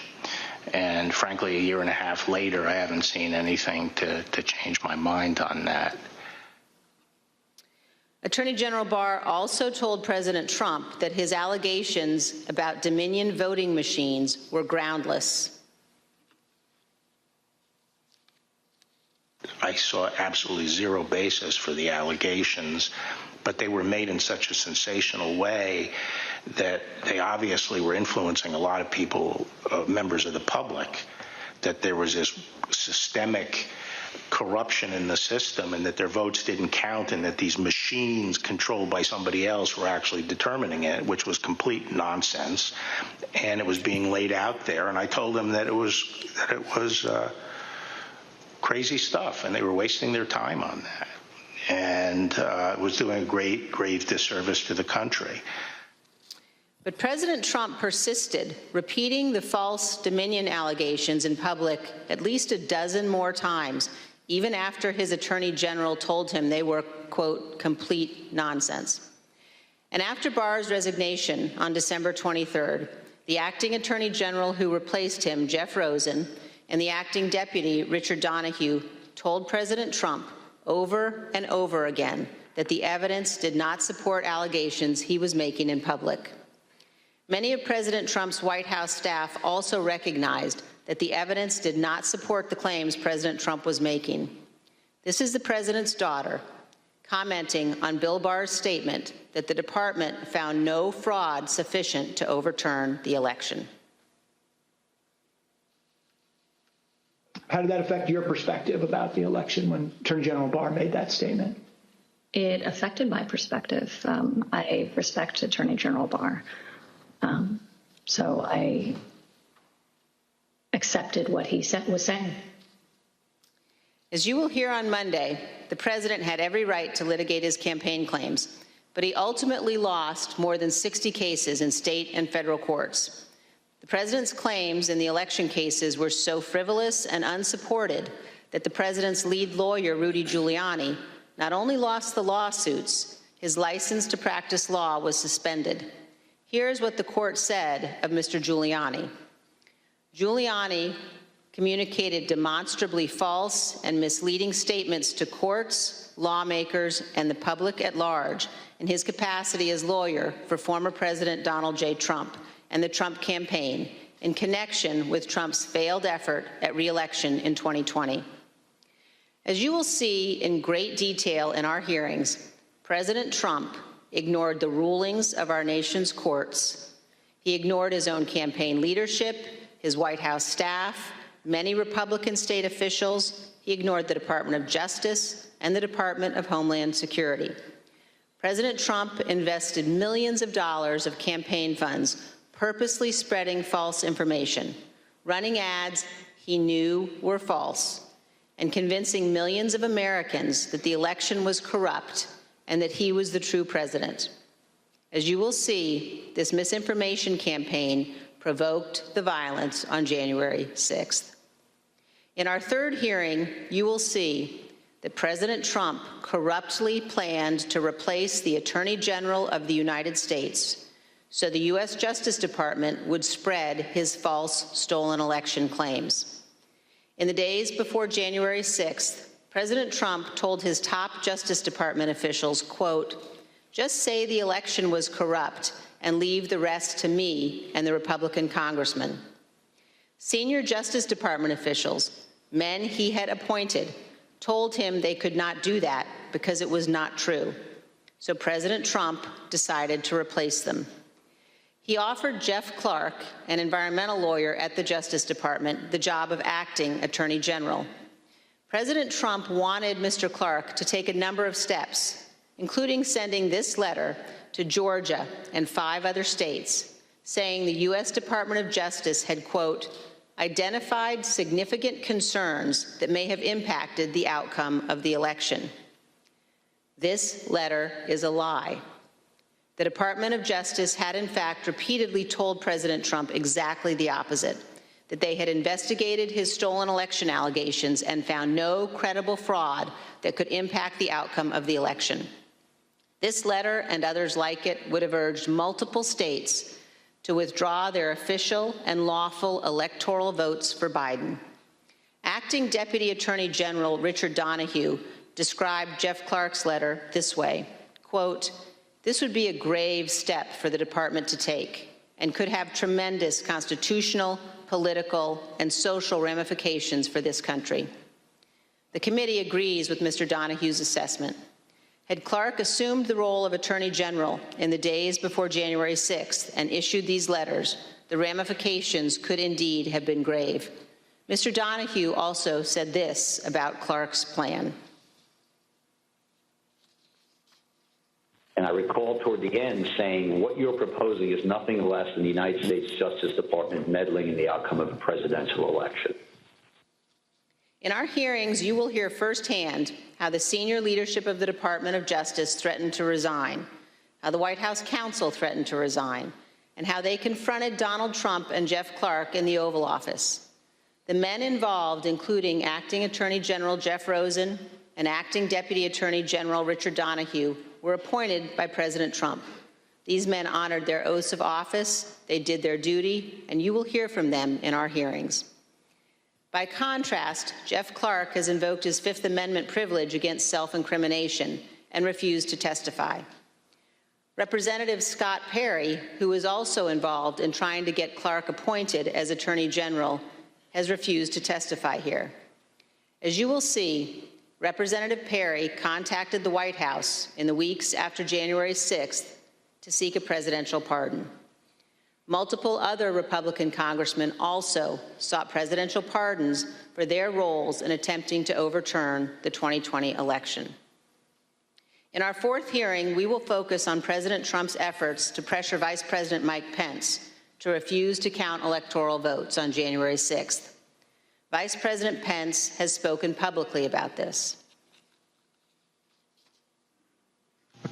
And frankly, a year and a half later, I haven't seen anything to change my mind on that. Attorney General Barr also told President Trump that his allegations about Dominion voting machines were groundless. I saw absolutely zero basis for the allegations, but they were made in such a sensational way that they obviously were influencing a lot of people, members of the public, that there was this systemic corruption in the system and that their votes didn't count and that these machines controlled by somebody else were actually determining it, which was complete nonsense. And it was being laid out there. And I told them that it was crazy stuff and they were wasting their time on that. And it was doing a grave disservice to the country. But President Trump persisted, repeating the false Dominion allegations in public at least a dozen more times, even after his attorney general told him they were, quote, complete nonsense. And after Barr's resignation on December 23rd, the acting attorney general who replaced him, Jeff Rosen, and the acting deputy, Richard Donahue, told President Trump over and over again that the evidence did not support allegations he was making in public. Many of President Trump's White House staff also recognized that the evidence did not support the claims President Trump was making. This is the president's daughter commenting on Bill Barr's statement that the department found no fraud sufficient to overturn the election. How did that affect your perspective about the election when Attorney General Barr made that statement? It affected my perspective. I respect Attorney General Barr. So I accepted what he was saying. As you will hear on Monday, the president had every right to litigate his campaign claims, but he ultimately lost more than 60 cases in state and federal courts. The president's claims in the election cases were so frivolous and unsupported that the president's lead lawyer, Rudy Giuliani, not only lost the lawsuits, his license to practice law was suspended. Here's what the court said of Mr. Giuliani. Giuliani communicated demonstrably false and misleading statements to courts, lawmakers, and the public at large in his capacity as lawyer for former President Donald J. Trump and the Trump campaign in connection with Trump's failed effort at re-election in 2020. As you will see in great detail in our hearings, President Trump ignored the rulings of our nation's courts. He ignored his own campaign leadership, his White House staff, many Republican state officials. He ignored the Department of Justice and the Department of Homeland Security. President Trump invested millions of dollars of campaign funds purposely spreading false information, running ads he knew were false, and convincing millions of Americans that the election was corrupt and that he was the true president. As you will see, this misinformation campaign provoked the violence on January 6th. In our third hearing, you will see that President Trump corruptly planned to replace the Attorney General of the United States so the U.S. Justice Department would spread his false stolen election claims. In the days before January 6th, President Trump told his top Justice Department officials, quote, "Just say the election was corrupt and leave the rest to me and the Republican congressman." Senior Justice Department officials, men he had appointed, told him they could not do that because it was not true. So President Trump decided to replace them. He offered Jeff Clark, an environmental lawyer at the Justice Department, the job of acting Attorney General. President Trump wanted Mr. Clark to take a number of steps, including sending this letter to Georgia and 5 other states, saying the U.S. Department of Justice had, quote, identified significant concerns that may have impacted the outcome of the election. This letter is a lie. The Department of Justice had, in fact, repeatedly told President Trump exactly the opposite, that they had investigated his stolen election allegations and found no credible fraud that could impact the outcome of the election. This letter and others like it would have urged multiple states to withdraw their official and lawful electoral votes for Biden. Acting Deputy Attorney General Richard Donahue described Jeff Clark's letter this way, quote, "This would be a grave step for the department to take and could have tremendous constitutional, political, and social ramifications for this country." The committee agrees with Mr. Donahue's assessment. Had Clark assumed the role of Attorney General in the days before January 6th and issued these letters, the ramifications could indeed have been grave. Mr. Donahue also said this about Clark's plan. And I recall toward the end saying, what you're proposing is nothing less than the United States Justice Department meddling in the outcome of a presidential election. In our hearings, you will hear firsthand how the senior leadership of the Department of Justice threatened to resign, how the White House counsel threatened to resign, and how they confronted Donald Trump and Jeff Clark in the Oval Office. The men involved, including Acting Attorney General Jeff Rosen and Acting Deputy Attorney General Richard Donahue, were appointed by President Trump. These men honored their oaths of office, they did their duty, and you will hear from them in our hearings. By contrast, Jeff Clark has invoked his Fifth Amendment privilege against self-incrimination and refused to testify. Representative Scott Perry, who was also involved in trying to get Clark appointed as Attorney General, has refused to testify here. As you will see, Representative Perry contacted the White House in the weeks after January 6th to seek a presidential pardon. Multiple other Republican congressmen also sought presidential pardons for their roles in attempting to overturn the 2020 election. In our fourth hearing, we will focus on President Trump's efforts to pressure Vice President Mike Pence to refuse to count electoral votes on January 6th. Vice President Pence has spoken publicly about this.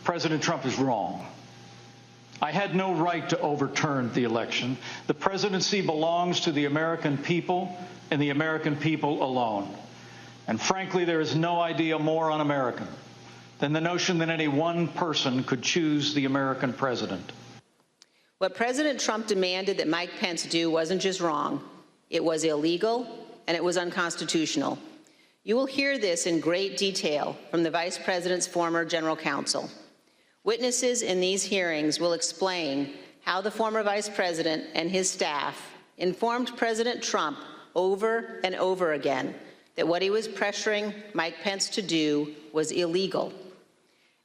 President Trump is wrong. I had no right to overturn the election. The presidency belongs to the American people and the American people alone. And frankly, there is no idea more un-American than the notion that any one person could choose the American president. What President Trump demanded that Mike Pence do wasn't just wrong, it was illegal and it was unconstitutional. You will hear this in great detail from the Vice President's former general counsel. Witnesses in these hearings will explain how the former Vice President and his staff informed President Trump over and over again that what he was pressuring Mike Pence to do was illegal.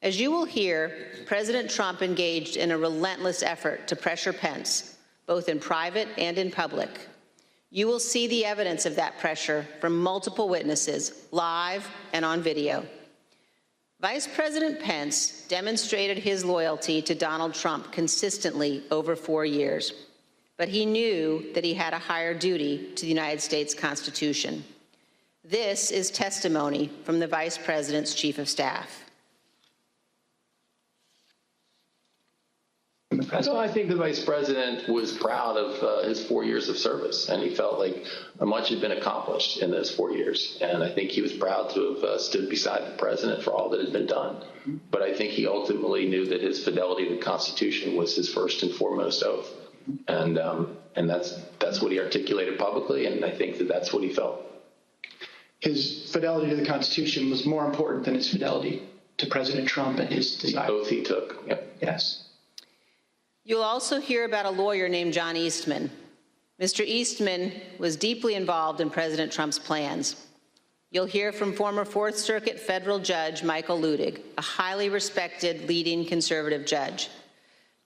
As you will hear, President Trump engaged in a relentless effort to pressure Pence, both in private and in public. You will see the evidence of that pressure from multiple witnesses, live and on video. Vice President Pence demonstrated his loyalty to Donald Trump consistently over 4 years, but he knew that he had a higher duty to the United States Constitution. This is testimony from the Vice President's Chief of Staff. So I think the Vice President was proud of his 4 years of service, and he felt like much had been accomplished in those 4 years. And I think he was proud to have stood beside the President for all that had been done. But I think he ultimately knew that his fidelity to the Constitution was his first and foremost oath. And that's what he articulated publicly, and I think that that's what he felt. His fidelity to the Constitution was more important than his fidelity to President Trump and his desire. The oath he took. Yep. Yes. You'll also hear about a lawyer named John Eastman. Mr. Eastman was deeply involved in President Trump's plans. You'll hear from former Fourth Circuit federal judge Michael Ludig, a highly respected leading conservative judge.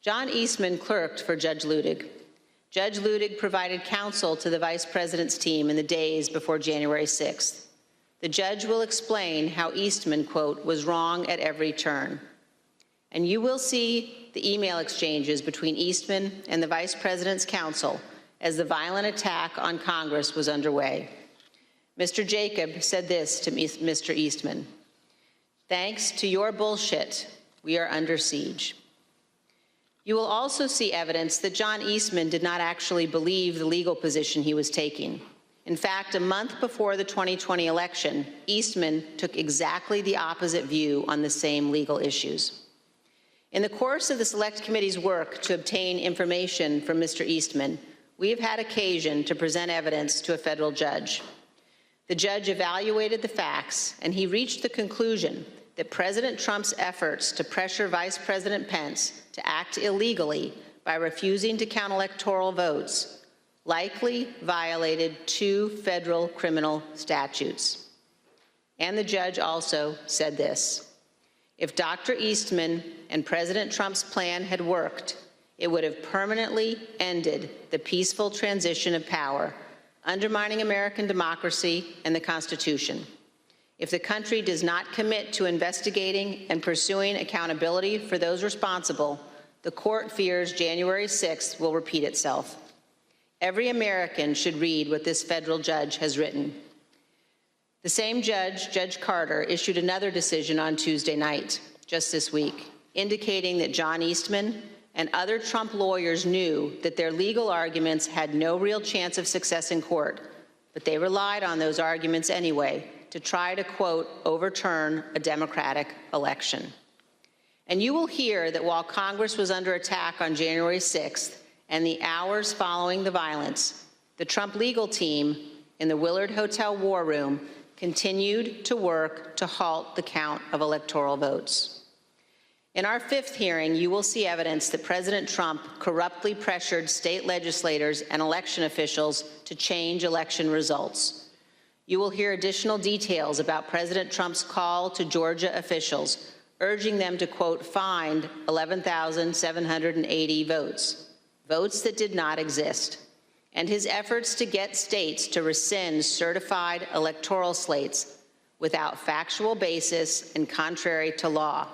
John Eastman clerked for Judge Ludig. Judge Ludig provided counsel to the Vice President's team in the days before January 6th. The judge will explain how Eastman, quote, was wrong at every turn. And you will see the email exchanges between Eastman and the Vice President's counsel as the violent attack on Congress was underway. Mr. Jacob said this to Mr. Eastman: "Thanks to your bullshit, we are under siege." You will also see evidence that John Eastman did not actually believe the legal position he was taking. In fact, a month before the 2020 election, Eastman took exactly the opposite view on the same legal issues. In the course of the Select Committee's work to obtain information from Mr. Eastman, we have had occasion to present evidence to a federal judge. The judge evaluated the facts, and he reached the conclusion that President Trump's efforts to pressure Vice President Pence to act illegally by refusing to count electoral votes likely violated 2 federal criminal statutes. And the judge also said this: if Dr. Eastman and President Trump's plan had worked, it would have permanently ended the peaceful transition of power, undermining American democracy and the Constitution. If the country does not commit to investigating and pursuing accountability for those responsible, the court fears January 6th will repeat itself. Every American should read what this federal judge has written. The same judge, Judge Carter, issued another decision on Tuesday night, just this week, indicating that John Eastman and other Trump lawyers knew that their legal arguments had no real chance of success in court, but they relied on those arguments anyway to try to, quote, overturn a democratic election. And you will hear that while Congress was under attack on January 6th and the hours following the violence, the Trump legal team in the Willard Hotel War Room continued to work to halt the count of electoral votes. In our fifth hearing, you will see evidence that President Trump corruptly pressured state legislators and election officials to change election results. You will hear additional details about President Trump's call to Georgia officials, urging them to, quote, find 11,780 votes, votes that did not exist, and his efforts to get states to rescind certified electoral slates without factual basis and contrary to law.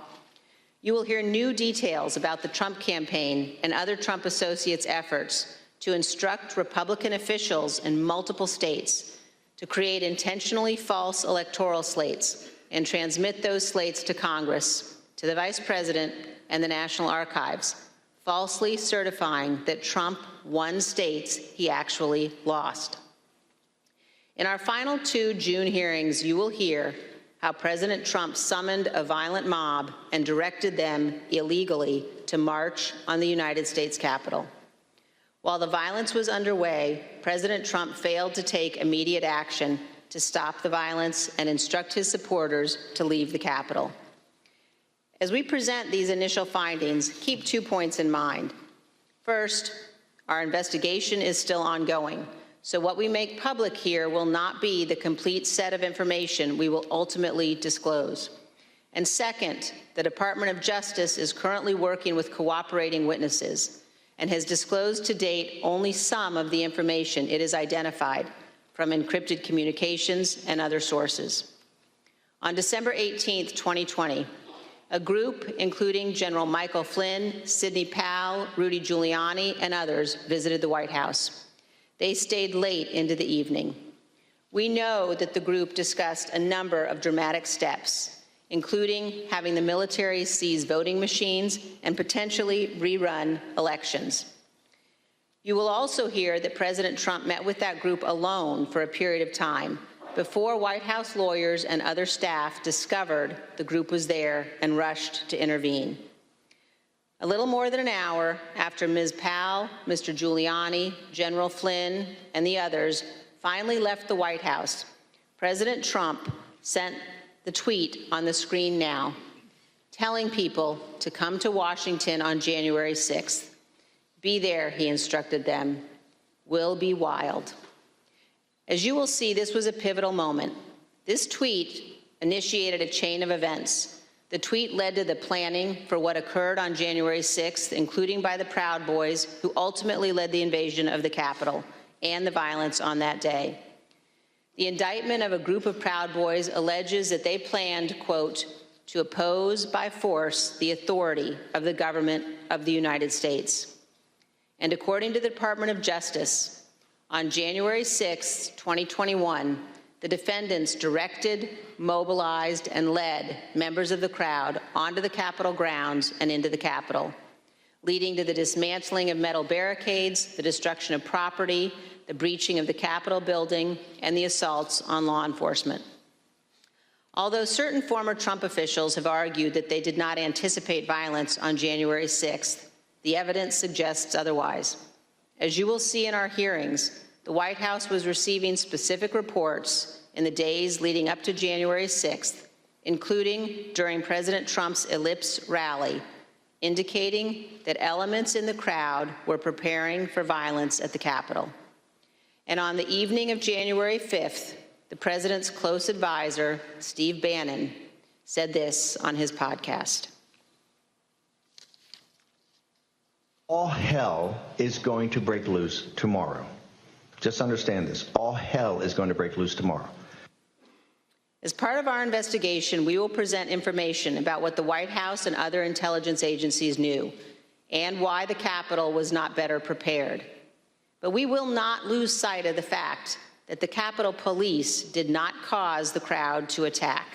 You will hear new details about the Trump campaign and other Trump associates' efforts to instruct Republican officials in multiple states to create intentionally false electoral slates and transmit those slates to Congress, to the Vice President, and the National Archives, falsely certifying that Trump won states he actually lost. In our final two June hearings, you will hear how President Trump summoned a violent mob and directed them illegally to march on the United States Capitol. While the violence was underway, President Trump failed to take immediate action to stop the violence and instruct his supporters to leave the Capitol. As we present these initial findings, keep 2 points in mind. First, our investigation is still ongoing, so what we make public here will not be the complete set of information we will ultimately disclose. And second, the Department of Justice is currently working with cooperating witnesses and has disclosed to date only some of the information it has identified from encrypted communications and other sources. On December 18, 2020, a group, including General Michael Flynn, Sidney Powell, Rudy Giuliani, and others, visited the White House. They stayed late into the evening. We know that the group discussed a number of dramatic steps, including having the military seize voting machines and potentially rerun elections. You will also hear that President Trump met with that group alone for a period of time before White House lawyers and other staff discovered the group was there and rushed to intervene. A little more than an hour after Ms. Powell, Mr. Giuliani, General Flynn, and the others finally left the White House, President Trump sent the tweet on the screen now, telling people to come to Washington on January 6th. Be there, he instructed them. We'll be wild. As you will see, this was a pivotal moment. This tweet initiated a chain of events. The tweet led to the planning for what occurred on January 6th, including by the Proud Boys, who ultimately led the invasion of the Capitol and the violence on that day. The indictment of a group of Proud Boys alleges that they planned, quote, to oppose by force the authority of the government of the United States. And according to the Department of Justice, on January 6, 2021, the defendants directed, mobilized, and led members of the crowd onto the Capitol grounds and into the Capitol, leading to the dismantling of metal barricades, the destruction of property, the breaching of the Capitol building, and the assaults on law enforcement. Although certain former Trump officials have argued that they did not anticipate violence on January 6th, the evidence suggests otherwise. As you will see in our hearings, the White House was receiving specific reports in the days leading up to January 6th, including during President Trump's Ellipse rally, indicating that elements in the crowd were preparing for violence at the Capitol. And on the evening of January 5th, the president's close advisor, Steve Bannon, said this on his podcast. All hell is going to break loose tomorrow. Just understand this. All hell is going to break loose tomorrow. As part of our investigation, we will present information about what the White House and other intelligence agencies knew and why the Capitol was not better prepared. But we will not lose sight of the fact that the Capitol Police did not cause the crowd to attack.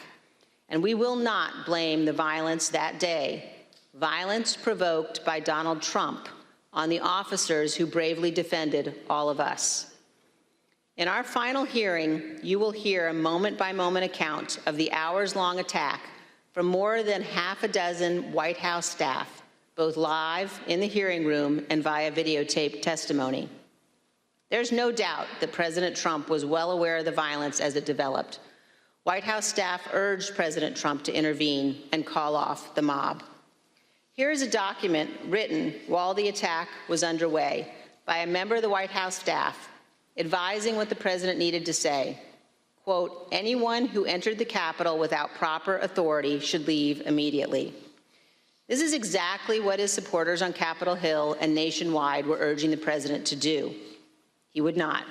And we will not blame the violence that day, violence provoked by Donald Trump, on the officers who bravely defended all of us. In our final hearing, you will hear a moment-by-moment account of the hours-long attack from more than half a dozen White House staff, both live in the hearing room and via videotaped testimony. There's no doubt that President Trump was well aware of the violence as it developed. White House staff urged President Trump to intervene and call off the mob. Here is a document written while the attack was underway by a member of the White House staff advising what the president needed to say. Quote, anyone who entered the Capitol without proper authority should leave immediately. This is exactly what his supporters on Capitol Hill and nationwide were urging the president to do. He would not.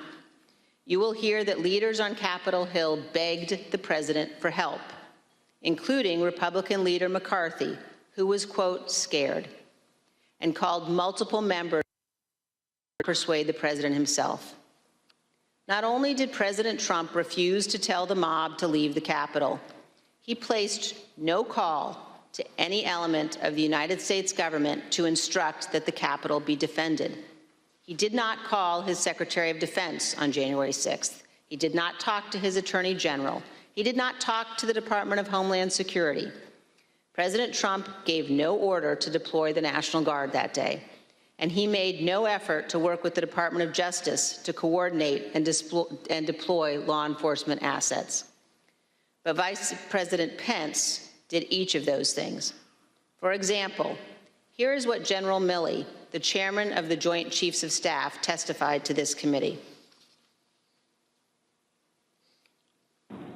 You will hear that leaders on Capitol Hill begged the president for help, including Republican leader McCarthy, who was, quote, scared, and called multiple members to persuade the president himself. Not only did President Trump refuse to tell the mob to leave the Capitol, he placed no call to any element of the United States government to instruct that the Capitol be defended. He did not call his Secretary of Defense on January 6th. He did not talk to his Attorney General. He did not talk to the Department of Homeland Security. President Trump gave no order to deploy the National Guard that day, and he made no effort to work with the Department of Justice to coordinate and deploy law enforcement assets. But Vice President Pence did each of those things. For example, here is what General Milley, the chairman of the Joint Chiefs of Staff, testified to this committee.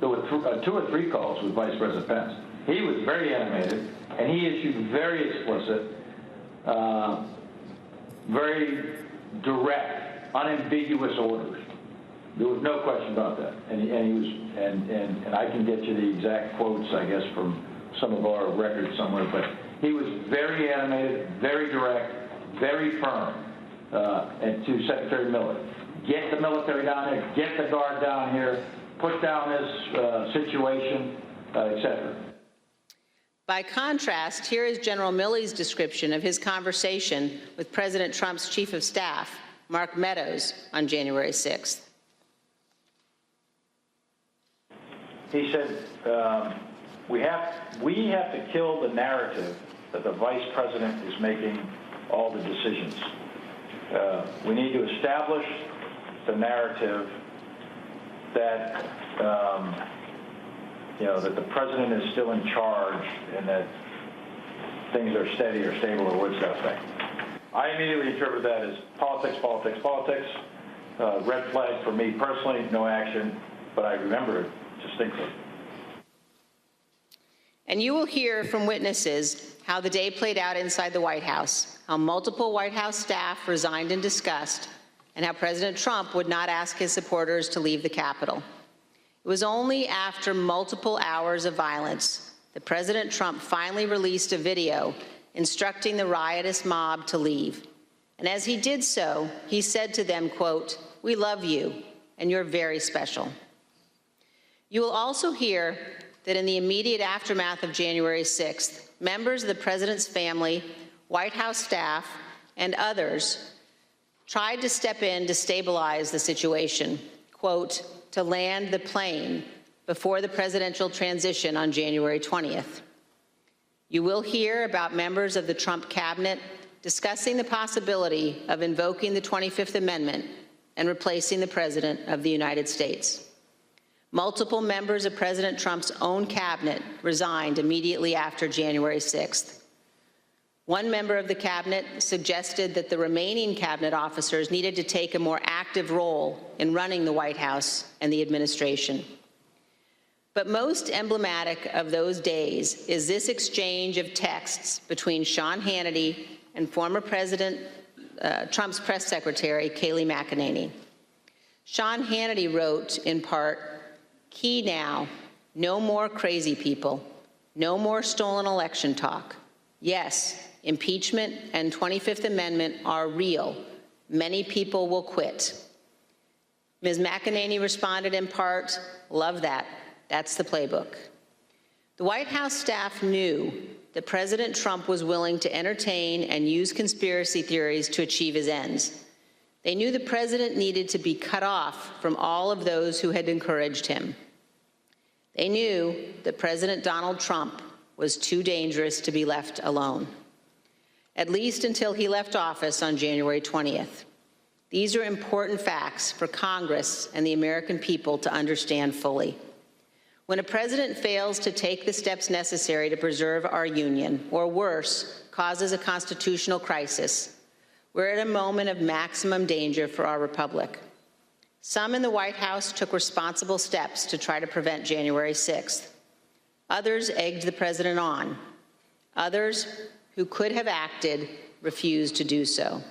There were 2 or 3 calls with Vice President Pence. He was very animated, and he issued very explicit, very direct, unambiguous orders. There was no question about that. And I can get you the exact quotes, I guess, from some of our records somewhere, but he was very animated, very direct, very firm, and to Secretary Miller. Get the military down here, get the Guard down here, put down this situation, etc. By contrast, here is General Milley's description of his conversation with President Trump's Chief of Staff, Mark Meadows, on January 6th. He said, we have to kill the narrative that the Vice President is making all the decisions. We need to establish the narrative that that the president is still in charge and that things are steady or stable or what's that thing. I immediately interpret that as politics, politics, politics. Red flag for me personally, no action, but I remember it distinctly. And you will hear from witnesses how the day played out inside the White House, how multiple White House staff resigned in disgust, and how President Trump would not ask his supporters to leave the Capitol. It was only after multiple hours of violence that President Trump finally released a video instructing the riotous mob to leave. And as he did so, he said to them, quote, "We love you, and you're very special." You will also hear that in the immediate aftermath of January 6th, members of the president's family, White House staff, and others tried to step in to stabilize the situation, quote, to land the plane before the presidential transition on January 20th. You will hear about members of the Trump cabinet discussing the possibility of invoking the 25th Amendment and replacing the President of the United States. Multiple members of President Trump's own cabinet resigned immediately after January 6th. One member of the cabinet suggested that the remaining cabinet officers needed to take a more active role in running the White House and the administration. But most emblematic of those days is this exchange of texts between Sean Hannity and former President Trump's press secretary, Kayleigh McEnany. Sean Hannity wrote, in part, "Key now, no more crazy people, no more stolen election talk. Yes, impeachment and 25th Amendment are real. Many people will quit." Ms. McEnany responded in part, "Love that. That's the playbook." The White House staff knew that President Trump was willing to entertain and use conspiracy theories to achieve his ends. They knew the president needed to be cut off from all of those who had encouraged him. They knew that President Donald Trump was too dangerous to be left alone, at least until he left office on January 20th. These are important facts for Congress and the American people to understand fully. When a president fails to take the steps necessary to preserve our union, or worse, causes a constitutional crisis, we're at a moment of maximum danger for our republic. Some in the White House took responsible steps to try to prevent January 6th. Others egged the president on. Others, who could have acted, refused to do so.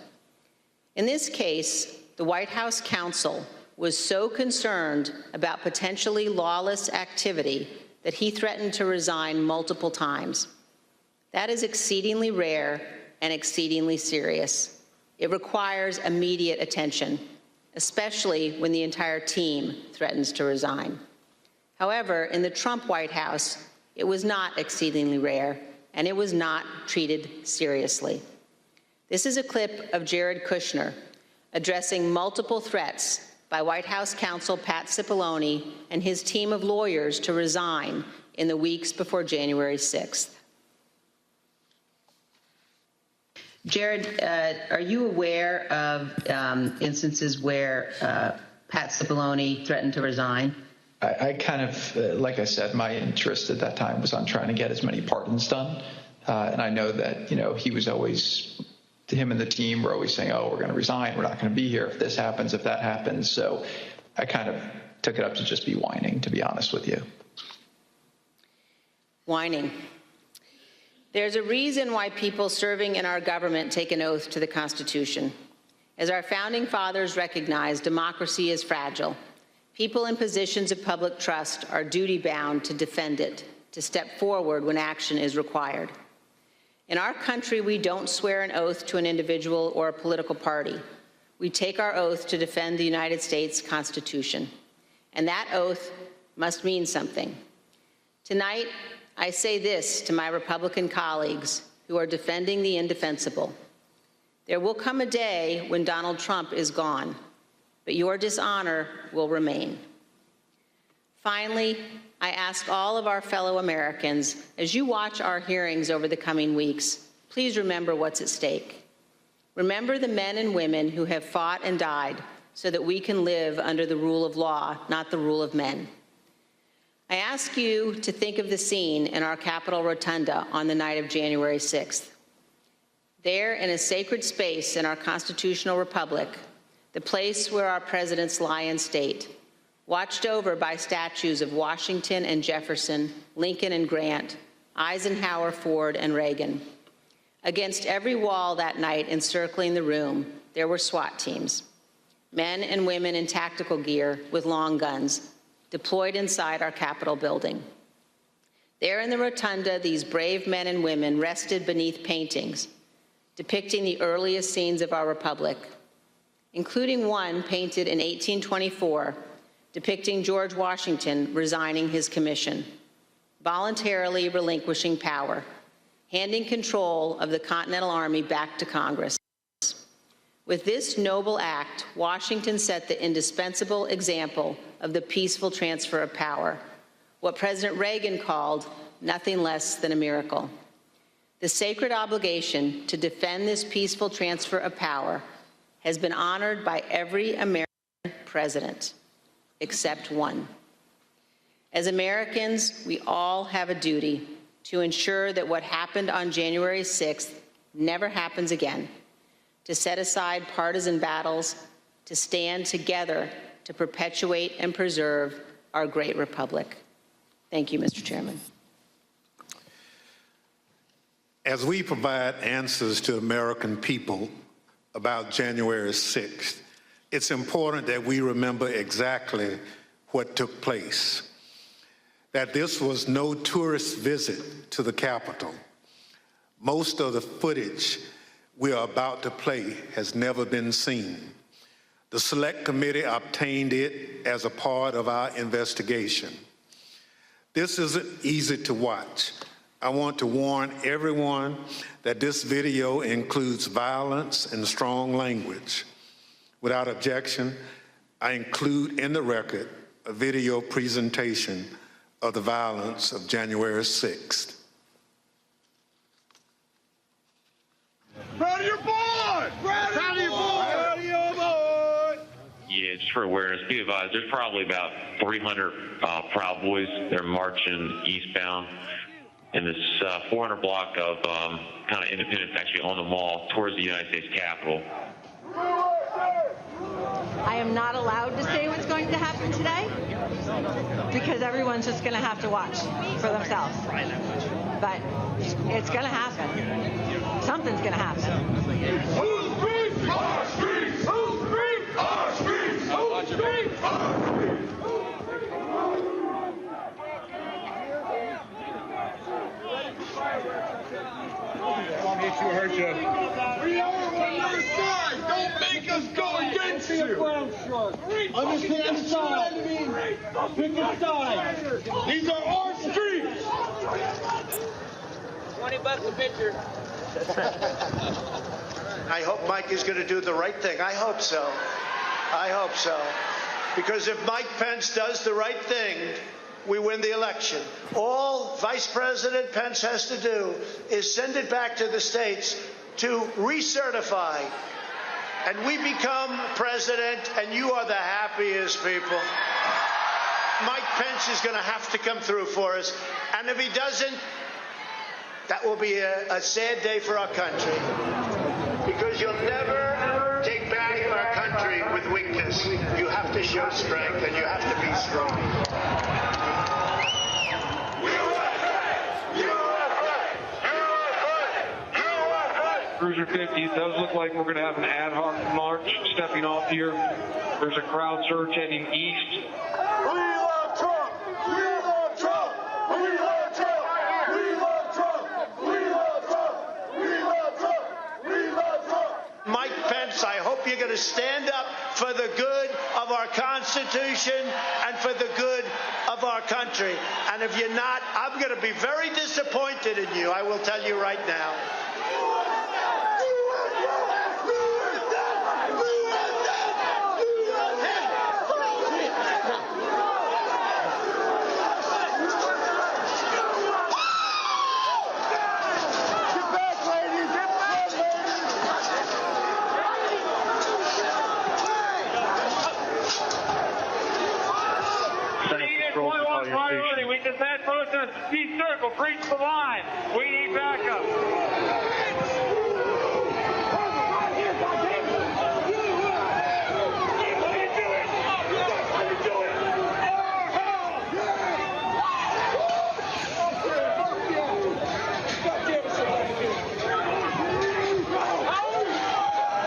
In this case, the White House counsel was so concerned about potentially lawless activity that he threatened to resign multiple times. That is exceedingly rare and exceedingly serious. It requires immediate attention, especially when the entire team threatens to resign. However, in the Trump White House, it was not exceedingly rare, and it was not treated seriously. This is a clip of Jared Kushner addressing multiple threats by White House counsel Pat Cipollone and his team of lawyers to resign in the weeks before January 6th. Jared, are you aware of instances where Pat Cipollone threatened to resign? I kind of, like I said, my interest at that time was on trying to get as many pardons done. And I know that, he was always, him and the team were always saying, oh, we're going to resign. We're not going to be here if this happens, if that happens. So I kind of took it up to just be whining, to be honest with you. Whining. There's a reason why people serving in our government take an oath to the Constitution. As our founding fathers recognized, democracy is fragile. People in positions of public trust are duty-bound to defend it, to step forward when action is required. In our country, we don't swear an oath to an individual or a political party. We take our oath to defend the United States Constitution, and that oath must mean something. Tonight, I say this to my Republican colleagues who are defending the indefensible. There will come a day when Donald Trump is gone, but your dishonor will remain. Finally, I ask all of our fellow Americans, as you watch our hearings over the coming weeks, please remember what's at stake. Remember the men and women who have fought and died so that we can live under the rule of law, not the rule of men. I ask you to think of the scene in our Capitol Rotunda on the night of January 6th. There, in a sacred space in our constitutional republic, the place where our presidents lie in state, watched over by statues of Washington and Jefferson, Lincoln and Grant, Eisenhower, Ford, and Reagan. Against every wall that night encircling the room, there were SWAT teams, men and women in tactical gear with long guns, deployed inside our Capitol building. There in the rotunda, these brave men and women rested beneath paintings depicting the earliest scenes of our republic, including one painted in 1824 depicting George Washington resigning his commission, voluntarily relinquishing power, handing control of the Continental Army back to Congress. With this noble act, Washington set the indispensable example of the peaceful transfer of power, what President Reagan called nothing less than a miracle. The sacred obligation to defend this peaceful transfer of power has been honored by every American president, except one. As Americans, we all have a duty to ensure that what happened on January 6th never happens again, to set aside partisan battles, to stand together to perpetuate and preserve our great republic. Thank you, Mr. Chairman. As we provide answers to American people about January 6th, it's important that we remember exactly what took place. That this was no tourist visit to the Capitol. Most of the footage we are about to play has never been seen. The Select Committee obtained it as a part of our investigation. This isn't easy to watch. I want to warn everyone that this video includes violence and strong language. Without objection, I include in the record a video presentation of the violence of January 6th. Proud of your boy! Proud of your boy! Proud of your boy! Yeah, just for awareness, be advised, there's probably about 300 Proud Boys. They're marching eastbound in this 400 block of kind of Independence, actually on the mall towards the United States Capitol. I am not allowed to say what's going to happen today because everyone's just going to have to watch for themselves. But it's going to happen. Something's going to happen. Whose streets? Our streets! Whose streets? Our streets! Whose streets? Our streets! We are on your side. Don't make us go against you. Understand the side. Pick a side. These are our streets. $20 a picture. I hope Mike is going to do the right thing. I hope so. I hope so. Because if Mike Pence does the right thing, we win the election. All Vice President Pence has to do is send it back to the states to recertify. And we become president, and you are the happiest people. Mike Pence is going to have to come through for us. And if he doesn't, that will be a sad day for our country. Because you'll never take back our country with weakness. You have to show strength, and you have to be strong. Cruiser 50, it does look like we're going to have an ad hoc march stepping off here. There's a crowd surge heading east. We love Trump! We love Trump! We love Trump! We love Trump! We love Trump! We love Trump! We love Trump! Mike Pence, I hope you're going to stand up for the good of our Constitution and for the good of our country. And if you're not, I'm going to be very disappointed in you. I will tell you right now. We demand protest. East Circle, breach the line. We need backup.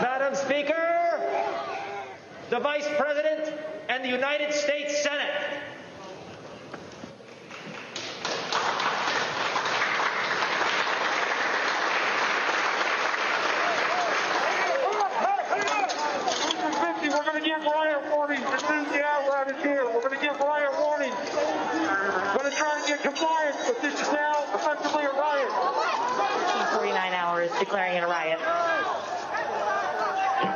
Madam Speaker, the Vice President and the United States Senate. We're going to give riot warnings as soon as the outlet is here. We're going to give riot warnings. We're going to try and get compliance, but this is now effectively a riot. 49 hours declaring it a riot.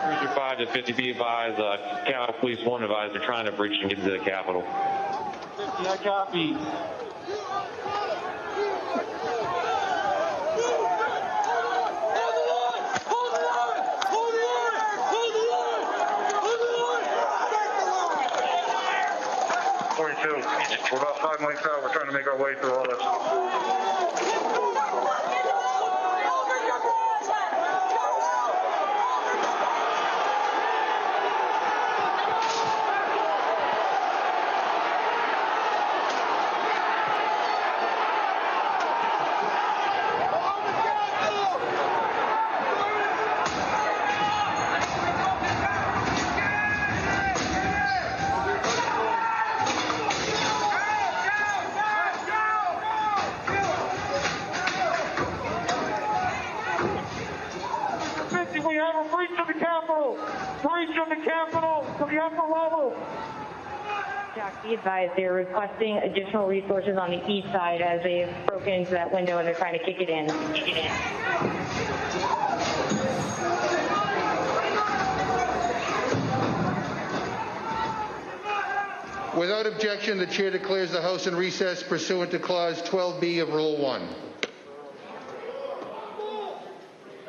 Cruiser 5 to 50, be advised, Capitol Police 1 advised they're trying to breach and get into the Capitol. 50, I copy. We're about 5 miles out. We're trying to make our way through all this. We have a breach of the Capitol! Breach of the Capitol to the upper level! Jack, be advised they're requesting additional resources on the east side as they've broken into that window and they're trying to kick it in. Without objection, the chair declares the House in recess pursuant to Clause 12B of Rule 1.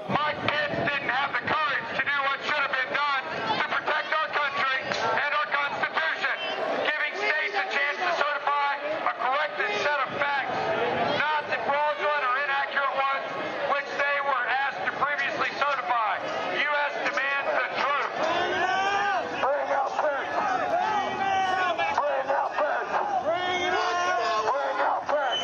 My kids didn't have the courage to do what should have been done to protect our country and our Constitution, giving states a chance to certify a corrected set of facts, not the fraudulent or inaccurate ones which they were asked to previously certify. U.S. demands the truth. Bring out Pence. Bring out Pence. Bring out Pence.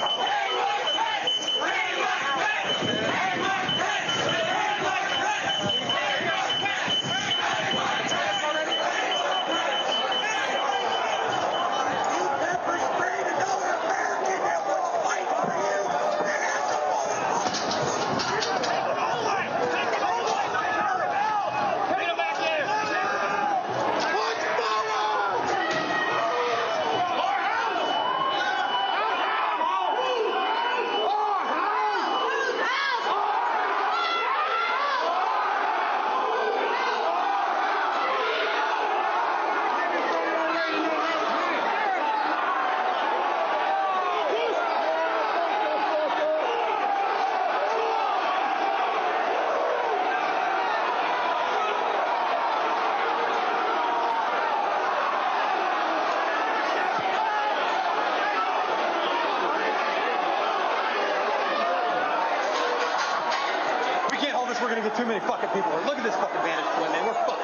We're gonna get too many fucking people. Look at this fucking vantage point, man. We're fucked.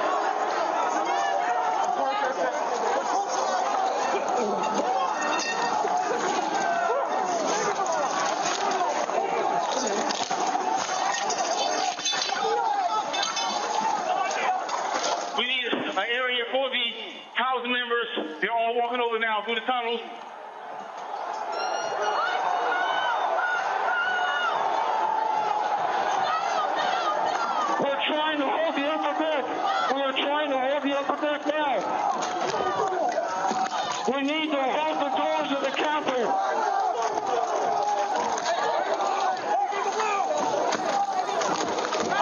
We need an area for the House members. They're all walking over now through the tunnels. We're trying to hold the upper deck. We are trying to hold the upper deck now. We need to hold the doors of the Capitol.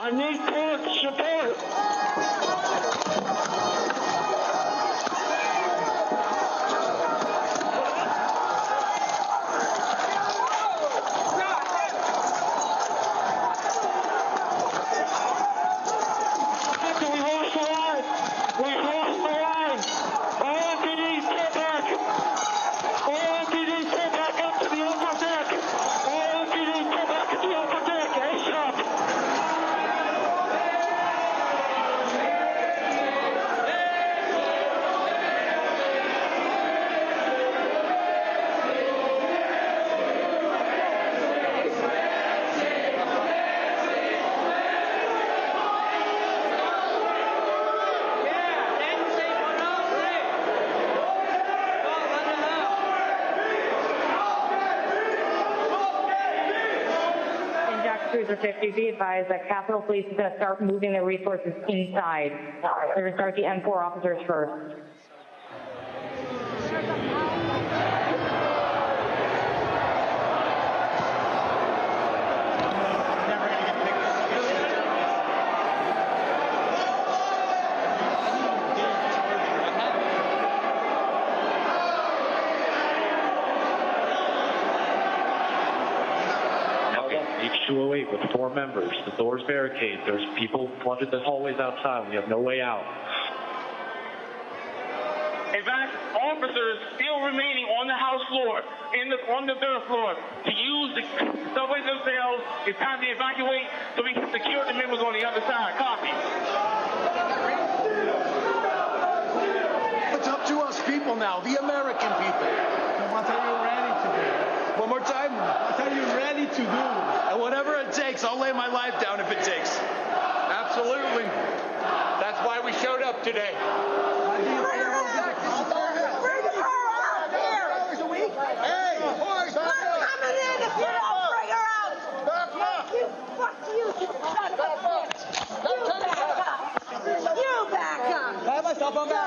I need court support. Cruiser 50, be advised that Capitol Police is going to start moving their resources inside. They're going to start the M4 officers first. H208 with 4 members. The door's barricaded. There's people flooded the hallways outside. We have no way out. In fact, officers still remaining on the House floor, on the third floor, to use the subways themselves. It's time to evacuate so we can secure the members on the other side. Copy. It's up to us people now, the American people. What are you ready to do? One more time. What are you ready to do? And whatever it takes, I'll lay my life down if it takes. Absolutely. That's why we showed up today. Hey, boys, I'm coming in if you don't bring her out. Fuck you. Shut the bitch. You back up. I have myself on back.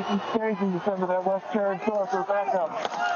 exchanging to send to that West Karen store for backup.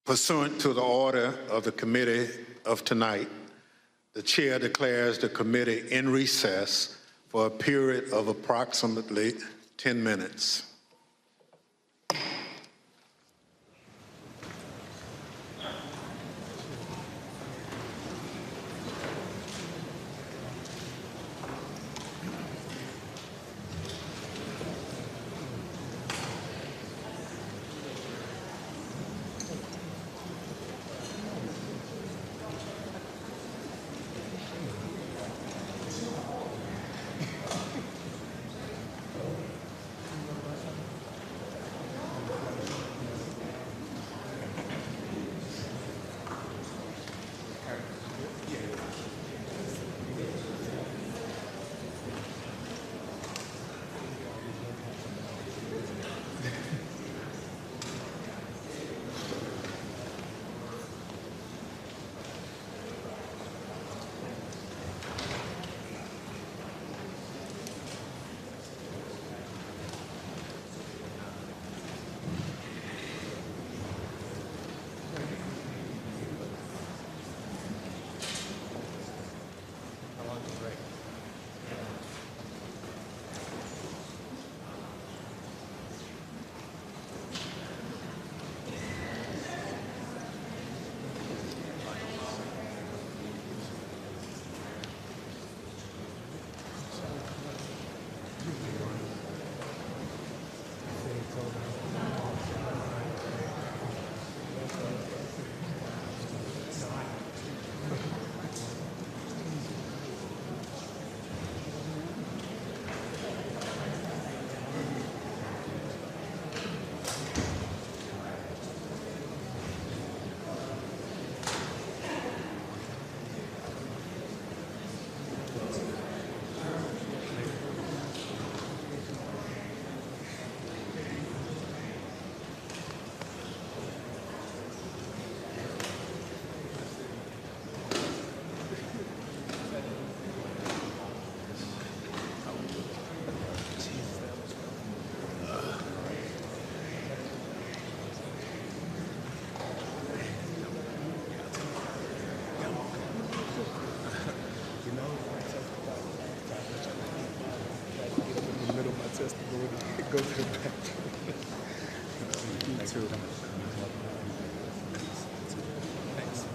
Pursuant to the order of the committee of tonight, the chair declares the committee in recess for a period of approximately 10 minutes. Go to the back. Me too. Thanks.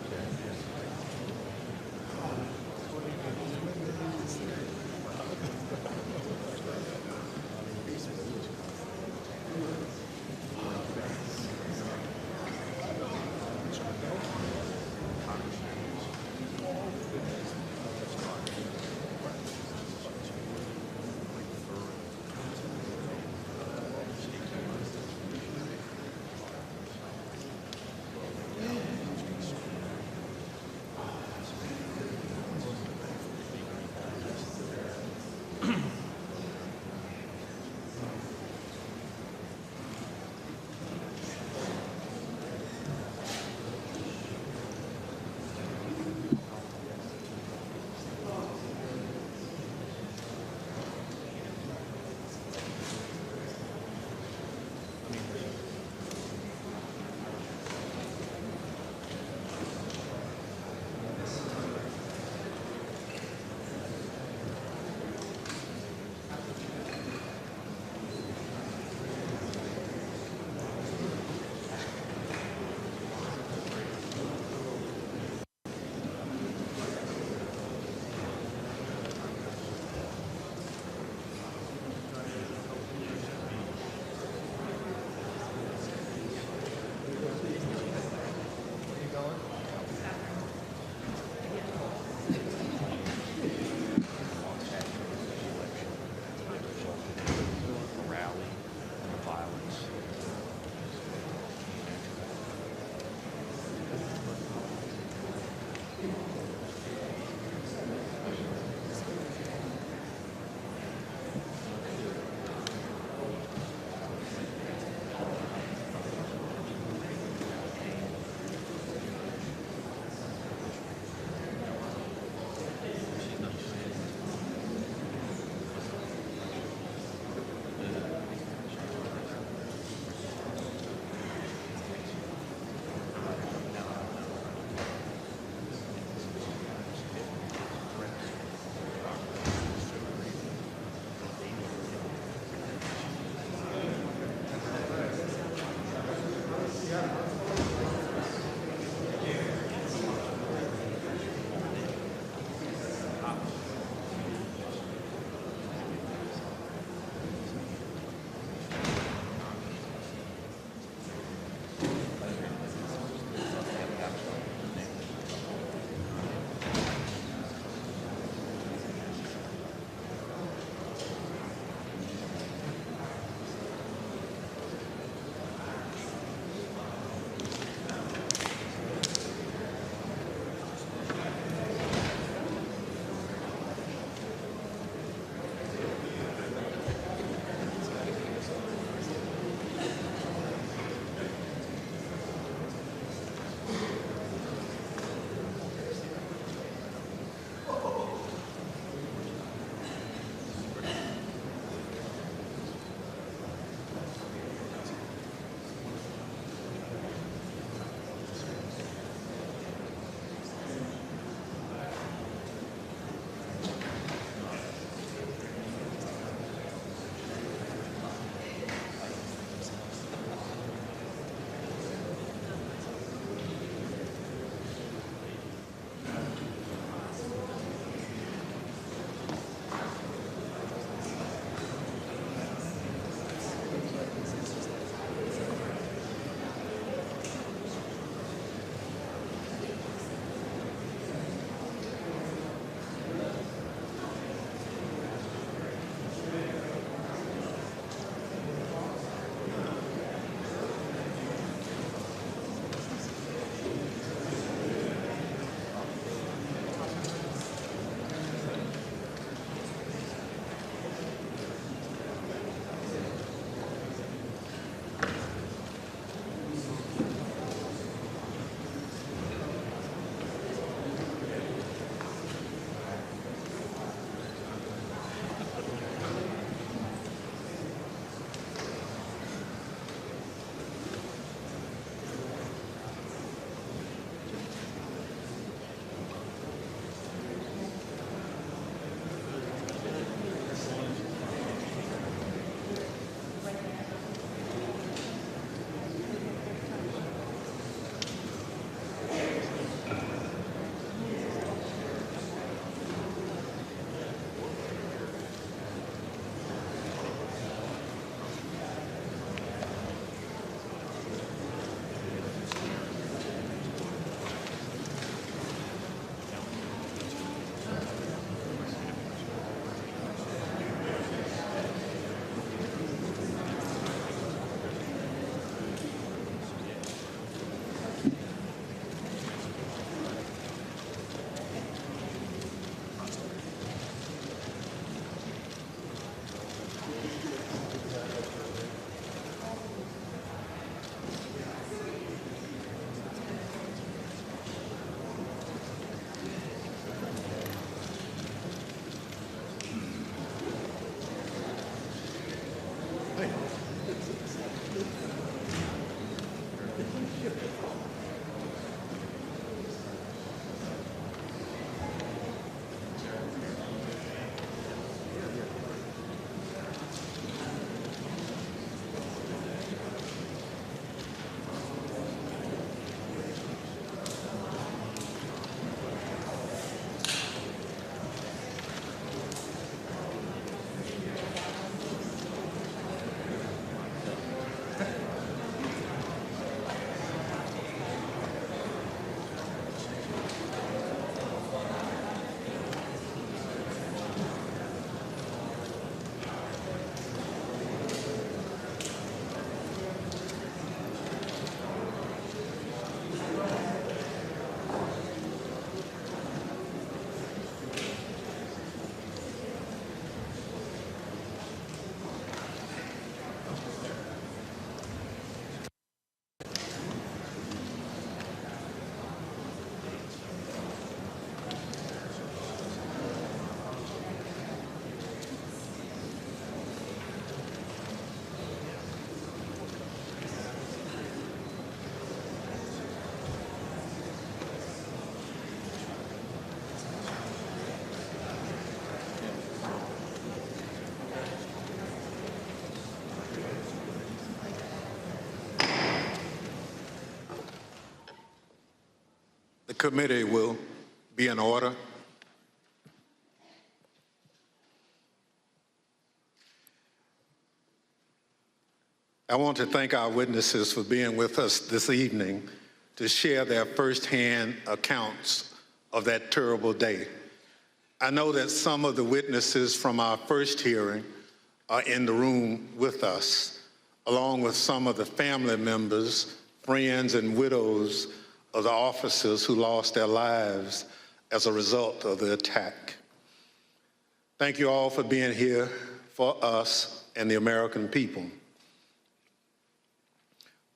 committee will be in order. I want to thank our witnesses for being with us this evening to share their firsthand accounts of that terrible day. I know that some of the witnesses from our first hearing are in the room with us, along with some of the family members, friends, and widows of the officers who lost their lives as a result of the attack. Thank you all for being here for us and the American people.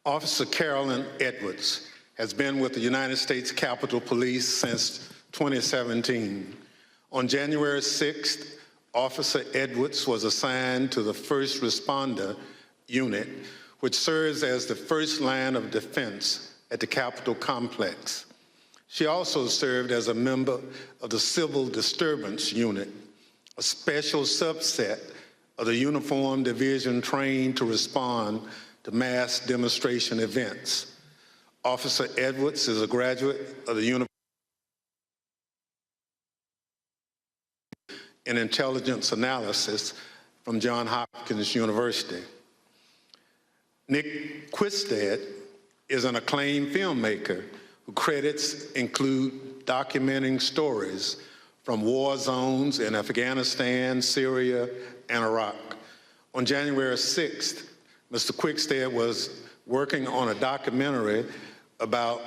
Officer Carolyn Edwards has been with the United States Capitol Police since 2017. On January 6th, Officer Edwards was assigned to the First Responder Unit, which serves as the first line of defense at the Capitol complex. She also served as a member of the Civil Disturbance Unit, a special subset of the Uniformed Division trained to respond to mass demonstration events. Officer Edwards is a graduate of the University in Intelligence Analysis from Johns Hopkins University. Nick Quisted is an acclaimed filmmaker whose credits include documenting stories from war zones in Afghanistan, Syria, and Iraq. On January 6th, Mr. Quickstead was working on a documentary about,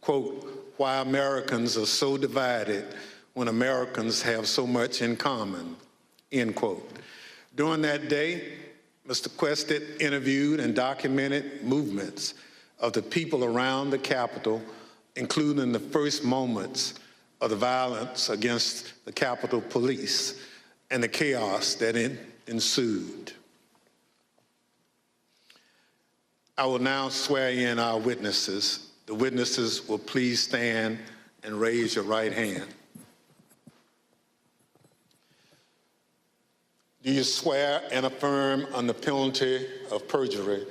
quote, why Americans are so divided when Americans have so much in common, end quote. During that day, Mr. Quickstead interviewed and documented movements of the people around the Capitol, including the first moments of the violence against the Capitol Police and the chaos that ensued. I will now swear in our witnesses. The witnesses will please stand and raise your right hand. Do you swear and affirm under penalty of perjury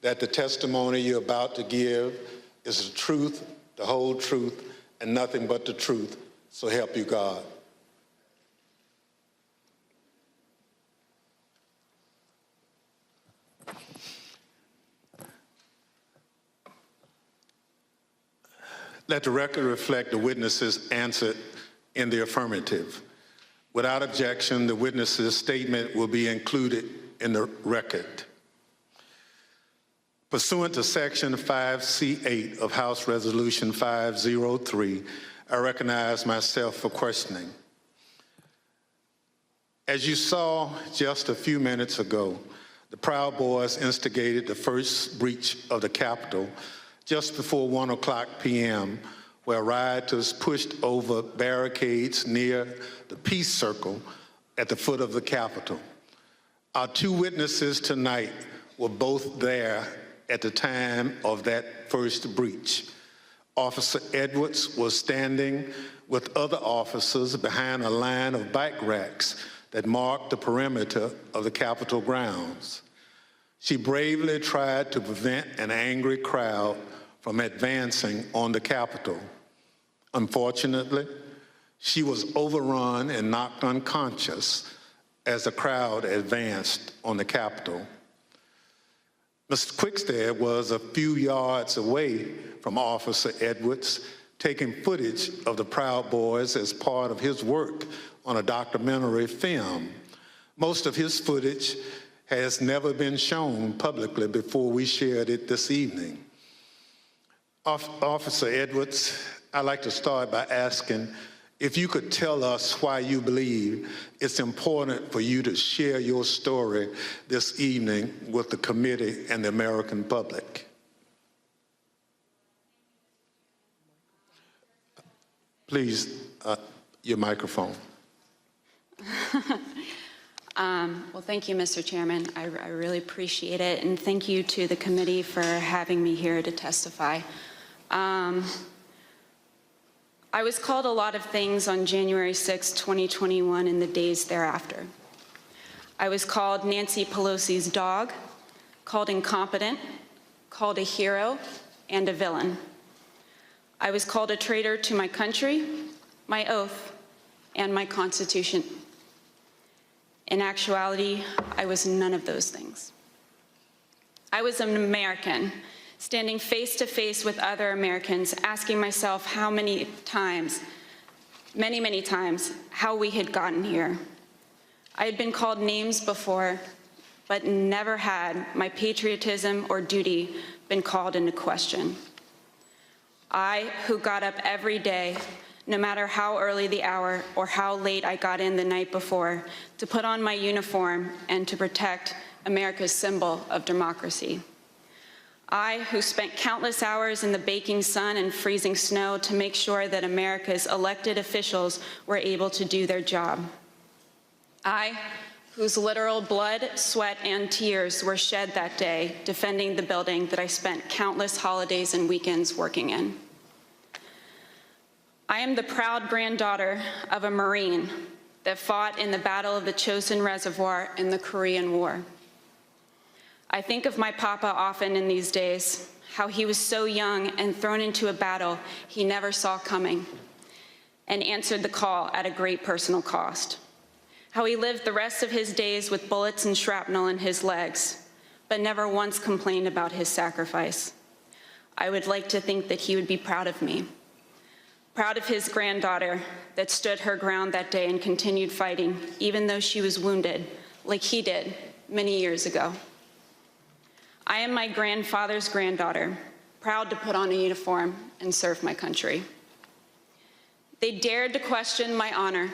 that the testimony you're about to give is the truth, the whole truth, and nothing but the truth, so help you God? Let the record reflect the witnesses answered in the affirmative. Without objection, the witness's statement will be included in the record. Pursuant to Section 5C8 of House Resolution 503, I recognize myself for questioning. As you saw just a few minutes ago, the Proud Boys instigated the first breach of the Capitol just before 1:00 p.m., where rioters pushed over barricades near the Peace Circle at the foot of the Capitol. Our two witnesses tonight were both there at the time of that first breach. Officer Edwards was standing with other officers behind a line of bike racks that marked the perimeter of the Capitol grounds. She bravely tried to prevent an angry crowd from advancing on the Capitol. Unfortunately, she was overrun and knocked unconscious as the crowd advanced on the Capitol. Mr. Quickstead was a few yards away from Officer Edwards, taking footage of the Proud Boys as part of his work on a documentary film. Most of his footage has never been shown publicly before we shared it this evening. Officer Edwards, I'd like to start by asking if you could tell us why you believe it's important for you to share your story this evening with the committee and the American public. Please, your microphone. Well, thank you, Mr. Chairman. I really appreciate it, and thank you to the committee for having me here to testify. I was called a lot of things on January 6, 2021 and the days thereafter. I was called Nancy Pelosi's dog, called incompetent, called a hero, and a villain. I was called a traitor to my country, my oath, and my Constitution. In actuality, I was none of those things. I was an American, standing face to face with other Americans, asking myself how many times, many times, how we had gotten here. I had been called names before, but never had my patriotism or duty been called into question. I, who got up every day, no matter how early the hour or how late I got in the night before, to put on my uniform and to protect America's symbol of democracy. I, who spent countless hours in the baking sun and freezing snow to make sure that America's elected officials were able to do their job. I, whose literal blood, sweat, and tears were shed that day defending the building that I spent countless holidays and weekends working in. I am the proud granddaughter of a Marine that fought in the Battle of the Chosin Reservoir in the Korean War. I think of my papa often in these days, how he was so young and thrown into a battle he never saw coming and answered the call at a great personal cost. How he lived the rest of his days with bullets and shrapnel in his legs, but never once complained about his sacrifice. I would like to think that he would be proud of me, proud of his granddaughter that stood her ground that day and continued fighting, even though she was wounded, like he did many years ago. I am my grandfather's granddaughter, proud to put on a uniform and serve my country. They dared to question my honor.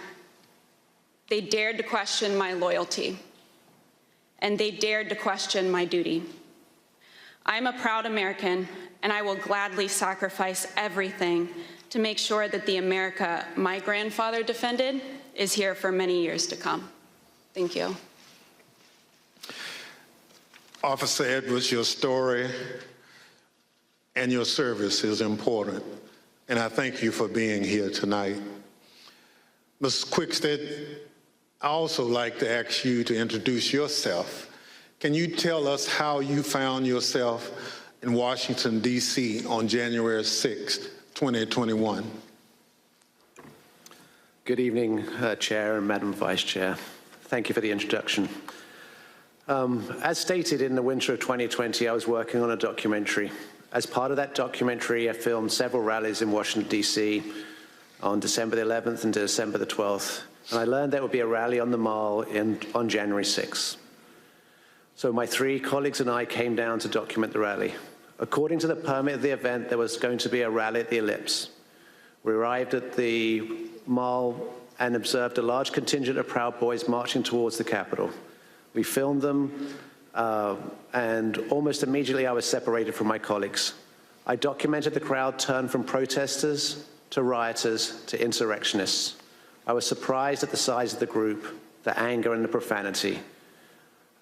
They dared to question my loyalty. And they dared to question my duty. I'm a proud American, and I will gladly sacrifice everything to make sure that the America my grandfather defended is here for many years to come. Thank you. Officer Edwards, your story and your service is important, and I thank you for being here tonight. Ms. Quickstead, I also like to ask you to introduce yourself. Can you tell us how you found yourself in Washington, D.C. on January 6th, 2021? Good evening, Chair and Madam Vice Chair. Thank you for the introduction. As stated, in the winter of 2020, I was working on a documentary. As part of that documentary, I filmed several rallies in Washington, D.C. on December the 11th and December the 12th, and I learned there would be a rally on the Mall on January 6th. So my three colleagues and I came down to document the rally. According to the permit of the event, there was going to be a rally at the Ellipse. We arrived at the Mall and observed a large contingent of Proud Boys marching towards the Capitol. We filmed them, and almost immediately I was separated from my colleagues. I documented the crowd turn from protesters to rioters to insurrectionists. I was surprised at the size of the group, the anger and the profanity.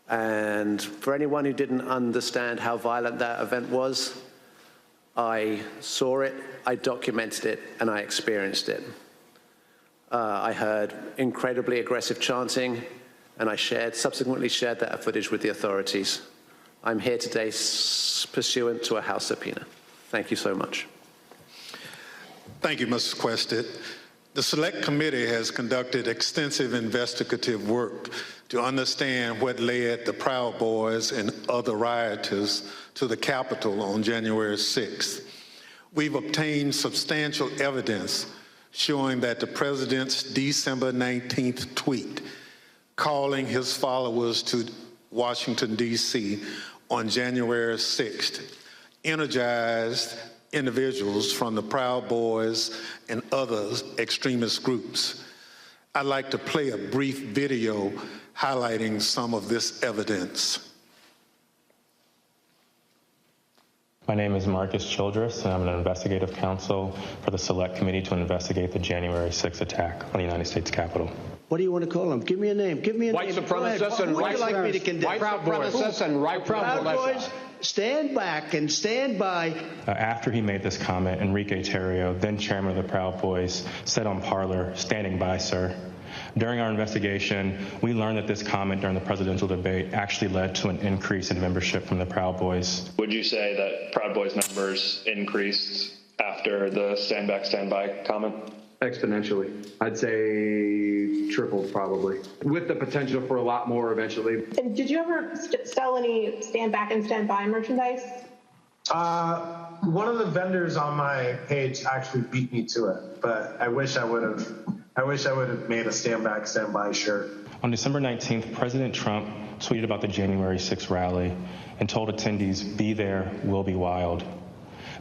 And for anyone who didn't understand how violent that event was, I saw it, I documented it, and I experienced it. I heard incredibly aggressive chanting, and I subsequently shared that footage with the authorities. I'm here today pursuant to a House subpoena. Thank you so much. Thank you, Mrs. Quested. The Select Committee has conducted extensive investigative work to understand what led the Proud Boys and other rioters to the Capitol on January 6th. We've obtained substantial evidence showing that the president's December 19th tweet calling his followers to Washington, D.C. on January 6th energized individuals from the Proud Boys and other extremist groups. I'd like to play a brief video highlighting some of this evidence. My name is Marcus Childress, and I'm an investigative counsel for the Select Committee to investigate the January 6th attack on the United States Capitol. What do you want to call them? Give me a name. Give me a White name. supremacists and white like me to condemn? White supremacists and right Proud Boys, stand back and stand by. After he made this comment, Enrique Terrio, then chairman of the Proud Boys, said on Parler, "Standing by, sir." During our investigation, we learned that this comment during the presidential debate actually led to an increase in membership from the Proud Boys. Would you say that Proud Boys members increased after after the stand back, stand by comment? Exponentially. I'd say tripled probably, with the potential for a lot more eventually. And did you ever sell any stand back and stand by merchandise? One of the vendors on my page actually beat me to it, but I wish I would have made a stand back, stand by shirt. On December 19th, President Trump tweeted about the January 6th rally and told attendees, "Be there, we'll be wild."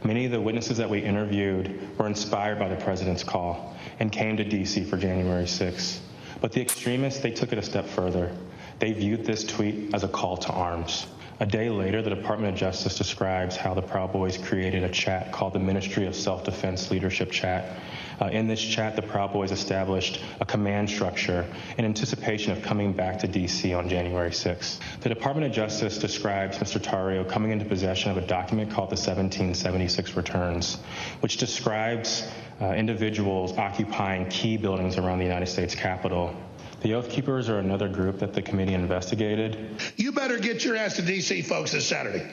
Many of the witnesses that we interviewed were inspired by the president's call and came to D.C. for January 6th. But the extremists, they took it a step further. They viewed this tweet as a call to arms. A day later, the Department of Justice describes how the Proud Boys created a chat called the Ministry of Self-Defense Leadership Chat. In this chat, the Proud Boys established a command structure in anticipation of coming back to D.C. on January 6th. The Department of Justice describes Mr. Tarrio coming into possession of a document called the 1776 Returns, which describes individuals occupying key buildings around the United States Capitol. The Oath Keepers are another group that the committee investigated. You better get your ass to D.C., folks, this Saturday.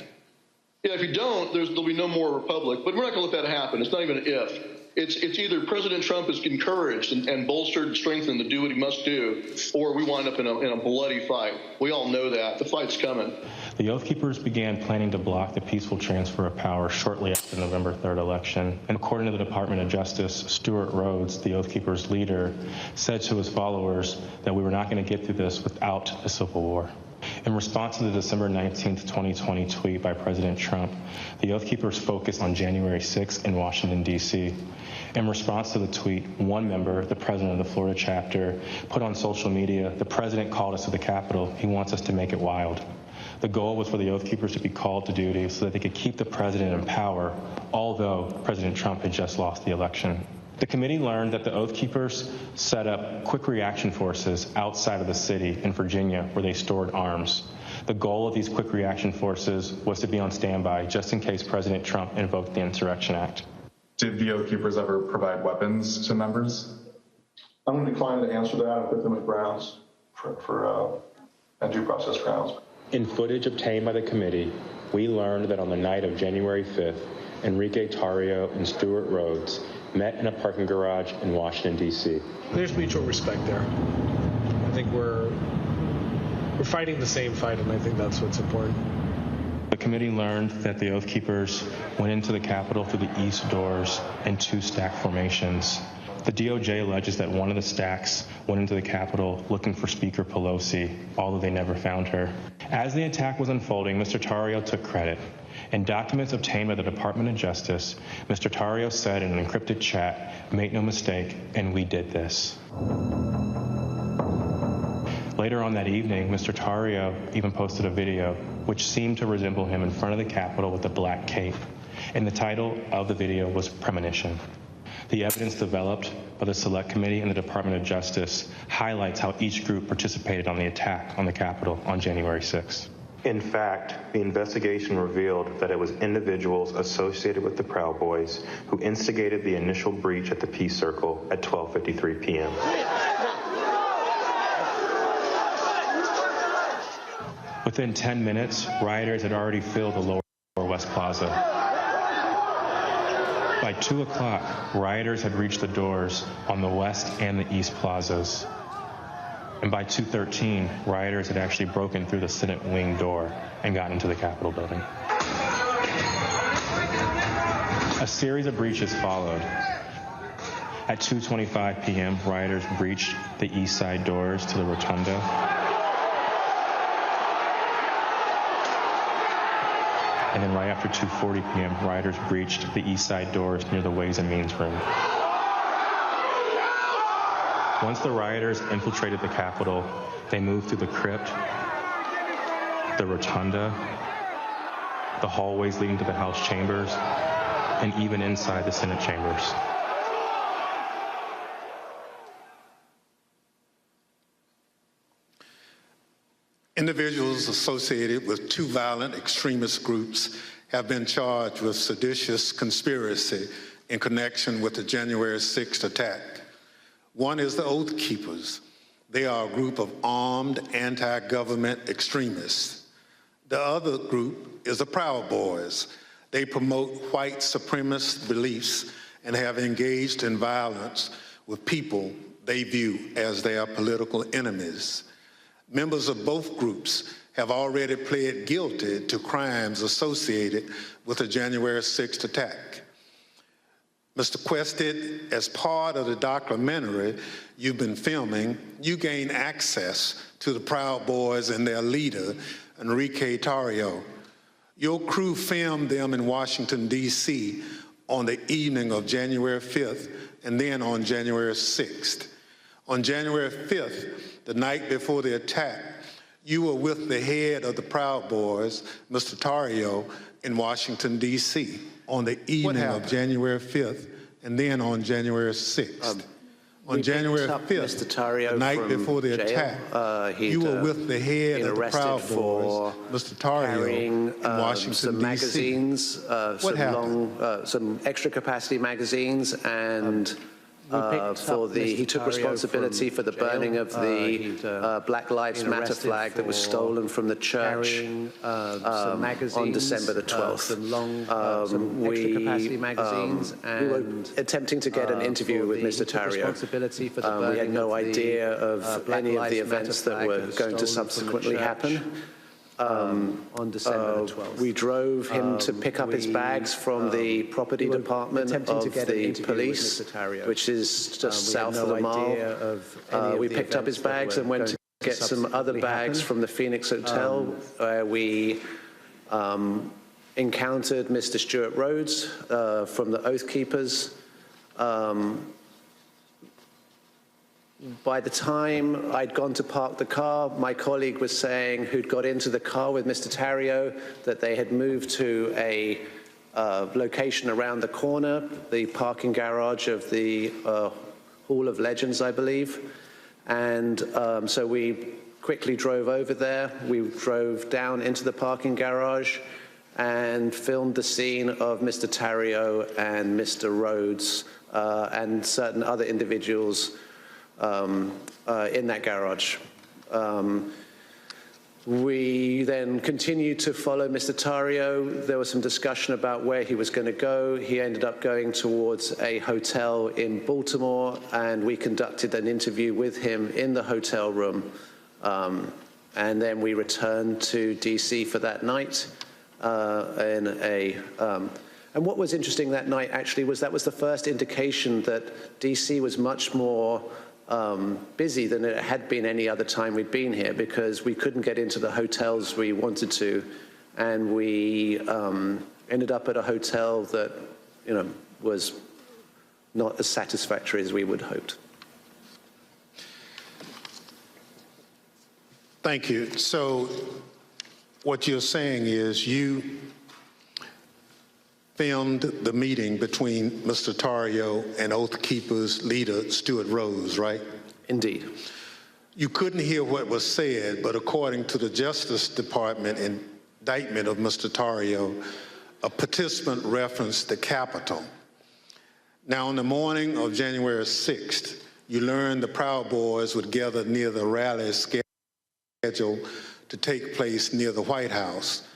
Yeah, if you don't, there'll be no more Republic. But we're not going to let that happen. It's not even an if. It's either President Trump is encouraged and bolstered and strengthened to do what he must do, or we wind up in a bloody fight. We all know that. The fight's coming. The Oath Keepers began planning to block the peaceful transfer of power shortly after the November 3rd election. And according to the Department of Justice, Stuart Rhodes, the Oath Keepers leader, said to his followers that we were not going to get through this without a civil war. In response to the December 19th, 2020 tweet by President Trump, the Oath Keepers focused on January 6th in Washington, D.C. In response to the tweet, one member, the president of the Florida chapter, put on social media, "The president called us to the Capitol. He wants us to make it wild." The goal was for the Oath Keepers to be called to duty so that they could keep the president in power, although President Trump had just lost the election. The committee learned that the Oath Keepers set up quick reaction forces outside of the city in Virginia where they stored arms. The goal of these quick reaction forces was to be on standby just in case President Trump invoked the Insurrection Act. Did the Oath Keepers ever provide weapons to members? I'm going to decline to answer that and put them at grounds for due process grounds. In footage obtained by the committee, we learned that on the night of January 5th, Enrique Tarrio and Stuart Rhodes met in a parking garage in Washington, D.C. There's mutual respect there. I think we're fighting the same fight, and I think that's what's important. The committee learned that the Oath Keepers went into the Capitol through the east doors in two stack formations. The DOJ alleges that one of the stacks went into the Capitol looking for Speaker Pelosi, although they never found her. As the attack was unfolding, Mr. Tarrio took credit. In documents obtained by the Department of Justice, Mr. Tarrio said in an encrypted chat, "Make no mistake, and we did this." Later on that evening, Mr. Tarrio even posted a video which seemed to resemble him in front of the Capitol with a black cape, and the title of the video was Premonition. The evidence developed by the Select Committee and the Department of Justice highlights how each group participated on the attack on the Capitol on January 6th. In fact, the investigation revealed that it was individuals associated with the Proud Boys who instigated the initial breach at the Peace Circle at 12:53 p.m. Within 10 minutes, rioters had already filled the Lower West Plaza. By 2 o'clock, rioters had reached the doors on the West and the East Plazas. And by 2:13, rioters had actually broken through the Senate wing door and gotten into the Capitol building. A series of breaches followed. At 2:25 p.m., rioters breached the east side doors to the Rotunda. And then right after 2:40 p.m., rioters breached the east side doors near the Ways and Means room. Once the rioters infiltrated the Capitol, they moved through the crypt, the Rotunda, the hallways leading to the House chambers, and even inside the Senate chambers. Individuals associated with two violent extremist groups have been charged with seditious conspiracy in connection with the January 6th attack. One is the Oath Keepers. They are a group of armed anti-government extremists. The other group is the Proud Boys. They promote white supremacist beliefs and have engaged in violence with people they view as their political enemies. Members of both groups have already pled guilty to crimes associated with the January 6th attack. Mr. Quested, as part of the documentary you've been filming, you gained access to the Proud Boys and their leader, Enrique Tarrio. Your crew filmed them in Washington, D.C. on the evening of January 5th and then on January 6th. On January 5th, the night before the attack, you were with the head of the Proud Boys, Mr. Tarrio, in Washington, D.C. on the evening of January 5th and then on January 6th. On January 5th, the night before the attack, you were with the head of the Proud Boys, Mr. Tarrio, in Washington, D.C. What happened? Some extra capacity magazines, and he took responsibility for the burning of the Black Lives Matter flag that was stolen from the church on December the 12th. We were attempting to get an interview with Mr. Tarrio. We had no idea of any of the events that were going to subsequently happen. On December the 12th. We drove him to pick up his bags from the property department of the police, which is just south of the mall. We picked up his bags and went to get some other bags from the Phoenix Hotel, where we encountered Mr. Stuart Rhodes from the Oath Keepers. By the time I'd gone to park the car, my colleague was saying, who'd got into the car with Mr. Tarrio, that they had moved to a location around the corner, the parking garage of the Hall of Legends, I believe. And so we quickly drove over there. We drove down into the parking garage and filmed the scene of Mr. Tarrio and Mr. Rhodes and certain other individuals in that garage. We then continued to follow Mr. Tarrio. There was some discussion about where he was going to go. He ended up going towards a hotel in Baltimore, and we conducted an interview with him in the hotel room. And then we returned to DC for that night and what was interesting that night actually was that was the first indication that DC was much more busy than it had been any other time we'd been here, because we couldn't get into the hotels we wanted to, and we ended up at a hotel that, was not as satisfactory as we would have hoped. Thank you. So what you're saying is you filmed the meeting between Mr. Tarrio and Oath Keepers leader Stuart Rhodes, right? Indeed. You couldn't hear what was said, but according to the Justice Department indictment of Mr. Tarrio, a participant referenced the Capitol. Now, on the morning of January 6th, you learned the Proud Boys would gather near the rally scheduled to take place near the White House.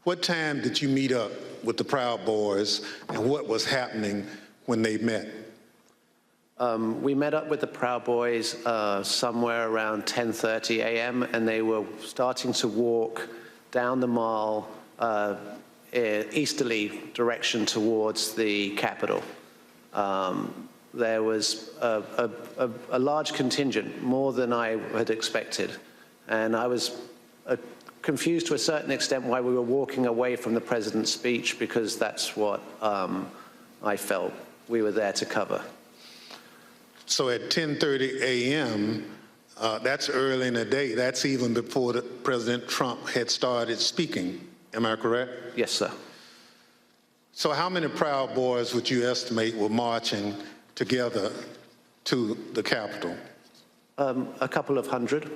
What time did you meet up with the Proud Boys, and what was happening when they met? We met up with the Proud Boys somewhere around 10:30 a.m., and they were starting to walk down the mall easterly direction towards the Capitol. There was a large contingent, more than I had expected, and I was confused to a certain extent why we were walking away from the president's speech, because that's what I felt we were there to cover. So at 10:30 a.m., that's early in the day. That's even before President Trump had started speaking. Am I correct? Yes, sir. So how many Proud Boys would you estimate were marching together to the Capitol? A couple of hundred.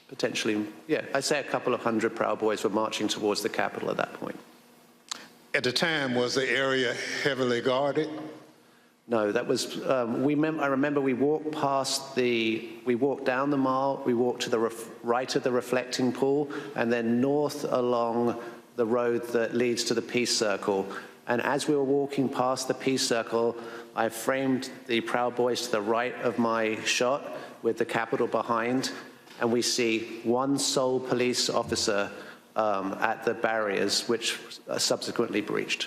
Potentially, yeah, I'd say a couple of hundred Proud Boys were marching towards the Capitol at that point. At the time, was the area heavily guarded? No, that was, I remember we walked we walked down the mall, we walked to the right of the reflecting pool, and then north along the road that leads to the Peace Circle. And as we were walking past the Peace Circle, I framed the Proud Boys to the right of my shot with the Capitol behind, and we see one sole police officer at the barriers, which subsequently breached.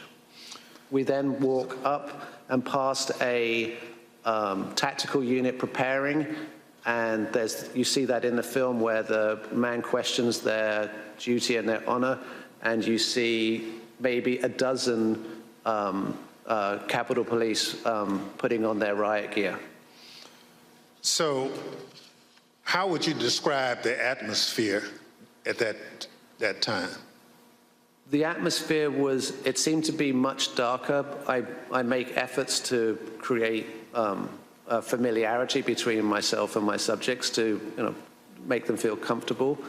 We then walk up and past a tactical unit preparing, and you see that in the film where the man questions their duty and their honor, and you see maybe a dozen Capitol Police putting on their riot gear. So how would you describe the atmosphere at that time? The atmosphere it seemed to be much darker. I make efforts to create a familiarity between myself and my subjects to make them feel comfortable.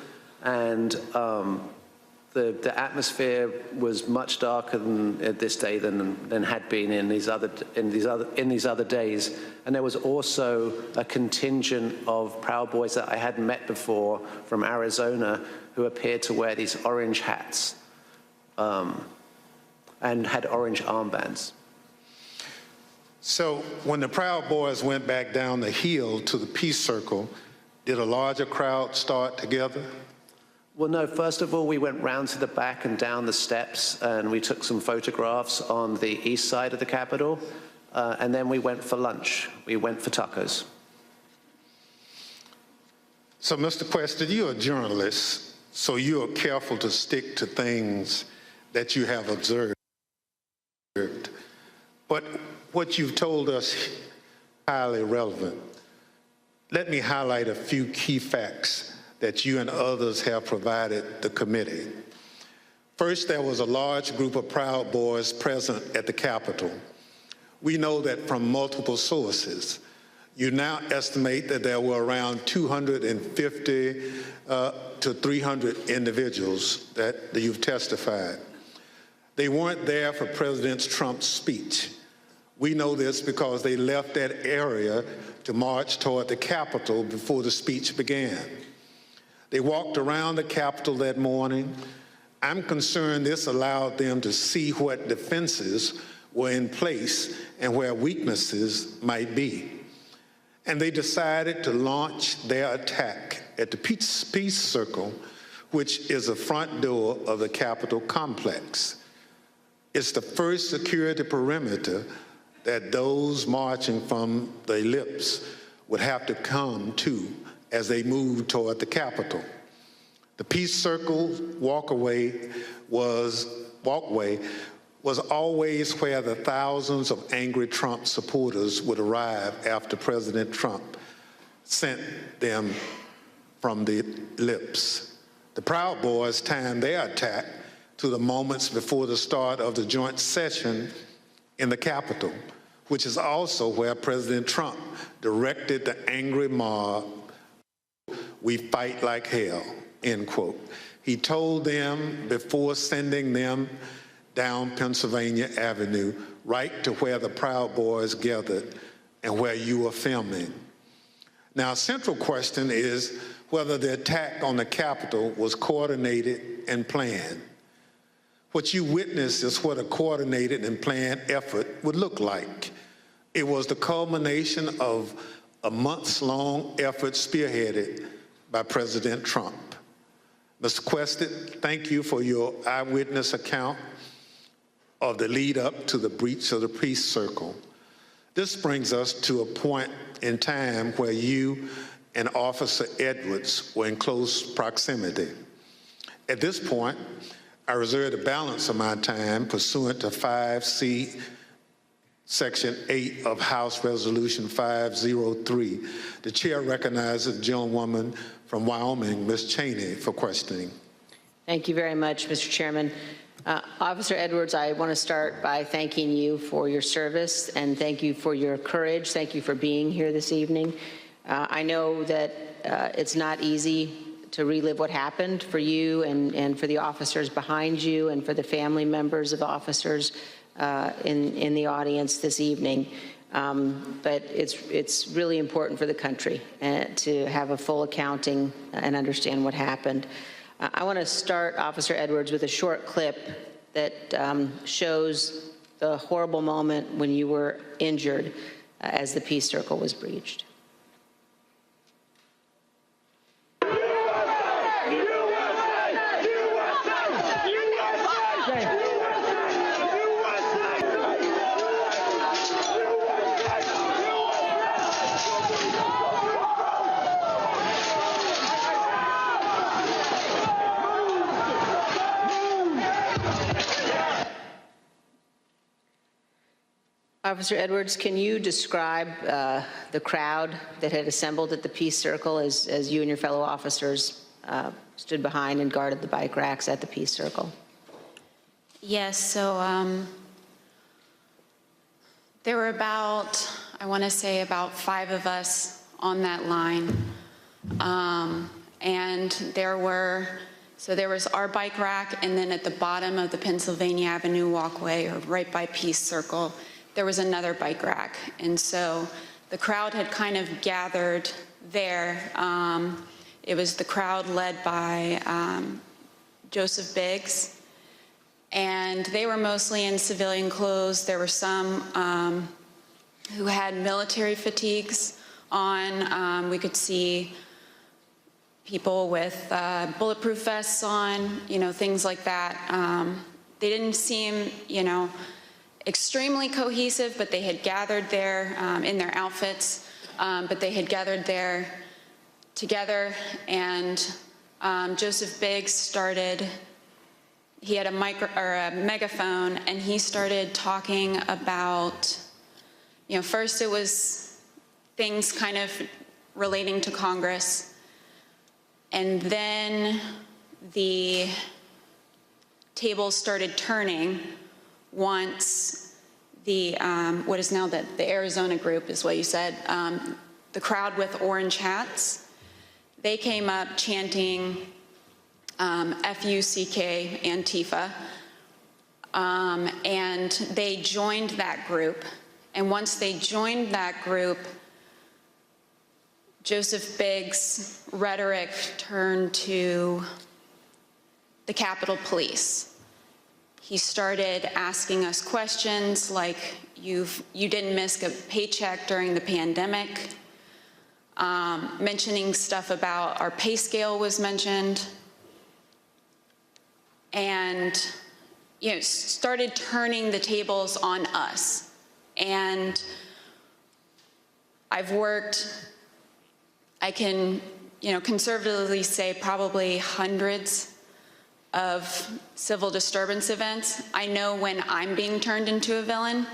And the atmosphere was much darker this day than had been in these other days. And there was also a contingent of Proud Boys that I hadn't met before from Arizona who appeared to wear these orange hats and had orange armbands. So when the Proud Boys went back down the hill to the Peace Circle, did a larger crowd start together? Well, no. First of all, we went round to the back and down the steps, and we took some photographs on the east side of the Capitol, and then we went for lunch. We went for tacos. So, Mr. Quested, you're a journalist, so you are careful to stick to things that you have observed. But what you've told us is highly relevant. Let me highlight a few key facts that you and others have provided the committee. First, there was a large group of Proud Boys present at the Capitol. We know that from multiple sources. You now estimate that there were around 250 to 300 individuals that you've testified. They weren't there for President Trump's speech. We know this because they left that area to march toward the Capitol before the speech began. They walked around the Capitol that morning. I'm concerned this allowed them to see what defenses were in place and where weaknesses might be. And they decided to launch their attack at the Peace Circle, which is the front door of the Capitol complex. It's the first security perimeter that those marching from the ellipse would have to come to as they moved toward the Capitol. The Peace Circle walkway was always where the thousands of angry Trump supporters would arrive after President Trump sent them from the ellipse. The Proud Boys timed their attack to the moments before the start of the joint session in the Capitol, which is also where President Trump directed the angry mob, "We fight like hell," end quote. He told them before sending them down Pennsylvania Avenue, right to where the Proud Boys gathered and where you were filming. Now, a central question is whether the attack on the Capitol was coordinated and planned. What you witnessed is what a coordinated and planned effort would look like. It was the culmination of a months-long effort spearheaded by President Trump. Mr. Quested, thank you for your eyewitness account of the lead up to the breach of the Peace Circle. This brings us to a point in time where you and Officer Edwards were in close proximity. At this point, I reserve the balance of my time pursuant to 5C, Section 8 of House Resolution 503. The chair recognizes the gentlewoman from Wyoming, Ms. Cheney, for questioning. Thank you very much, Mr. Chairman. Officer Edwards, I want to start by thanking you for your service and thank you for your courage. Thank you for being here this evening. I know that it's not easy to relive what happened for you and for the officers behind you and for the family members of officers in the audience this evening. But it's really important for the country to have a full accounting and understand what happened. I want to start, Officer Edwards, with a short clip that shows the horrible moment when you were injured as the peace circle was breached. Officer Edwards, can you describe the crowd that had assembled at the Peace Circle as you and your fellow officers stood behind and guarded the bike racks at the Peace Circle? Yes, so there were about, I want to say about 5 of us on that line. And there was our bike rack, and then at the bottom of the Pennsylvania Avenue walkway, or right by Peace Circle, there was another bike rack. And so the crowd had kind of gathered there. It was the crowd led by Joseph Biggs, and they were mostly in civilian clothes. There were some who had military fatigues on. We could see people with bulletproof vests on, things like that. They didn't seem, extremely cohesive, but they had gathered there in their outfits, but they had gathered there together, and Joseph Biggs started, he had a megaphone, and he started talking about, first it was things kind of relating to Congress, and then the tables started turning once the, what is now the Arizona group is what you said, the crowd with orange hats, they came up chanting F-U-C-K, Antifa, and they joined that group. And once they joined that group, Joseph Biggs' rhetoric turned to the Capitol Police. He started asking us questions like, you didn't miss a paycheck during the pandemic, mentioning stuff about our pay scale was mentioned, and started turning the tables on us. And I've worked, I can conservatively say probably hundreds of civil disturbance events. I know when I'm being turned into a villain,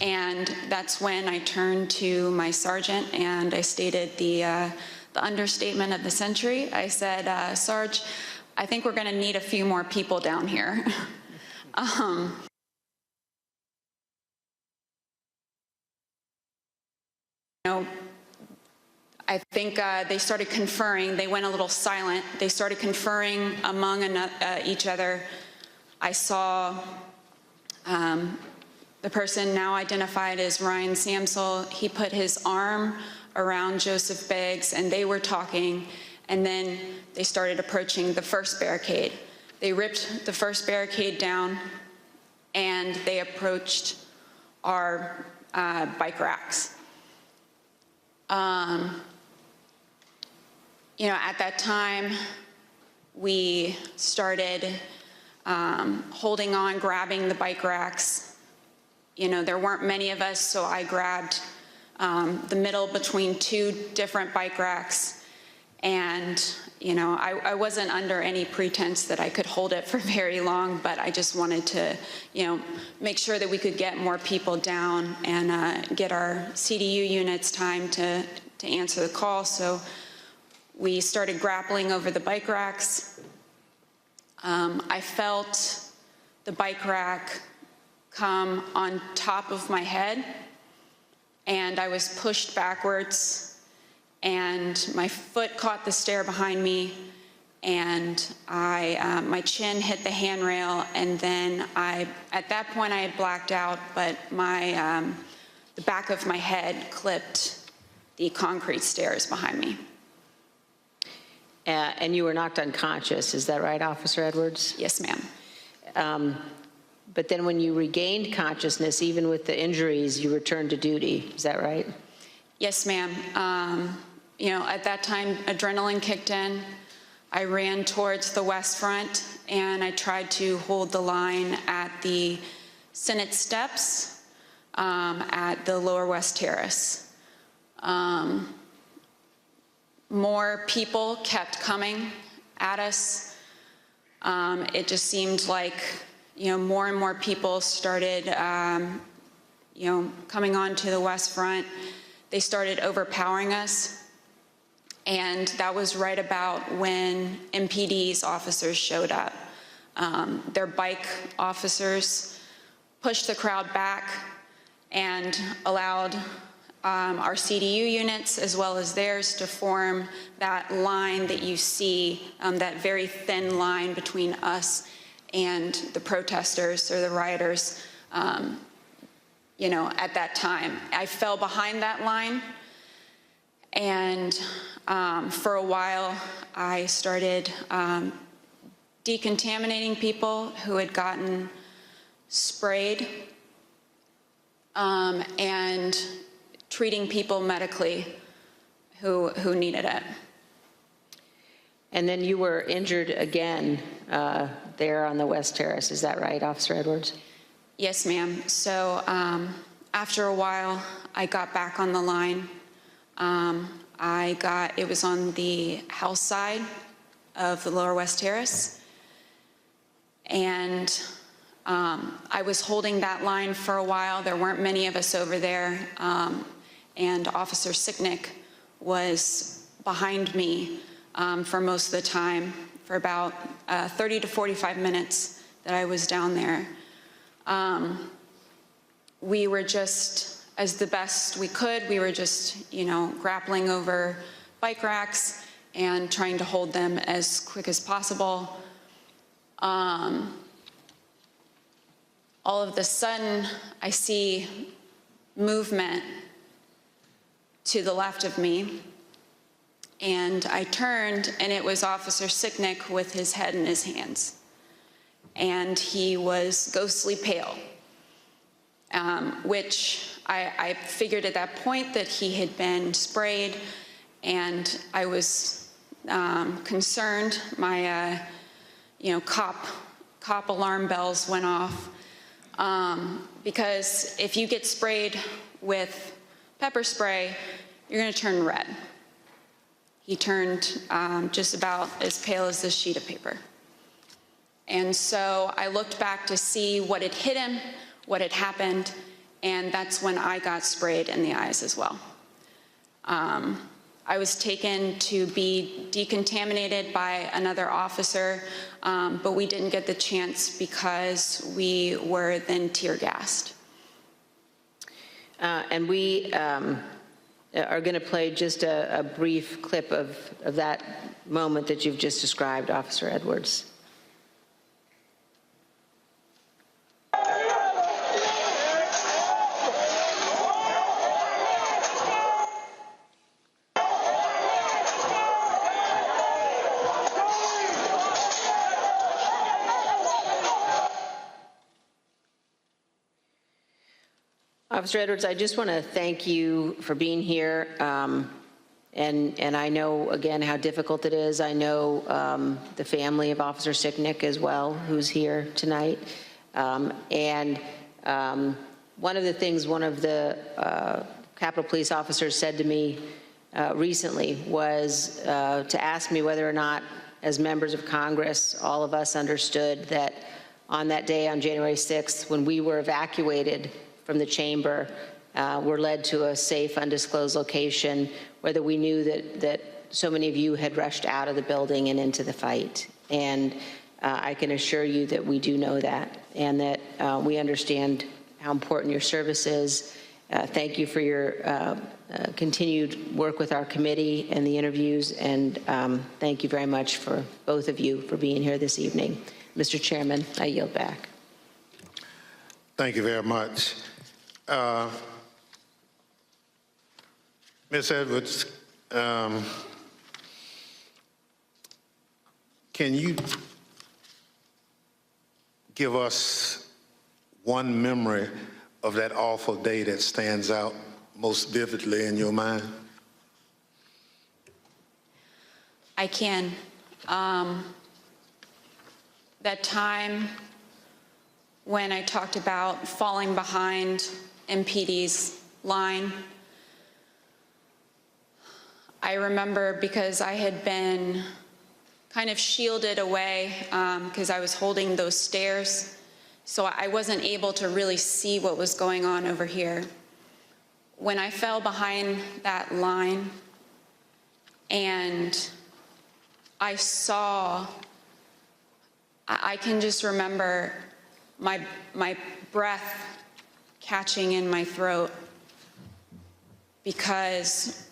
and that's when I turned to my sergeant and I stated the understatement of the century. I said, Sarge, I think we're gonna need a few more people down here. I think they started conferring. They went a little silent. They started conferring among each other. I saw the person now identified as Ryan Samsel. He put his arm around Joseph Biggs, and they were talking, and then they started approaching the first barricade. They ripped the first barricade down, and they approached our bike racks. At that time, we started holding on, grabbing the bike racks. There weren't many of us, so I grabbed the middle between 2 different bike racks. And, I wasn't under any pretense that I could hold it for very long, but I just wanted to, make sure that we could get more people down and get our CDU units time to answer the call. So we started grappling over the bike racks. I felt the bike rack come on top of my head, and I was pushed backwards, and my foot caught the stair behind me, and my chin hit the handrail, and then at that point I had blacked out, but the back of my head clipped the concrete stairs behind me. And you were knocked unconscious, is that right, Officer Edwards? Yes, ma'am. But then when you regained consciousness, even with the injuries, you returned to duty, is that right? Yes, ma'am. You know, at that time, adrenaline kicked in. I ran towards the West Front, and I tried to hold the line at the Senate steps at the Lower West Terrace. More people kept coming at us. It just seemed like, you know, more and more people started, you know, coming onto the West Front. They started overpowering us. And that was right about when MPD's officers showed up. Their bike officers pushed the crowd back and allowed our CDU units as well as theirs to form that line that you see, that very thin line between us and the protesters or the rioters, you know, at that time. I fell behind that line, and for a while I started decontaminating people who had gotten sprayed and treating people medically who needed it. And then you were injured again there on the West Terrace, is that right, Officer Edwards? Yes, ma'am. So after a while, I got back on the line. It was on the house side of the Lower West Terrace. And I was holding that line for a while. There weren't many of us over there. And Officer Sicknick was behind me for most of the time, for about 30 to 45 minutes that I was down there. We were just, as the best we could, we were just, you know, grappling over bike racks and trying to hold them as quick as possible. All of a sudden, I see movement to the left of me, and I turned, and it was Officer Sicknick with his head in his hands. And he was ghostly pale, which I figured at that point that he had been sprayed, and I was concerned. My, you know, cop alarm bells went off, because if you get sprayed with pepper spray, you're going to turn red. He turned just about as pale as this sheet of paper. And so I looked back to see what had hit him, what had happened, and that's when I got sprayed in the eyes as well. I was taken to be decontaminated by another officer, but we didn't get the chance because we were then tear gassed. And we are going to play just a brief clip of that moment that you've just described, Officer Edwards. Officer Edwards, I just want to thank you for being here. And I know, again, how difficult it is. I know the family of Officer Sicknick as well, who's here tonight. And one of the things one of the Capitol Police officers said to me recently was to ask me whether or not, as members of Congress, all of us understood that on that day, on January 6th, when we were evacuated from the chamber, were led to a safe, undisclosed location, whether we knew that so many of you had rushed out of the building and into the fight. And I can assure you that we do know that, and that we understand how important your service is. Thank you for your continued work with our committee and the interviews, and thank you very much for both of you for being here this evening. Mr. Chairman, I yield back. Thank you very much. Ms. Edwards, can you give us one memory of that awful day that stands out most vividly in your mind? I can. That time when I talked about falling behind MPD's line, I remember because I had been kind of shielded away because I was holding those stairs, so I wasn't able to really see what was going on over here. When I fell behind that line and I saw, I can just remember my breath catching in my throat because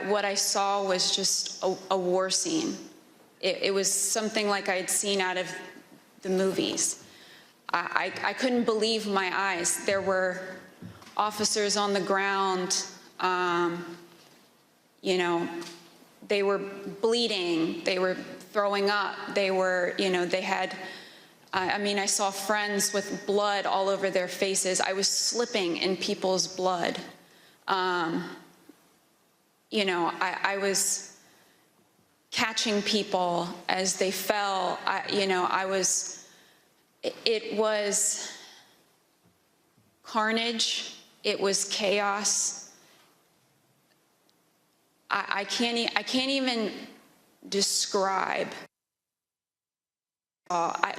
what I saw was just a war scene. It was something like I'd seen out of the movies. I couldn't believe my eyes. There were officers on the ground, you know, they were bleeding, they were throwing up, they were, you know, they had, I mean, I saw friends with blood all over their faces. I was slipping in people's blood. You know, I was catching people as they fell. You know, it was carnage. It was chaos. I can't even describe.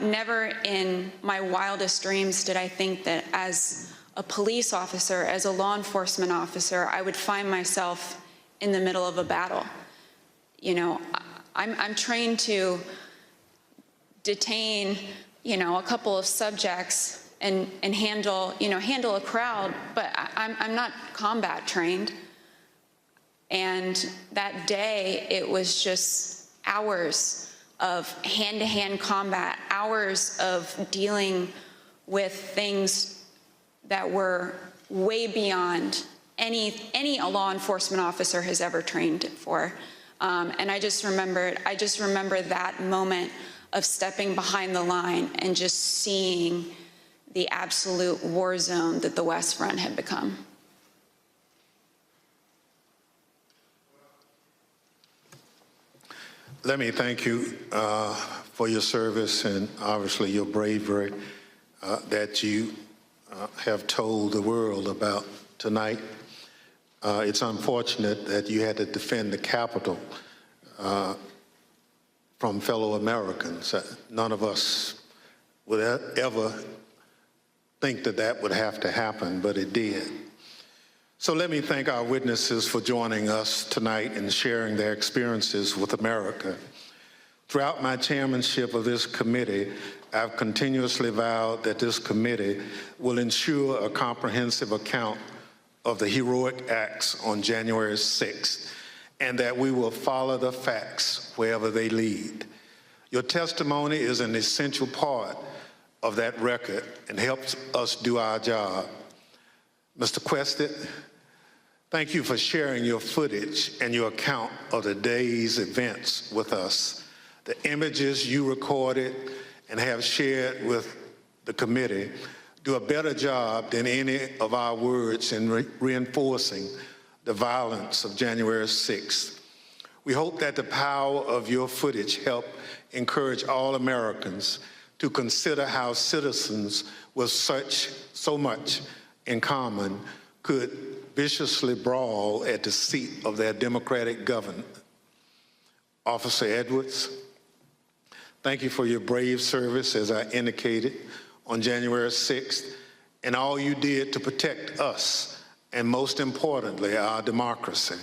Never in my wildest dreams did I think that as a police officer, as a law enforcement officer, I would find myself in the middle of a battle. You know, I'm trained to detain, you know, a couple of subjects and handle a crowd, but I'm not combat trained. And that day, it was just hours of hand-to-hand combat, hours of dealing with things that were way beyond any law enforcement officer has ever trained for. And I just remember that moment of stepping behind the line and just seeing the absolute war zone that the West Front had become. Let me thank you for your service and obviously your bravery that you have told the world about tonight. It's unfortunate that you had to defend the Capitol from fellow Americans. None of us would ever think that that would have to happen, but it did. So let me thank our witnesses for joining us tonight and sharing their experiences with America. Throughout my chairmanship of this committee, I've continuously vowed that this committee will ensure a comprehensive account of the heroic acts on January 6th, and that we will follow the facts wherever they lead. Your testimony is an essential part of that record and helps us do our job. Mr. Quested, thank you for sharing your footage and your account of the day's events with us. The images you recorded and have shared with the committee do a better job than any of our words in reinforcing the violence of January 6th. We hope that the power of your footage help encourage all Americans to consider how citizens with so much in common could viciously brawl at the seat of their democratic government. Officer Edwards, thank you for your brave service, as I indicated, on January 6th, and all you did to protect us, and most importantly, our democracy.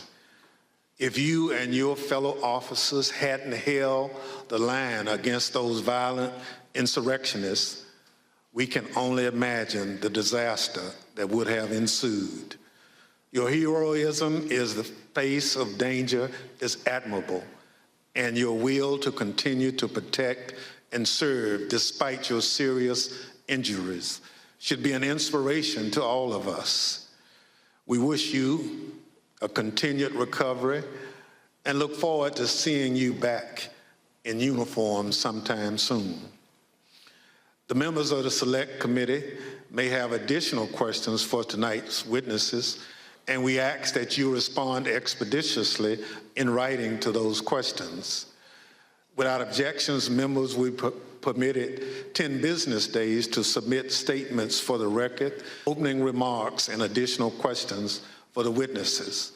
If you and your fellow officers hadn't held the line against those violent insurrectionists, we can only imagine the disaster that would have ensued. Your heroism in the face of danger is admirable, and your will to continue to protect and serve despite your serious injuries should be an inspiration to all of us. We wish you a continued recovery and look forward to seeing you back in uniform sometime soon. The members of the Select Committee may have additional questions for tonight's witnesses, and we ask that you respond expeditiously in writing to those questions. Without objections, members will be permitted 10 business days to submit statements for the record, opening remarks, and additional questions for the witnesses.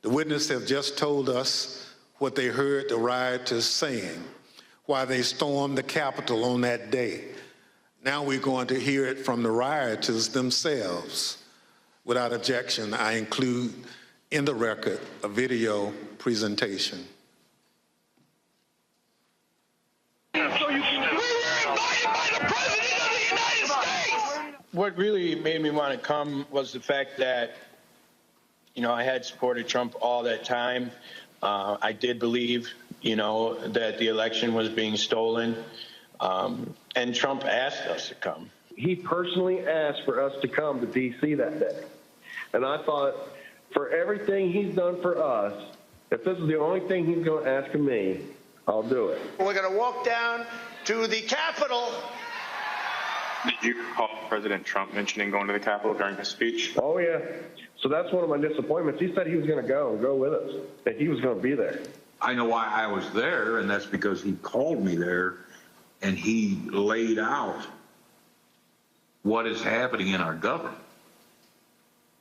The witnesses have just told us what they heard the rioters saying while they stormed the Capitol on that day. Now we're going to hear it from the rioters themselves. Without objection, I include in the record a video presentation. What really made me want to come was the fact that, you know, I had supported Trump all that time. I did believe, you know, that the election was being stolen, and Trump asked us to come. He personally asked for us to come to D.C. that day. And I thought, for everything he's done for us, if this is the only thing he's going to ask of me, I'll do it. We're going to walk down to the Capitol. Did you recall President Trump mentioning going to the Capitol during his speech? Oh, yeah. So that's one of my disappointments. He said he was going to go with us, that he was going to be there. I know why I was there, and that's because he called me there, and he laid out what is happening in our government.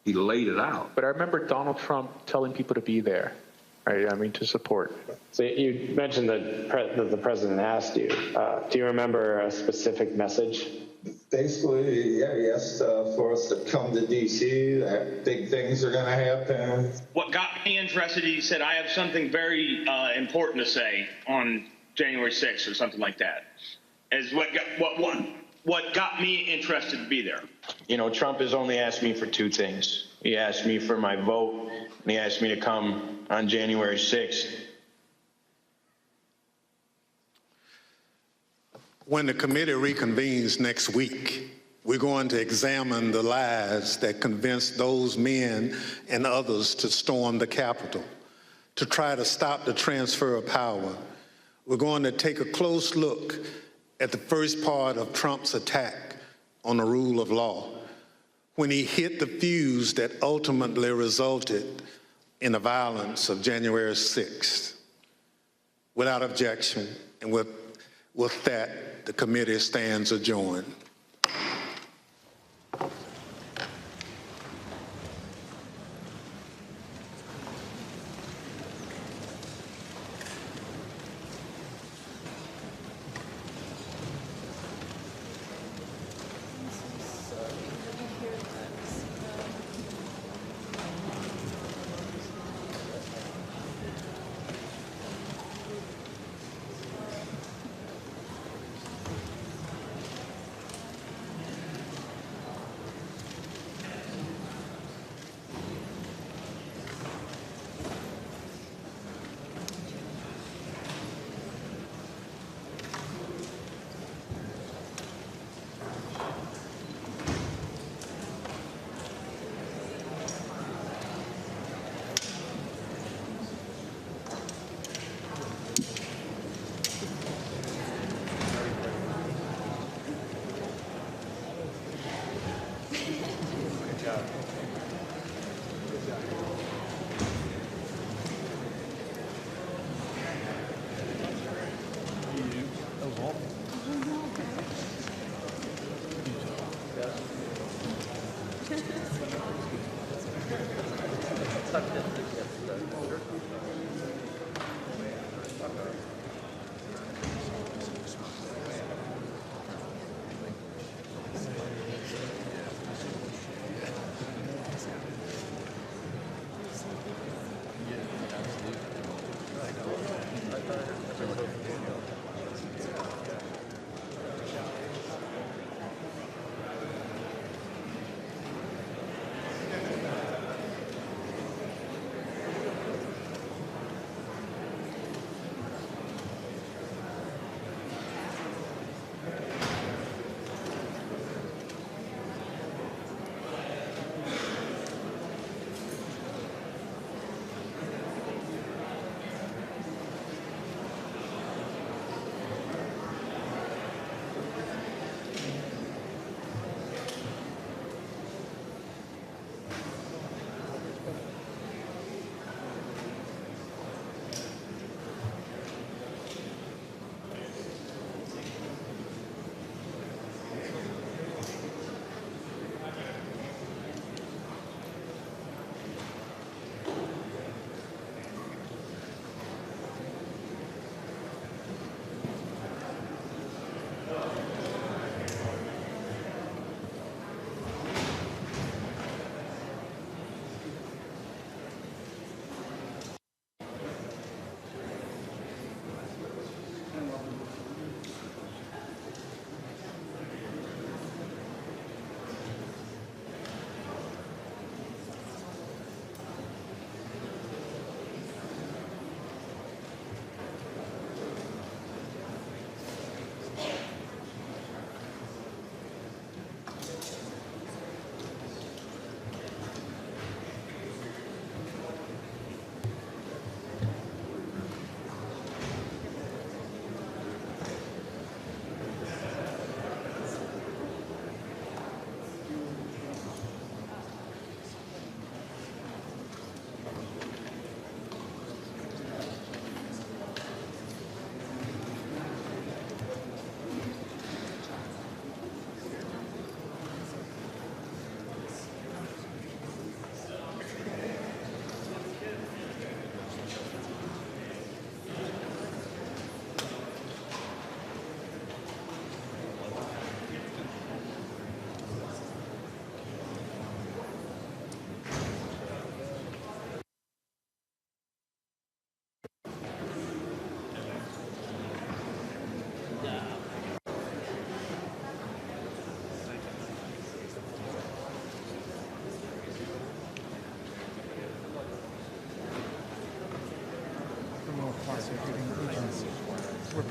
He laid it out. But I remember Donald Trump telling people to be there, right? I mean, to support. So you mentioned that the president asked you. Do you remember a specific message? Basically, yeah, he asked for us to come to D.C., that big things are going to happen. What got me interested, he said, I have something very important to say on January 6th or something like that, is what got me interested to be there. You know, Trump has only asked me for two things. He asked me for my vote, and he asked me to come on January 6th. When the committee reconvenes next week, we're going to examine the lies that convinced those men and others to storm the Capitol, to try to stop the transfer of power. We're going to take a close look at the first part of Trump's attack on the rule of law, when he hit the fuse that ultimately resulted in the violence of January 6th. Without objection, and with that, the committee stands adjourned.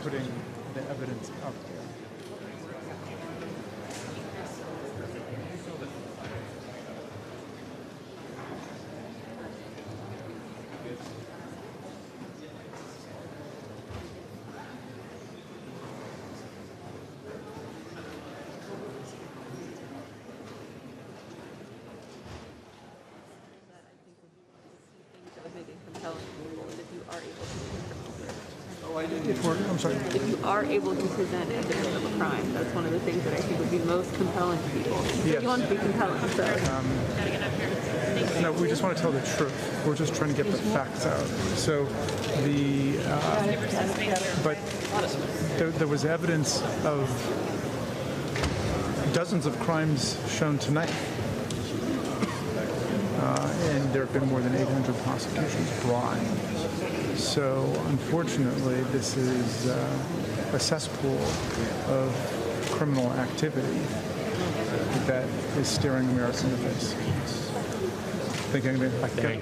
putting the evidence up there. I'm sorry. If you are able to present evidence of a crime, that's one of the things that I think would be most compelling to people. Yes. You want to be compelling, so. No, we just want to tell the truth. We're just trying to get the facts out. So but there was evidence of dozens of crimes shown tonight. And there have been more than 800 prosecutions brought. So unfortunately, this is a cesspool of criminal activity that is staring America in the face. Thank you.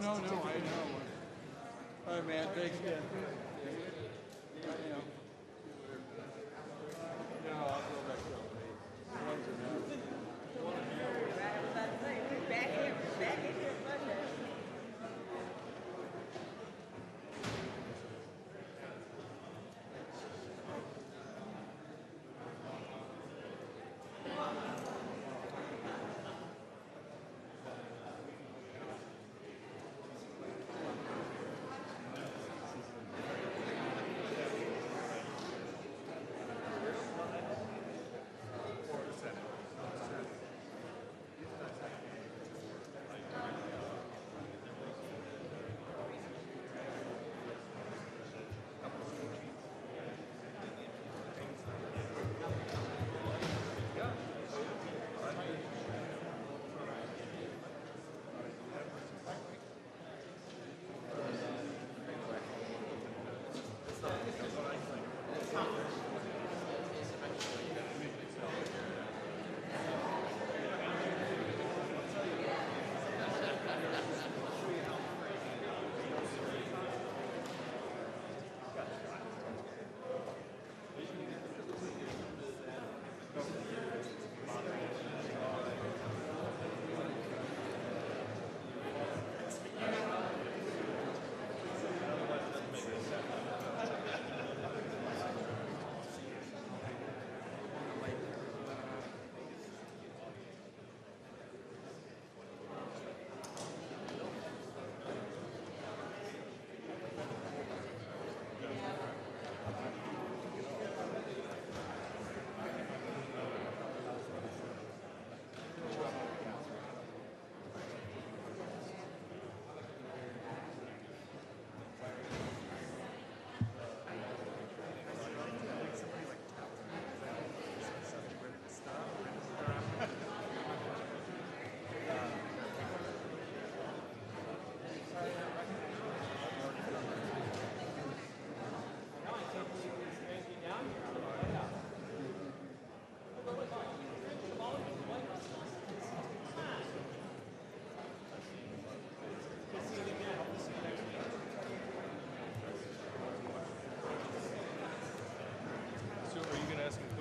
No, I know. All right, man, thanks again. No, I'll go back to back in here Monday.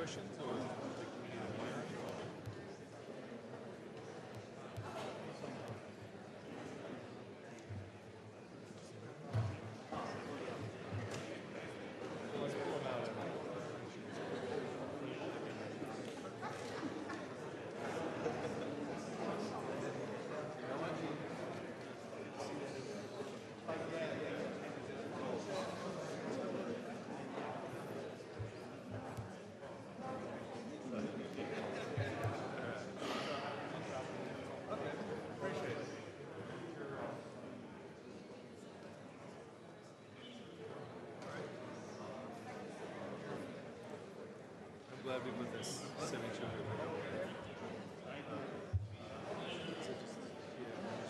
questions or I'm glad we put this signature.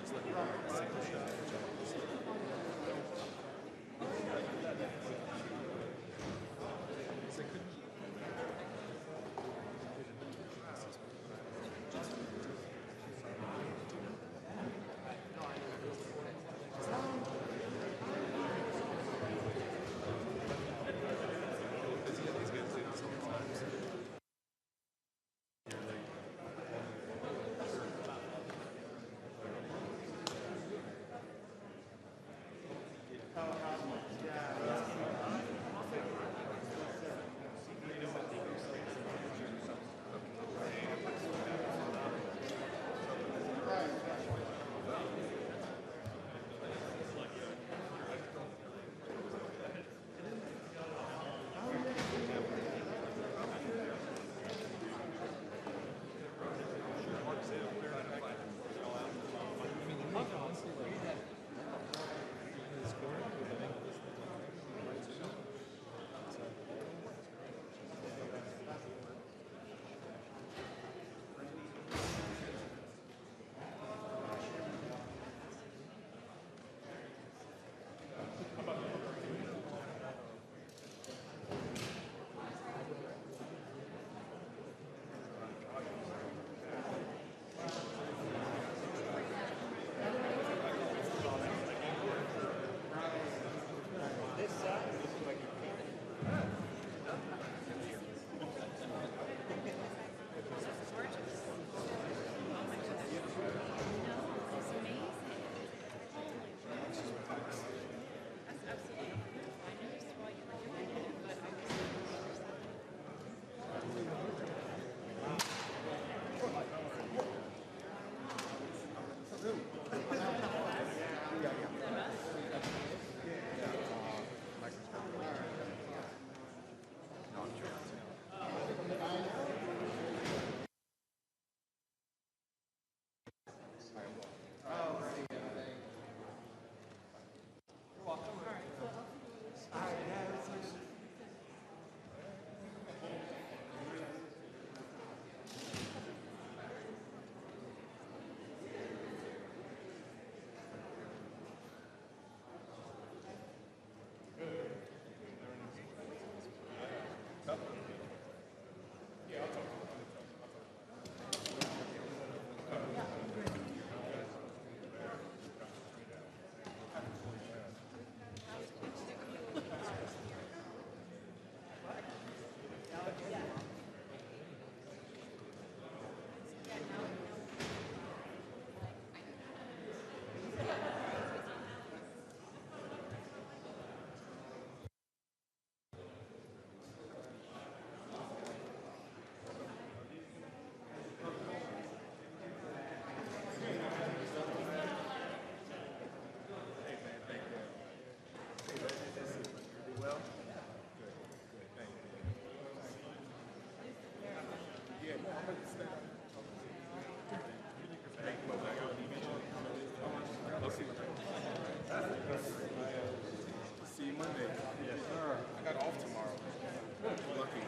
Just let me know the signature. See you Monday. Yes, sir. I got off tomorrow. Lucky.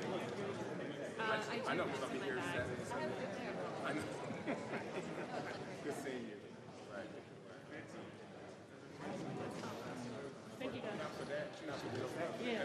I know because I'll be here Saturday, Sunday. I know. Good seeing you. Right. Thank you, guys. Not for that. Not for this. Yeah.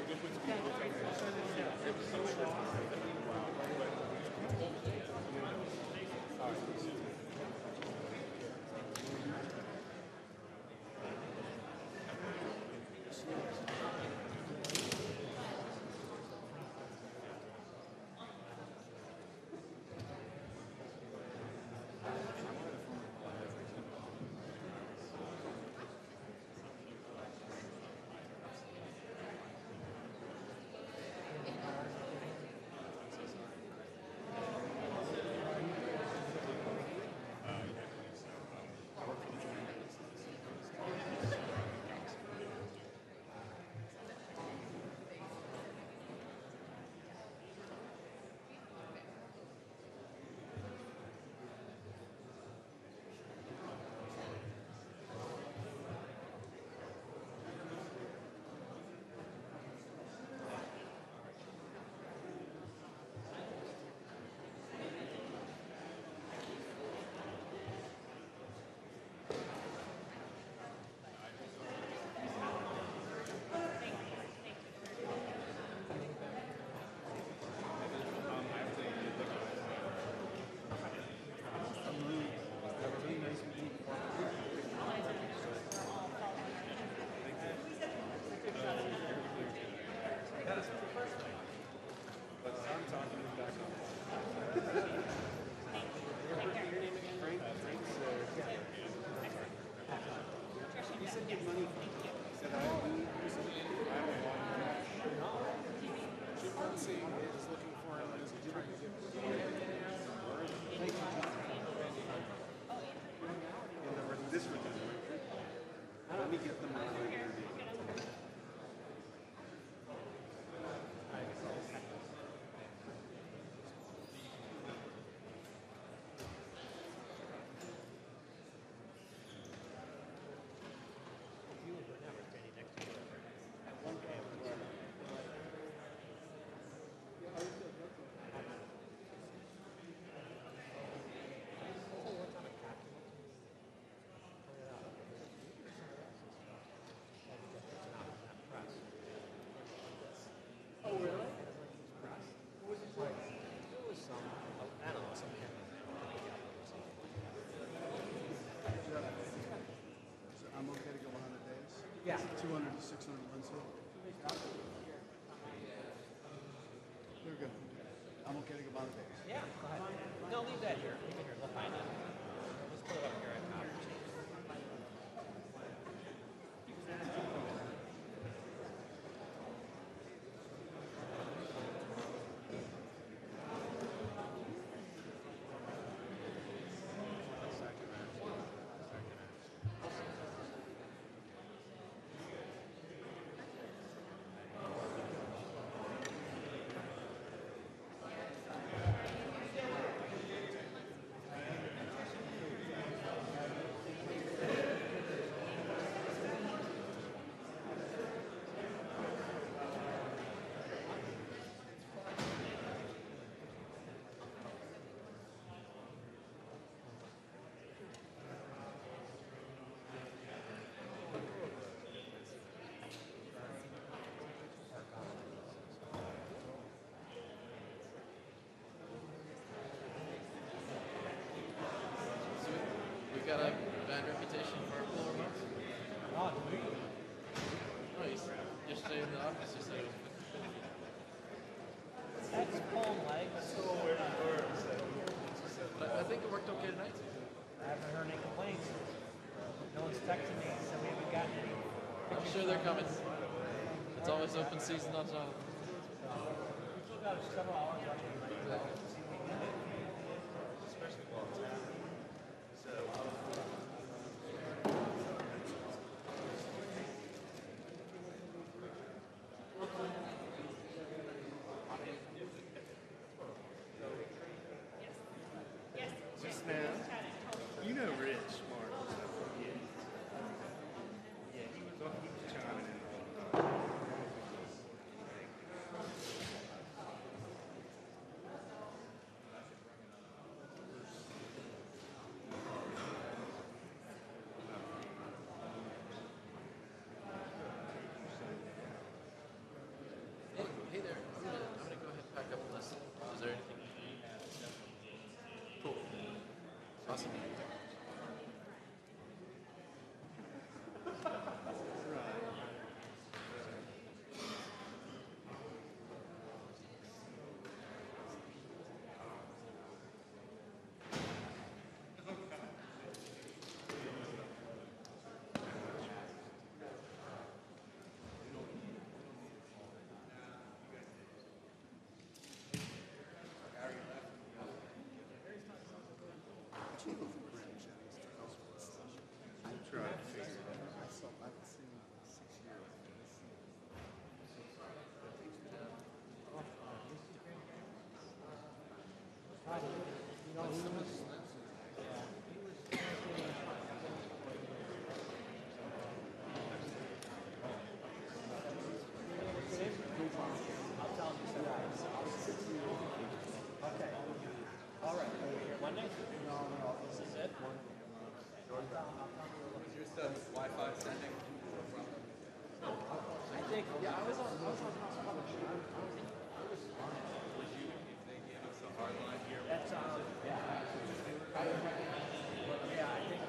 Let me get them. Oh, really? What was it like? It was some, I don't know, some So I'm okay to go 100 days? Yeah. 200 to 600 months here? They're good. I'm okay to go 100 days. Yeah, go ahead. No, leave that here. Leave it here. Let's find it. Let's put it up here at top. Got a bad reputation for poor remarks? Oh, do we? No, yesterday in the office you said it was That's pulling legs. But I think it worked okay tonight. I haven't heard any complaints. No one's texting me, so we haven't gotten any. I'm sure they're coming. It's always open season on top. We still got several hours left in the night. Exactly. Especially while it's happening. Just now, you know Rich Martin. Yeah, he was on. Yeah, I was on House Public. That's yeah, I think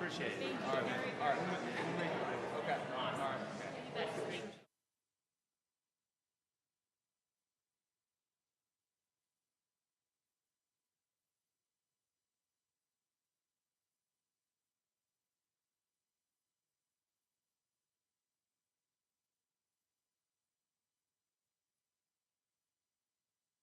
Appreciate it. All right.